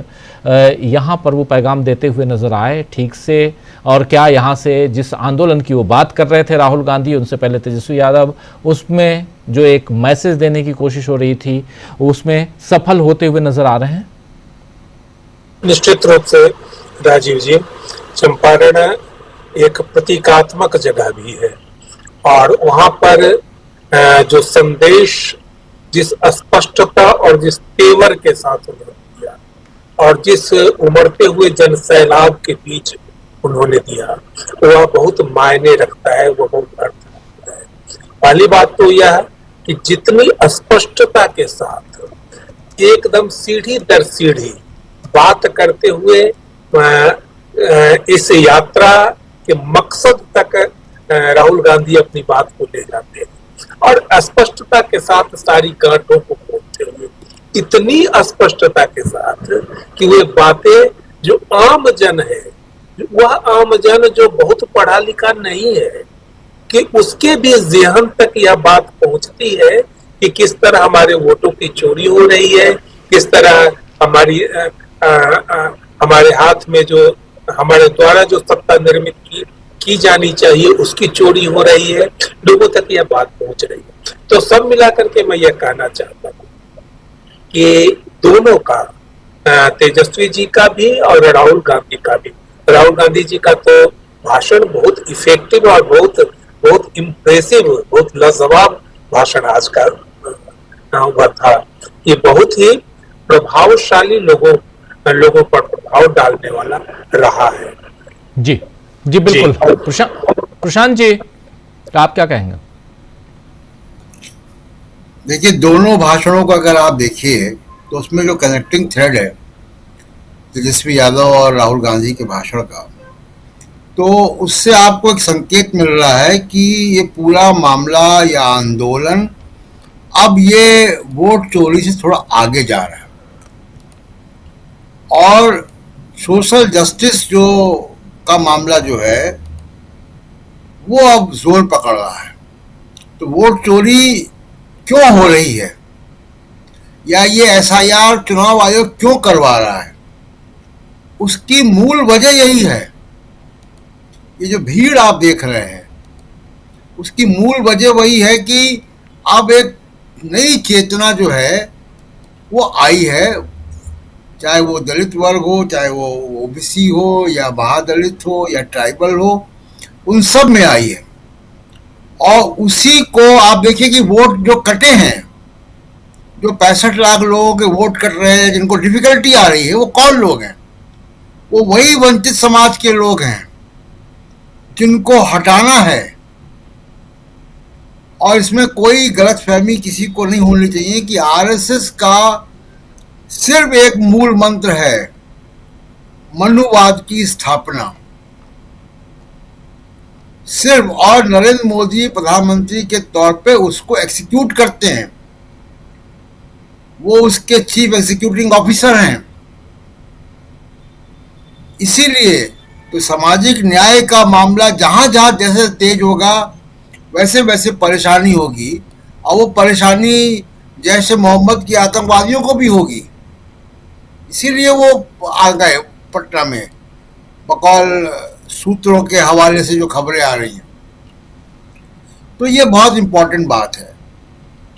यहाँ पर वो पैगाम देते हुए नज़र आए ठीक से? और क्या यहाँ से जिस आंदोलन की वो बात कर रहे थे राहुल गांधी, उनसे पहले तेजस्वी यादव, उसमें जो एक मैसेज देने की कोशिश हो रही थी उसमें सफल होते हुए नज़र आ रहे हैं? निश्चित रूप से राजीव जी, चंपारण एक प्रतीकात्मक जगह भी है और वहाँ पर जो संदेश जिस स्पष्टता और जिस तेवर के साथ उन्होंने दिया और जिस उमड़ते हुए जन सैलाब के बीच उन्होंने दिया, वह बहुत मायने रखता है, वह बहुत अर्थ रखता है। पहली बात तो यह है कि जितनी स्पष्टता के साथ एकदम सीढ़ी दर सीढ़ी बात करते हुए इस यात्रा के मकसद तक राहुल गांधी अपनी बात को ले जाते हैं और स्पष्टता के साथ सारी गांठों को खोलते हुए, इतनी स्पष्टता के साथ कि वे बातें जो आम जन है, वह आम जन जो बहुत पढ़ा लिखा नहीं है, कि उसके भी ज़हन तक यह बात पहुंचती है कि किस तरह हमारे वोटों की चोरी हो रही है, किस तरह हमारे हाथ में जो हमारे द्वारा जो सत्ता निर्मित की जानी चाहिए उसकी चोरी हो रही है, लोगों तक यह बात पहुंच रही है। तो सब मिलाकर के मैं यह कहना चाहता हूँ कि दोनों का, तेजस्वी जी का भी और राहुल गांधी का भी, राहुल गांधी जी का तो भाषण बहुत इफेक्टिव और बहुत इम्प्रेसिव, बहुत लाजवाब भाषण आज का हुआ था। ये बहुत ही प्रभावशाली लोगों पर प्रभाव डालने वाला रहा है। जी जी बिल्कुल। प्रशांत जी आप क्या कहेंगे? देखिए, दोनों भाषणों को अगर आप देखिए तो उसमें जो कनेक्टिंग थ्रेड है तेजस्वी यादव और राहुल गांधी के भाषण का, तो उससे आपको एक संकेत मिल रहा है कि ये पूरा मामला या आंदोलन अब ये वोट चोरी से थोड़ा आगे जा रहा है और सोशल जस्टिस जो का मामला जो है वो अब जोर पकड़ रहा है। तो वोट चोरी क्यों हो रही है या ये SIR चुनाव आयोग क्यों करवा रहा है, उसकी मूल वजह यही है। ये जो भीड़ आप देख रहे हैं उसकी मूल वजह वही है कि अब एक नई चेतना जो है वो आई है, चाहे वो दलित वर्ग हो, चाहे वो OBC हो या महादलित हो या ट्राइबल हो, उन सब में आई है। और उसी को आप देखिए कि वोट जो कटे हैं, जो 65 लाख लोगों के वोट कट रहे हैं, जिनको डिफिकल्टी आ रही है, वो कौन लोग हैं? वो वही वंचित समाज के लोग हैं जिनको हटाना है। और इसमें कोई गलतफहमी किसी को नहीं होनी चाहिए कि RSS का सिर्फ एक मूल मंत्र है मनुवाद की स्थापना, सिर्फ, और नरेंद्र मोदी प्रधानमंत्री के तौर पे उसको एग्जीक्यूट करते हैं। वो उसके चीफ एग्जीक्यूटिंग ऑफिसर हैं। इसीलिए तो सामाजिक न्याय का मामला जहां जहां जैसे तेज होगा वैसे वैसे परेशानी होगी, और वो परेशानी जैसे मोहम्मद की आतंकवादियों को भी होगी। इसीलिए वो आ गए पटना में, बकौल सूत्रों के हवाले से जो खबरें आ रही हैं। तो ये बहुत इंपॉर्टेंट बात है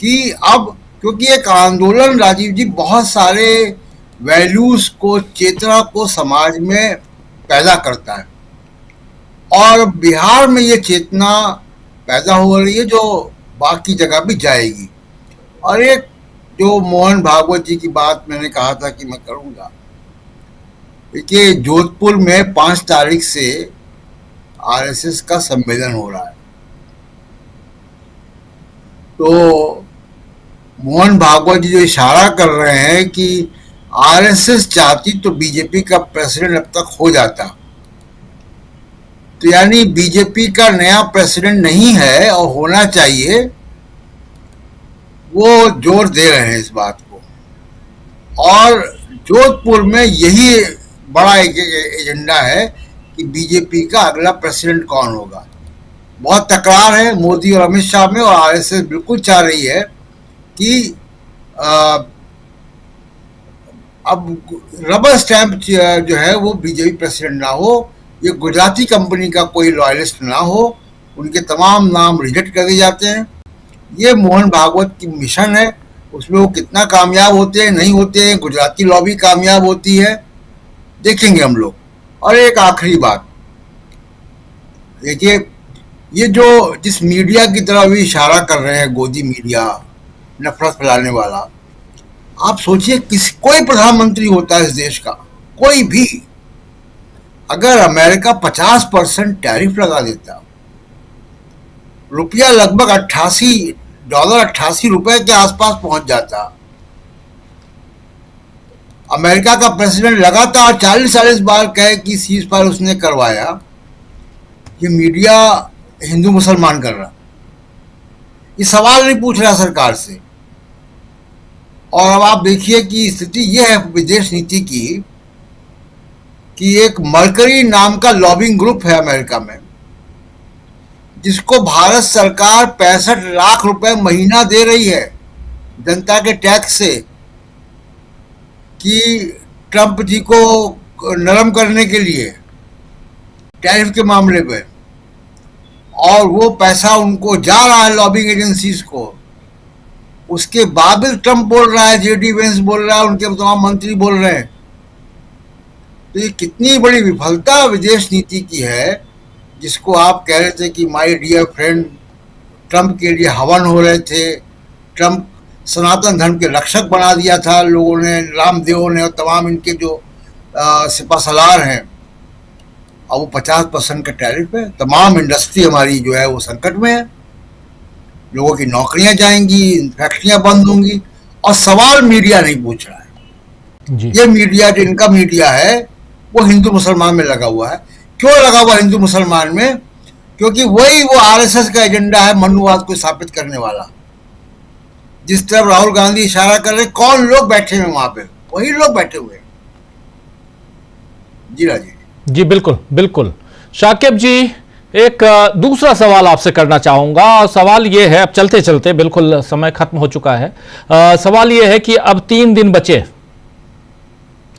कि अब, क्योंकि एक आंदोलन राजीव जी बहुत सारे वैल्यूज को, चेतना को समाज में पैदा करता है, और बिहार में ये चेतना पैदा हो रही है जो बाकी जगह भी जाएगी। और एक जो मोहन भागवत जी की बात मैंने कहा था कि मैं करूंगा, देखिए जोधपुर में 5 तारीख से RSS का सम्मेलन हो रहा है। तो मोहन भागवत जी जो इशारा कर रहे हैं कि RSS चाहती तो बीजेपी का प्रेसिडेंट अब तक हो जाता, तो यानी बीजेपी का नया प्रेसिडेंट नहीं है और होना चाहिए, वो जोर दे रहे हैं इस बात को। और जोधपुर में यही बड़ा एक एजेंडा है कि बीजेपी का अगला प्रेसिडेंट कौन होगा। बहुत तकरार है मोदी और अमित शाह में, और RSS बिल्कुल चाह रही है कि अब रबर स्टैंप जो है वो बीजेपी प्रेसिडेंट ना हो, ये गुजराती कंपनी का कोई लॉयलिस्ट ना हो, उनके तमाम नाम रिजेक्ट कर दिए जाते हैं। ये मोहन भागवत की मिशन है, उसमें वो कितना कामयाब होते हैं नहीं होते हैं, गुजराती लॉबी कामयाब होती है, देखेंगे हम लोग। और एक आखिरी बात, देखिए ये जो जिस मीडिया की तरफ भी इशारा कर रहे हैं, गोदी मीडिया, नफरत फैलाने वाला, आप सोचिए कोई प्रधानमंत्री होता है इस देश का, कोई भी, अगर अमेरिका 50% टैरिफ लगा देता, रुपया लगभग $88 के आसपास पहुंच जाता, अमेरिका का प्रेसिडेंट लगातार 40-40 बार कहे कि सीज फायर उसने करवाया, ये मीडिया हिंदू मुसलमान कर रहा, ये सवाल नहीं पूछ रहा सरकार से। और अब आप देखिए कि स्थिति यह है विदेश नीति की कि एक मर्करी नाम का लॉबिंग ग्रुप है अमेरिका में, जिसको भारत सरकार 65 लाख रुपए महीना दे रही है जनता के टैक्स से, कि ट्रंप जी को नरम करने के लिए टैरिफ के मामले पे, और वो पैसा उनको जा रहा है लॉबिंग एजेंसीज को। उसके बाद भी ट्रंप बोल रहा है, JD वेंस बोल रहा है, उनके तमाम मंत्री बोल रहे हैं। तो ये कितनी बड़ी विफलता विदेश नीति की है, जिसको आप कह रहे थे कि माय डियर फ्रेंड, ट्रंप के लिए हवन हो रहे थे, ट्रंप सनातन धर्म के रक्षक बना दिया था लोगों ने, रामदेव ने और तमाम इनके जो सिपासलार हैं। अब वो 50% का टैरिफ है, तमाम इंडस्ट्री हमारी जो है वो संकट में है, लोगों की नौकरियां जाएंगी, फैक्ट्रियां बंद होंगी, और सवाल मीडिया नहीं पूछ रहा है जी। ये मीडिया जो इनका मीडिया है वो हिंदू मुसलमान में लगा हुआ है। क्यों लगा हुआ हिंदू मुसलमान में? क्योंकि वही वो RSS का एजेंडा है मनुवाद को स्थापित करने वाला, जिस तरफ राहुल गांधी इशारा कर रहे, कौन लोग बैठे हुए वहां पे, वही लोग बैठे हुए। जी राजीव जी बिल्कुल बिल्कुल। शाकिब जी, एक दूसरा सवाल आपसे करना चाहूंगा और सवाल ये है, अब चलते चलते बिल्कुल समय खत्म हो चुका है। सवाल ये है कि अब 3 दिन बचे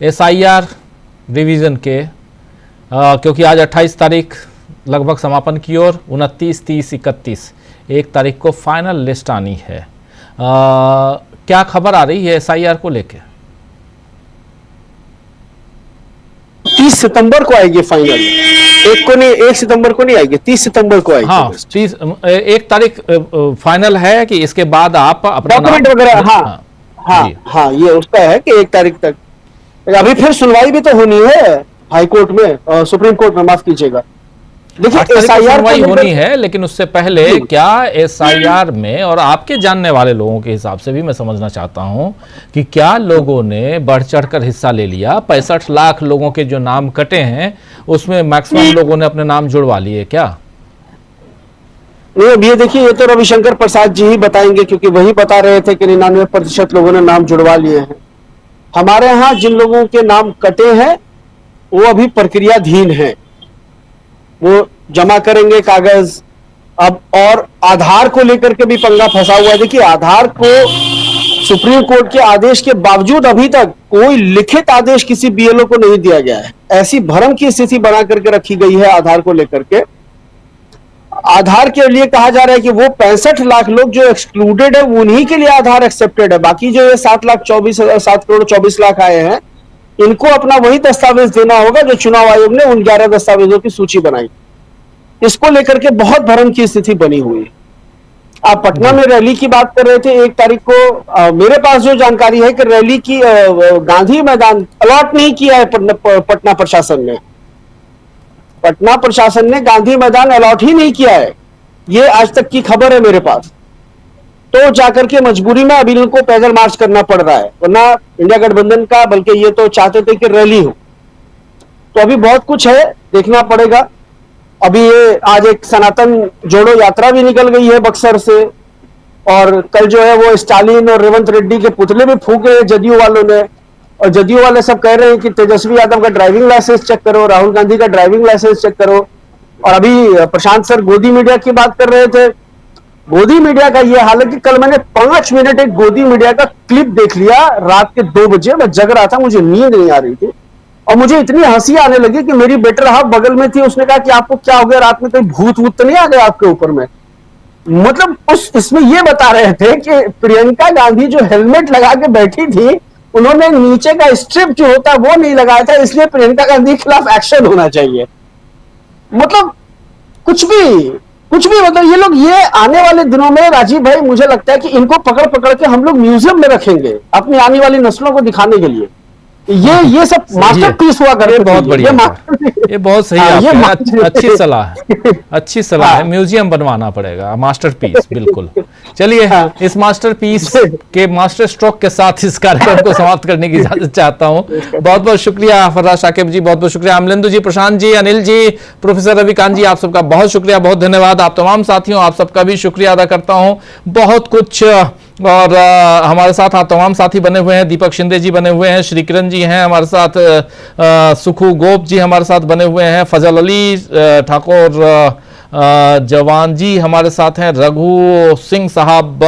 SIR रिवीजन के, क्योंकि आज 28 तारीख लगभग समापन की ओर, 29, 30, 31 1 तारीख को फाइनल लिस्ट आनी है। क्या खबर आ रही है SIR को लेके? 30 सितंबर को आएगी फाइनल, 1 सितंबर को नहीं आएगी, 30 सितंबर को आएगी। हाँ, 1 तारीख फाइनल है कि इसके बाद आप अपना डॉक्यूमेंट वगैरह, हाँ, ये उसका है कि 1 तारीख तक। अभी फिर सुनवाई भी तो होनी है हाई कोर्ट में, सुप्रीम कोर्ट में, माफ कीजिएगा। देखिए SIR सुनवाई होनी है, लेकिन उससे पहले क्या SIR में, और आपके जानने वाले लोगों के हिसाब से भी मैं समझना चाहता हूं कि क्या लोगों ने बढ़ चढ़कर हिस्सा ले लिया? 65 लाख लोगों के जो नाम कटे हैं उसमें मैक्सिमम लोगों ने अपने नाम जुड़वा लिए क्या? नहीं, अब ये देखिए, ये तो रविशंकर प्रसाद जी ही बताएंगे, क्योंकि वही बता रहे थे कि 99% लोगों ने नाम जुड़वा लिए हैं। हमारे यहाँ जिन लोगों के नाम कटे हैं वो अभी प्रक्रियाधीन है, वो जमा करेंगे कागज। अब और आधार को लेकर के भी पंगा फंसा हुआ है। देखिए, आधार को सुप्रीम कोर्ट के आदेश के बावजूद अभी तक कोई लिखित आदेश किसी BLO को नहीं दिया गया है। ऐसी भ्रम की स्थिति बना करके रखी गई है आधार को लेकर के। आधार के लिए कहा जा रहा है कि वो 65 लाख लोग जो एक्सक्लूडेड है उन्हीं के लिए आधार एक्सेप्टेड है। बाकी जो ये 7 करोड़ 24 लाख आए हैं, इनको अपना वही दस्तावेज देना होगा जो चुनाव आयोग ने उन 11 दस्तावेजों की सूची बनाई। इसको लेकर के बहुत भ्रम की स्थिति बनी हुई है। आप पटना में रैली की बात कर रहे थे 1 तारीख को। मेरे पास जो जानकारी है कि रैली की गांधी मैदान अलॉट नहीं किया है पटना प्रशासन ने। पटना प्रशासन ने गांधी मैदान अलॉट ही नहीं किया है, ये आज तक की खबर है मेरे पास। तो जाकर के मजबूरी में अभी इनको पैदल मार्च करना पड़ रहा है, वरना इंडिया गठबंधन का, बल्कि ये तो चाहते थे कि रैली हो। तो अभी बहुत कुछ है, देखना पड़ेगा। अभी ये आज एक सनातन जोड़ो यात्रा भी निकल गई है बक्सर से, और कल जो है वो स्टालिन और रेवंत रेड्डी के पुतले भी फूके जदयू वालों ने, और जदयू वाले सब कह रहे हैं कि तेजस्वी यादव का ड्राइविंग लाइसेंस चेक करो, राहुल गांधी का ड्राइविंग लाइसेंस चेक करो। और अभी प्रशांत सर गोदी मीडिया की बात कर रहे थे। गोदी मीडिया का ये हाल है कि कल मैंने 5 मिनट एक गोदी मीडिया का क्लिप देख लिया रात के 2 बजे। मैं जग रहा था, मुझे नींद नहीं आ रही थी, और मुझे इतनी हंसी आने लगी कि मेरी बेटर हाफ बगल में थी। उसने कहा कि आपको क्या हो गया, रात में कोई भूत वूत तो नहीं आ गया आपके ऊपर में? मतलब इसमें ये बता रहे थे कि प्रियंका गांधी जो हेलमेट लगा के बैठी थी, उन्होंने नीचे का स्ट्रिप जो होता है वो नहीं लगाया था, इसलिए प्रियंका गांधी के खिलाफ एक्शन होना चाहिए। मतलब कुछ भी मतलब ये लोग, ये आने वाले दिनों में राजीव भाई मुझे लगता है कि इनको पकड़ पकड़ के हम लोग म्यूजियम में रखेंगे अपनी आने वाली नस्लों को दिखाने के लिए। ये सब मास्टरपीस हुआ करे। बहुत बढ़िया, ये बहुत सही है, अच्छी सलाह है, अच्छी सलाह है। म्यूजियम बनवाना पड़ेगा, मास्टरपीस, बिल्कुल। चलिए, इस मास्टरपीस के मास्टर स्ट्रोक के साथ इस कार्यक्रम को समाप्त करने की इजाजत चाहता हूं। बहुत बहुत शुक्रिया फरराज शाकिब जी, बहुत बहुत शुक्रिया अमलेंदु जी, प्रशांत जी, अनिल जी, प्रोफेसर रविकांत जी, आप सबका बहुत शुक्रिया, बहुत धन्यवाद। आप तमाम साथियों, आप सबका भी शुक्रिया अदा करता हूं। बहुत कुछ, और हमारे साथ आप तमाम साथी बने हुए हैं। दीपक शिंदे जी बने हुए हैं, श्री किरण जी हैं हमारे साथ, सुखू गोप जी हमारे साथ बने हुए हैं, फजल अली ठाकुर जवान जी हमारे साथ हैं, रघु सिंह साहब,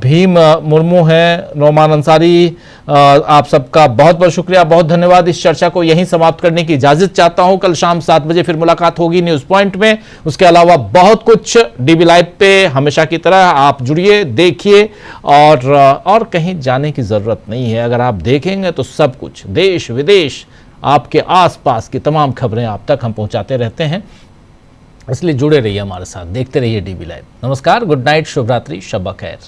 भीम मुर्मू हैं, नौमान अंसारी, आप सबका बहुत बहुत शुक्रिया, बहुत धन्यवाद। इस चर्चा को यहीं समाप्त करने की इजाजत चाहता हूं। कल शाम 7 बजे फिर मुलाकात होगी न्यूज पॉइंट में। उसके अलावा बहुत कुछ डीबी लाइव पे हमेशा की तरह आप जुड़िए, देखिए, और कहीं जाने की जरूरत नहीं है। अगर आप देखेंगे तो सब कुछ, देश विदेश, आपके आसपास की तमाम खबरें आप तक हम पहुंचाते रहते हैं। इसलिए जुड़े रहिए हमारे साथ, देखते रहिए डीबी लाइव। नमस्कार, गुड नाइट, शुभ रात्रि, शब खैर।